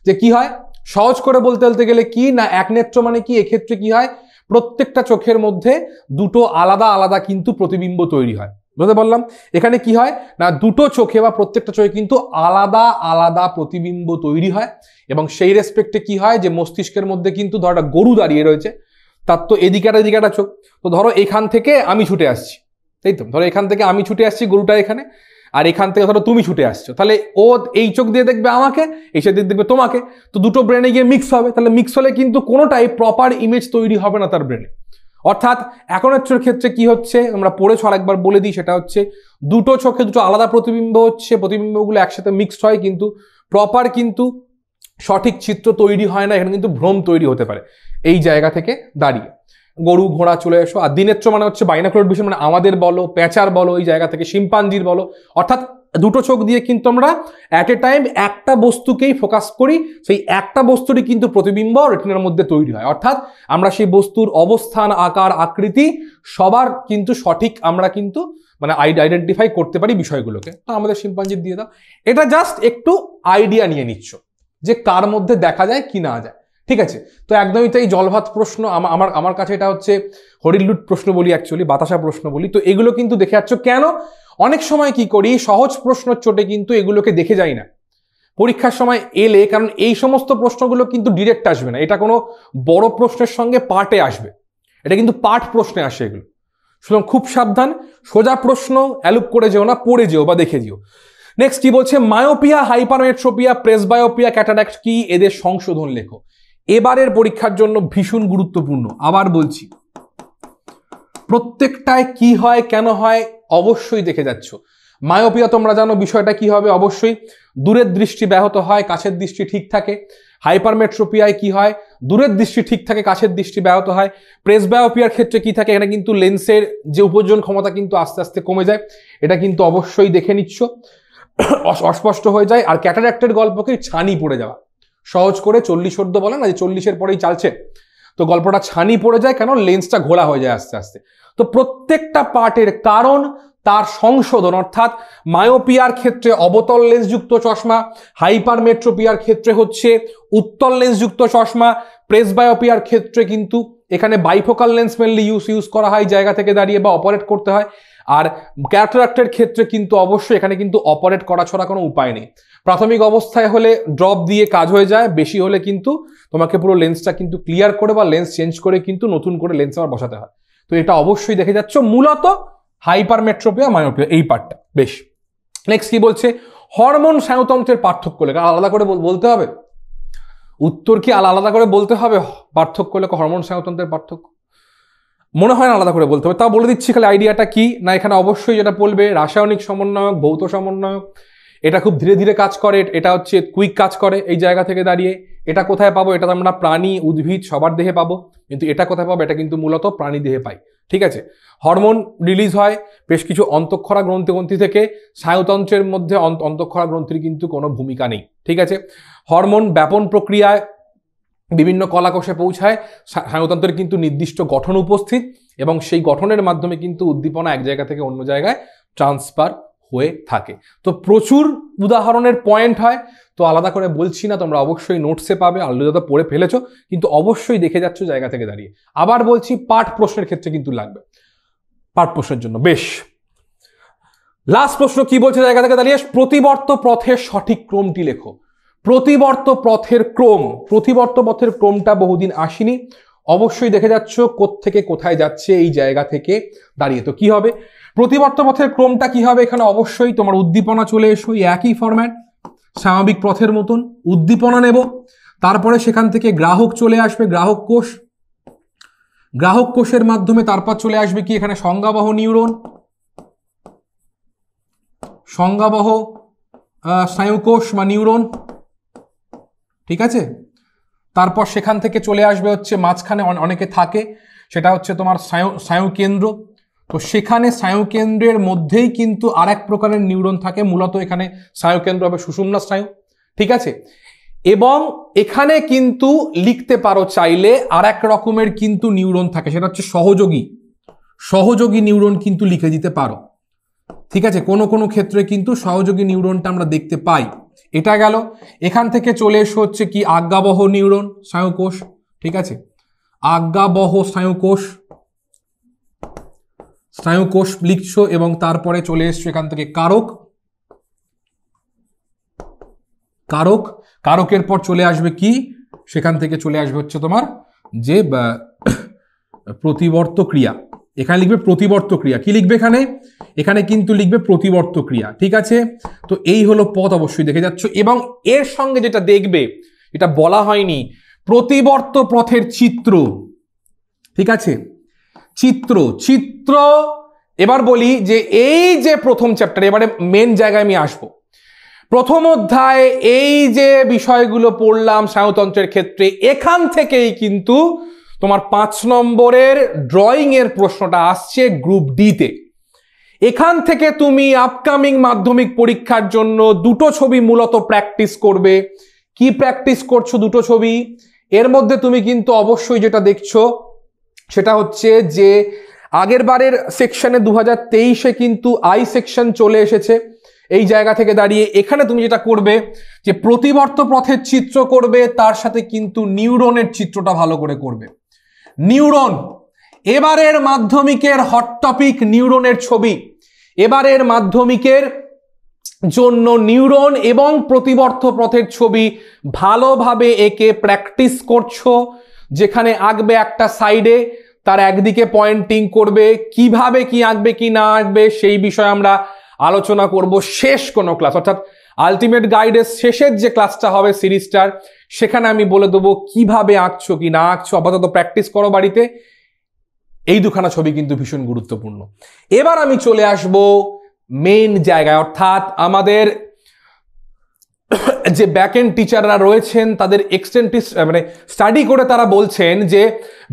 [SPEAKER 1] যে কি হয়, সহজ করে বলতে গেলে কি না, একনেত্র মানে কি, এক্ষেত্রে কি হয়, প্রত্যেকটা চোখের মধ্যে দুটো আলাদা আলাদা কিন্তু প্রতিবিম্ব তৈরি হয়, বুঝতে পারলাম? এখানে কি হয় না, দুটো চোখে বা প্রত্যেকটা চোখে কিন্তু আলাদা আলাদা প্রতিবিম্ব তৈরি হয় এবং সেই রেসপেক্টে কি হয় যে মস্তিষ্কের মধ্যে কিন্তু ধরো একটা গরু দাঁড়িয়ে রয়েছে, তার তো এদিকে একটা চোখ, তো ধরো এখান থেকে আমি ছুটে আসছি, তাই তো, ধরো এখান থেকে আমি ছুটে আসছি, গরুটা এখানে, আর এখান থেকে ধরো তুমি ছুটে আসছো, তাহলে ও এই চোখ দিয়ে দেখবে আমাকে, এই চোখ দিয়ে দেখবে তোমাকে, তো দুটো ব্রেনে গিয়ে মিক্স হবে, তাহলে মিক্স হলে কিন্তু কোনোটাই প্রপার ইমেজ তৈরি হবে না তার ব্রেনে। অর্থাৎ একনেত্রের ক্ষেত্রে কি হচ্ছে, আমরা পড়েছো আরেকবার বলে দিই, সেটা হচ্ছে দুটো চোখে দুটো আলাদা প্রতিবিম্ব হচ্ছে, প্রতিবিম্বগুলো একসাথে মিক্সড হয় কিন্তু প্রপার কিন্তু সঠিক চিত্র তৈরি হয় না, এখানে কিন্তু ভ্রম তৈরি হতে পারে এই জায়গা থেকে দাঁড়িয়ে। গরু ঘোড়া চলে এসো। আর দ্বিনেত্র মানে হচ্ছে বাইনোকুলার ভিশন, মানে আমাদের বলো, প্যাঁচার বলো, এই জায়গা থেকে শিম্পাঞ্জির বলো, অর্থাৎ দুটো চোখ দিয়ে কিন্তু আমরা অ্যাট এ টাইম একটা বস্তুকেই ফোকাস করি, সেই একটা বস্তুরই কিন্তু প্রতিবিম্ব রেটিনার মধ্যে তৈরি হয়, অর্থাৎ আমরা সেই বস্তুর অবস্থান, আকার, আকৃতি সবার কিন্তু সঠিক আমরা কিন্তু মানে আইডেন্টিফাই করতে পারি বিষয়গুলোকে। তো আমাদের শিম্পাঞ্জির দিয়ে দাও, এটা জাস্ট একটু আইডিয়া নিয়ে নিচ্ছ যে কার মধ্যে দেখা যায় কি না যায়, ঠিক আছে? তো একদমই তাই, জলভাত প্রশ্ন আমার কাছে এটা হচ্ছে হরিলুট প্রশ্ন বলি, অ্যাকচুয়ালি বাতাসা প্রশ্ন বলি। তো এগুলো কিন্তু দেখে যাচ্ছ কেন, অনেক সময় কি করি, সহজ প্রশ্নের চোটে কিন্তু এগুলোকে দেখে যাই না পরীক্ষার সময় এলে, কারণ এই সমস্ত প্রশ্নগুলো কিন্তু ডিরেক্ট আসবে না, এটা কোনো বড় প্রশ্নের সঙ্গে পার্টে আসবে, এটা কিন্তু পার্ট প্রশ্নে আসে এগুলো। সুতরাং খুব সাবধান, সোজা প্রশ্ন অ্যালুপ করে যেও না, পড়ে যেও বা দেখে যেও। নেক্সট কি বলছে, মায়োপিয়া, হাইপারমেট্রোপিয়া, প্রেসবায়োপিয়া, ক্যাটারাক্ট কি, এদের সংশোধন লেখো। এবারের পরীক্ষার জন্য ভীষণ গুরুত্বপূর্ণ, আবার বলছি, প্রত্যেকটায় কি হয় কেন হয় অবশ্যই দেখে যাচ্ছ। মায়োপিয়া তোমরা জানো বিষয়টা কি হবে, অবশ্যই দূরের দৃষ্টি ব্যাহত হয়, কাছের দৃষ্টি ঠিক থাকে। হাইপারমেট্রোপিয়ায় কি হয়, দূরের দৃষ্টি ঠিক থাকে, কাছের দৃষ্টি ব্যাহত হয়। প্রেসবায়োপিয়ার ক্ষেত্রে কি থাকে, এখানে কিন্তু লেন্সের যে উপযোজন ক্ষমতা কিন্তু আস্তে আস্তে কমে যায়, এটা কিন্তু অবশ্যই দেখে নিচ্ছ, অস্পষ্ট হয়ে যায়। আর ক্যাটারাক্টের গল্পকে ছানি পড়ে যাওয়া, সহজ করে 40 বলে না, যে 40-এর পরেই চালছে, তো গল্পটা ছানি পড়ে যায়, কেন লেন্সটা ঘোলা হয়ে যায় আস্তে আস্তে। তো প্রত্যেকটা পার্টের কারণ তার সংশোধন, অর্থাৎ মায়োপিয়ার ক্ষেত্রে অবতল লেন্সযুক্ত চশমা, হাইপারমেট্রোপিয়ার ক্ষেত্রে হচ্ছে উত্তল লেন্সযুক্ত চশমা, প্রেসবায়োপিয়ার ক্ষেত্রে কিন্তু এখানে বাইফোকাল লেন্স মেনলি ইউজ করা হয় জায়গা থেকে দাঁড়িয়ে বা অপারেট করতে হয়। আর ক্যাটারাক্টের ক্ষেত্রে কিন্তু অবশ্যই এখানে কিন্তু অপারেট করা ছাড়া কোনো উপায় নেই। প্রাথমিক অবস্থায় হলে ড্রপ দিয়ে কাজ হয়ে যায়, বেশি হলে কিন্তু তোমাকে পুরো লেন্সটা কিন্তু ক্লিয়ার করে বা লেন্স চেঞ্জ করে কিন্তু নতুন করে লেন্স আবার বসাতে হয়। তো এটা অবশ্যই দেখে যাচ্ছ, মূলত হাইপারমেট্রোপিয়া, মায়োপিয়া এই পার্টটা। বেশ, নেক্সট কি বলছে, হরমোন স্নায়ুতন্ত্রের পার্থক্য লেখা। আলাদা করে বলতে হবে উত্তর, কি আলাদা করে বলতে হবে পার্থক্য লেখা, হরমোন স্নায়ুতন্ত্রের পার্থক্য। মনে হয় না আলাদা করে বলতে হবে, তাও বলে দিচ্ছি খালি আইডিয়াটা কি না। এখানে অবশ্যই যেটা বলবে রাসায়নিক সমন্বয়ক, ভৌত সমন্বয়ক, এটা খুব ধীরে ধীরে কাজ করে, এটা হচ্ছে কুইক কাজ করে এই জায়গা থেকে দাঁড়িয়ে। এটা কোথায় পাবো? এটা আমরা প্রাণী, উদ্ভিদ সবার দেহে পাবো, কিন্তু এটা কোথায় পাবো? এটা কিন্তু মূলত প্রাণী দেহে পাই, ঠিক আছে। হরমোন রিলিজ হয় বেশ কিছু অন্তঃক্ষরা গ্রন্থি থেকে, স্নায়ুতন্ত্রের মধ্যে অন্তঃক্ষরা গ্রন্থির কিন্তু কোনো ভূমিকা নেই, ঠিক আছে। হরমোন ব্যাপন প্রক্রিয়ায় বিভিন্ন কলাকোষে পৌঁছায়, স্নায়ুতন্ত্রের কিন্তু নির্দিষ্ট গঠন উপস্থিত, এবং সেই গঠনের মাধ্যমে কিন্তু উদ্দীপনা এক জায়গা থেকে অন্য জায়গায় ট্রান্সফার হয়ে থাকে। তো প্রচুর উদাহরণের পয়েন্ট হয়, তো আলাদা করে বলছি না, তোমরা অবশ্যই নোটসে পাবে, অলরেডি তো পড়ে ফেলেছো, কিন্তু অবশ্যই দেখে যাচ্ছ জায়গা থেকে দাঁড়িয়ে। আবার বলছি, পাঠ প্রশ্নের ক্ষেত্রে কিন্তু লাগবে, পাঠ প্রশ্নের জন্য। বেশ, লাস্ট প্রশ্ন কি বলছে জায়গা থেকে দাঁড়িয়ে? প্রতিবর্ত পথের সঠিক ক্রমটি লেখো। প্রতিবর্ত পথের ক্রম, প্রতিবর্ত পথের ক্রমটা বহুদিন আসেনি, অবশ্যই দেখে যাচ্ছ কোত্থেকে কোথায় যাচ্ছে এই জায়গা থেকে দাঁড়িয়ে। তো কি হবে প্রতিবর্ত পথের ক্রমটা? কি হবে এখানে? অবশ্যই তোমার উদ্দীপনা চলে এসো, একই ফরম্যাট, স্বাভাবিক পথের মতন উদ্দীপনা নেব, তারপরে সেখান থেকে গ্রাহক চলে আসবে, গ্রাহক কোষ, গ্রাহক কোষের মাধ্যমে তারপর চলে আসবে কি এখানে? সংজ্ঞাবহ নিউরন, সংজ্ঞাবহ স্নায়ুকোষ বা নিউরন, ঠিক আছে। তারপর সেখান থেকে চলে আসবে হচ্ছে মাঝখানে অনেকে থাকে, সেটা হচ্ছে তোমার স্নায়ুকেন্দ্র। তো সেখানে স্নায়ুকেন্দ্রের মধ্যেই কিন্তু আর এক প্রকারের নিউরন থাকে, মূলত এখানে স্নায়ুকেন্দ্র হবে সুষুম্না স্নায়ু, ঠিক আছে। এবং এখানে কিন্তু লিখতে পারো চাইলে আর এক রকমের কিন্তু নিউরন থাকে, সেটা হচ্ছে সহযোগী, সহযোগী নিউরন কিন্তু লিখে দিতে পারো, ঠিক আছে। কোনো কোনো ক্ষেত্রে কিন্তু সহযোগী নিউরনটা আমরা দেখতে পাই। এটা গেল। এখান থেকে চলে এসে হচ্ছে কি? আজ্ঞাবহ নিউরন স্নায়ুকোষ, ঠিক আছে, আজ্ঞাবহ স্নায়ুকোষ, স্নায়ুকোষ লিখছো, এবং তারপরে চলে এসছো এখান থেকে কারক, কারক, কারকের পর চলে আসবে কি? সেখান থেকে চলে আসবে হচ্ছে তোমার যে প্রতিবর্ত ক্রিয়া। এখানে লিখবে প্রতিবর্ত ক্রিয়া। কি লিখবে এখানে? এখানে কিন্তু লিখবে প্রতিবর্ত ক্রিয়া, ঠিক আছে। তো এই হলো পথ, অবশ্যই দেখে যাচ্ছ। এবং এর সঙ্গে যেটা দেখবে, এটা বলা হয়নি, প্রতিবর্ত পথের চিত্র, ঠিক আছে, চিত্র, চিত্র। এবার বলি যে এই যে প্রথম চ্যাপ্টার, এবারে মেন জায়গায় আমি আসবো। প্রথম অধ্যায় এই যে বিষয়গুলো পড়লাম স্নায়ুতন্ত্রের ক্ষেত্রে, এখান থেকেই কিন্তু তোমার 5 নম্বরের ড্রয়িং এর প্রশ্নটা আসছে গ্রুপ ডিতে। এখান থেকে তুমি আপকামিং মাধ্যমিক পরীক্ষার জন্য দুটো ছবি মূলত প্র্যাকটিস করবে। কি প্র্যাকটিস করছো? দুটো ছবি। এর মধ্যে তুমি কিন্তু অবশ্যই যেটা দেখছো সেটা হচ্ছে যে আগের বারের সেকশনে 2023-এ কিন্তু আই সেকশন চলে এসেছে। এই জায়গা থেকে দাঁড়িয়ে এখানে তুমি যেটা করবে যে প্রতিবর্ত পথের চিত্র করবে, তার সাথে কিন্তু নিউরনের চিত্রটা ভালো করে করবে। নিউরন, এবারের মাধ্যমিকের হট টপিক নিউরনের ছবি। এবারের মাধ্যমিকের জন্য নিউরন এবং প্রতিবর্ত পথের ছবি ভালোভাবে একে প্র্যাকটিস করছো। যেখানে আঁকবে একটা সাইডে, তার একদিকে পয়েন্টিং করবে, কিভাবে কি আঁকবে কি না আঁকবে সেই বিষয়ে আমরা আলোচনা করব শেষ কোনো ক্লাস, অর্থাৎ আলটিমেট গাইডের শেষের যে ক্লাসটা হবে সিরিজটার, সেখানে আমি বলে দেবো কিভাবে আঁকছো কি না আঁকছো। আপাতত প্র্যাকটিস করো বাড়িতে। এই দুখানা ছবি কিন্তু ভীষণ গুরুত্বপূর্ণ। এবার আমি চলে আসব মেইন জায়গায়, অর্থাৎ আমাদের যে ব্যাকএন্ড টিচাররা রয়েছেন তাদের এক্সটেন্টিভ মানে স্টাডি করে তারা বলছেন যে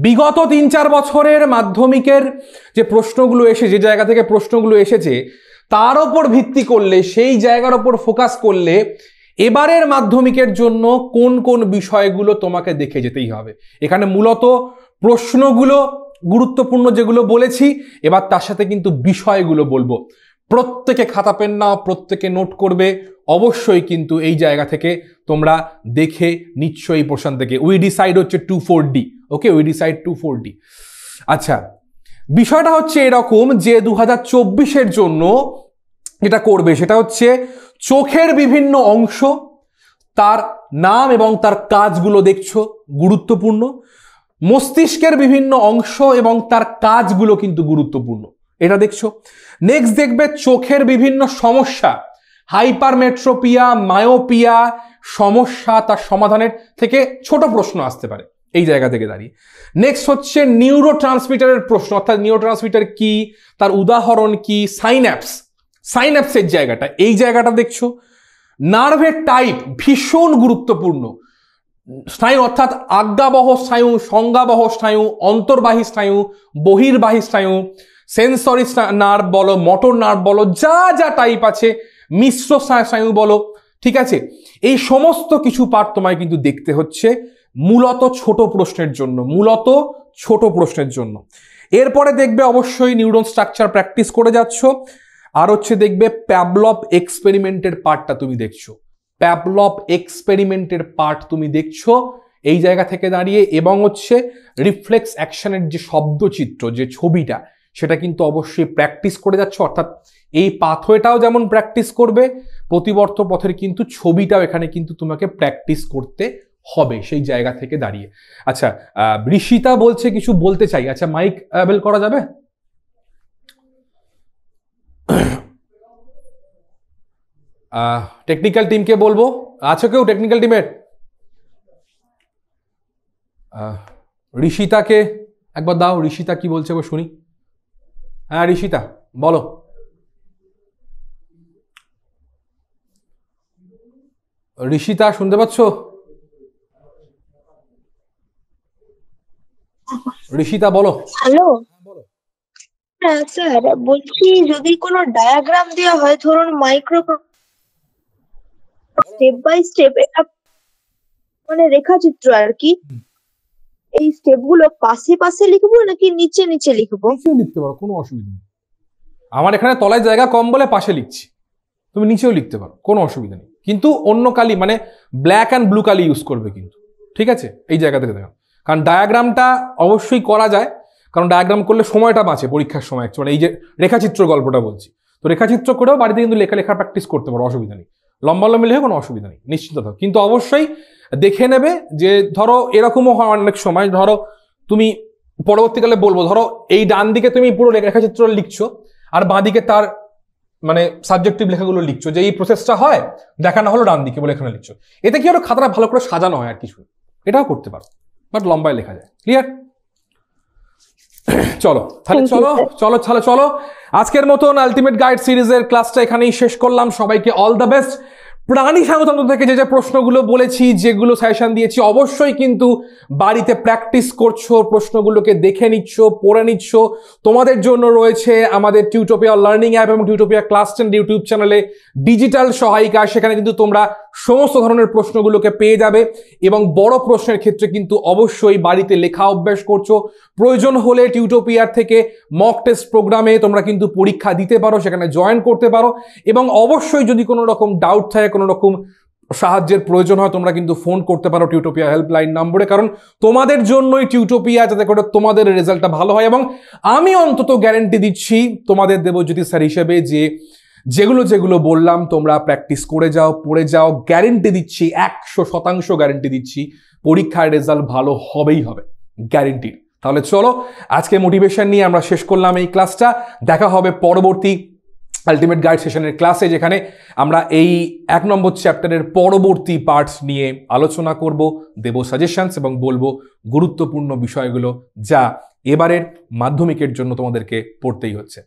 [SPEAKER 1] বিগত 3-4 বছরের মাধ্যমিকের যে প্রশ্নগুলো এসে, যে জায়গা থেকে প্রশ্নগুলো এসেছে, তার ওপর ভিত্তি করলে, সেই জায়গার ওপর ফোকাস করলে এবারের মাধ্যমিকের জন্য কোন কোন বিষয়গুলো তোমাকে দেখে যেতেই হবে। এখানে মূলত প্রশ্নগুলো গুরুত্বপূর্ণ যেগুলো বলেছি, এবার তার সাথে কিন্তু বিষয়গুলো বলবো। প্রত্যেকে খাতা পেন নাও, প্রত্যেকে নোট করবে। অবশ্যই কিন্তু এই জায়গা থেকে তোমরা দেখে নিশ্চয়ই পোর্শন থেকে উই ডিসাইড হচ্ছে 2/4D, okay, we decide 2/4D। আচ্ছা, বিষয়টা হচ্ছে এরকম যে 2024-এর জন্য যেটা করবে সেটা হচ্ছে চোখের বিভিন্ন অংশ, তার নাম এবং তার কাজগুলো দেখছো, গুরুত্বপূর্ণ। মস্তিষ্কের বিভিন্ন অংশ এবং তার কাজগুলো কিন্তু গুরুত্বপূর্ণ, এটা দেখছো। নেক্সট দেখবে চোখের বিভিন্ন সমস্যা, হাইপারমেট্রোপিয়া, মায়োপিয়া সমস্যা, তার সমাধানের থেকে ছোট প্রশ্ন আসতে পারে, এই জায়গা থেকে দাঁড়িয়ে। নেক্সট হচ্ছে নিউরো ট্রান্সমিটারের প্রশ্ন, অর্থাৎ নিউরো ট্রান্সমিটার কি, তার উদাহরণ কি, সাইন্যাপসের জায়গাটা, এই জায়গাটা দেখছো। নার্ভের টাইপ ভীষণ গুরুত্বপূর্ণ। স্নায়ু অর্থাৎ আজ্ঞাবহ স্নায়ু, সংজ্ঞাবহ স্নায়ু, অন্তর্বাহী স্নায়ু, বহির্বাহী স্নায়ু, সেন্সরি নার্ভ বলো, মোটর নার্ভ বলো, যা যা টাইপ আছে, মিশ্র স্নায়ু বলো, ঠিক আছে, এই সমস্ত কিছু পার্ট তোমায় কিন্তু দেখতে হচ্ছে মূলত ছোট প্রশ্নের জন্য। এরপরে দেখবে অবশ্যই নিউরন স্ট্রাকচার প্র্যাকটিস করে যাচ্ছ, আর হচ্ছে দেখবে প্যাভলভ এক্সপেরিমেন্টের পার্টটা তুমি দেখছো এই জায়গা থেকে দাঁড়িয়ে, এবং হচ্ছে রিফ্লেক্স অ্যাকশনের যে শব্দচিত্র, যে ছবিটা, সেটা কিন্তু অবশ্যই প্র্যাকটিস করে যাচ্ছ। অর্থাৎ এই পাথওয়েটাও যেমন প্র্যাকটিস করবে, প্রতিবর্ত পথের কিন্তু ছবিটাও এখানে কিন্তু তোমাকে প্র্যাকটিস করতে হবে সেই জায়গা থেকে দাঁড়িয়ে। আচ্ছা, ঋষিতা বলছে কিছু বলতে চাই। আচ্ছা, মাইক অ্যাভেল করা যাবে? টেকনিক্যাল টিমকে বলবো, আছো কেউ টেকনিক্যাল টিমের? ঋষিতাকে একবার দাও, ঋষিতা কি বলছে এবার শুনি। হ্যাঁ ঋষিতা বলো। ঋষিতা শুনতে পাচ্ছ? ঋষিতা বলো।
[SPEAKER 2] হ্যালো, হ্যাঁ স্যার, বলছি যদি কোনো ডায়াগ্রাম দেওয়া হয়, ধরুন মাইক্রো স্টেপ বাই স্টেপ, মানে রেখাচিত্র আর কি, এই স্টেপ গুলো পাশে পাশে লিখবো নাকি নিচে নিচে লিখবো?
[SPEAKER 1] নিচেও লিখতে পারো, কোনো অসুবিধা নেই। আমার এখানে তলায় জায়গা কম বলে পাশে লিখছি, তুমি নিচেও লিখতে পারো, কোনো অসুবিধা নেই। কিন্তু অন্য কালি মানে black and blue Kali use করবে কিন্তু, ঠিক আছে? এই জায়গা থেকে দেখো, কারণ ডায়াগ্রামটা অবশ্যই করা যায়, কারণ ডায়াগ্রাম করলে সময়টা বাঁচে পরীক্ষার সময়। মানে এই যে রেখাচিত্র গল্পটা বলছি, তো রেখাচিত্র করেও বাড়িতে কিন্তু লেখা প্র্যাকটিস করতে পারো, অসুবিধা নেই। লম্বি লেখে কোনো অসুবিধা নেই, নিশ্চিন্ত থাকো। কিন্তু অবশ্যই দেখে নেবে যে ধরো এরকমও হয় অনেক সময়, ধরো তুমি পরবর্তীকালে বলবো, ধরো এই ডান দিকে তুমি পুরো রেখাচিত্র লিখছো আর বাঁ দিকে তার মানে সাবজেক্টিভ লেখাগুলো লিখছো, যে এই প্রসেসটা হয় দেখানো হলো ডান দিকে বলে এখানে লিখছো। এতে কি হলো, খাতাটা ভালো করে সাজানো হয় আর কিছু, এটাও করতে পারো, বাট লম্বায় লেখা যায়। ক্লিয়ার? চলো তাহলে চলো আজকের মতন আলটিমেট গাইড সিরিজের ক্লাসটা এখানেই শেষ করলাম। সবাইকে অল দ্য বেস্ট। প্রাণী স্বাগততন্ত্র থেকে যে প্রশ্নগুলো বলেছি, যেগুলো সাজেশন দিয়েছি, অবশ্যই কিন্তু বাড়িতে প্র্যাকটিস করছো, প্রশ্নগুলোকে দেখে নিচ্ছ, পড়ে নিচ্ছ। তোমাদের জন্য রয়েছে আমাদের টিউটোপিয়া লার্নিং অ্যাপ এবং টিউটোপিয়া ক্লাস 10 ইউটিউব চ্যানেলে ডিজিটাল সহায়িকা, সেখানে কিন্তু তোমরা সমস্ত ধরনের প্রশ্নগুলোকে পেয়ে যাবে। এবং বড় প্রশ্নের ক্ষেত্রে কিন্তু অবশ্যই বাড়িতে লেখা অভ্যাস করছো। প্রয়োজন হলে টিউটোপিয়ার থেকে মক টেস্ট প্রোগ্রামে তোমরা কিন্তু পরীক্ষা দিতে পারো, সেখানে জয়েন করতে পারো। এবং অবশ্যই যদি কোনো রকম ডাউট থাকে, কোনো রকম সাহায্যের প্রয়োজন হয়, তোমরা কিন্তু ফোন করতে পারো টিউটোপিয়া হেল্পলাইন নম্বরে, কারণ তোমাদের জন্যই টিউটোপিয়া, যাতে করে তোমাদের রেজাল্টটা ভালো হয়। এবং আমি অন্তত গ্যারেন্টি দিচ্ছি তোমাদের দেবজ্যোতি স্যার হিসেবে, যে যেগুলো বললাম তোমরা প্র্যাকটিস করে যাও, পড়ে যাও, গ্যারেন্টি দিচ্ছি, 100% গ্যারেন্টি দিচ্ছি, পরীক্ষার রেজাল্ট ভালো হবেই হবে, গ্যারেন্টি। তাহলে চলো, আজকে মোটিভেশন নিয়ে আমরা শেষ করলাম এই ক্লাসটা। দেখা হবে পরবর্তী আলটিমেট গাইড সেশনের ক্লাসে, যেখানে আমরা এই 1 নম্বর চ্যাপ্টারের পরবর্তী পার্টস নিয়ে আলোচনা করব, দেব সাজেশনস এবং বলবো গুরুত্বপূর্ণ বিষয়গুলো যা এবারের মাধ্যমিকের জন্য তোমাদেরকে পড়তেই হচ্ছে।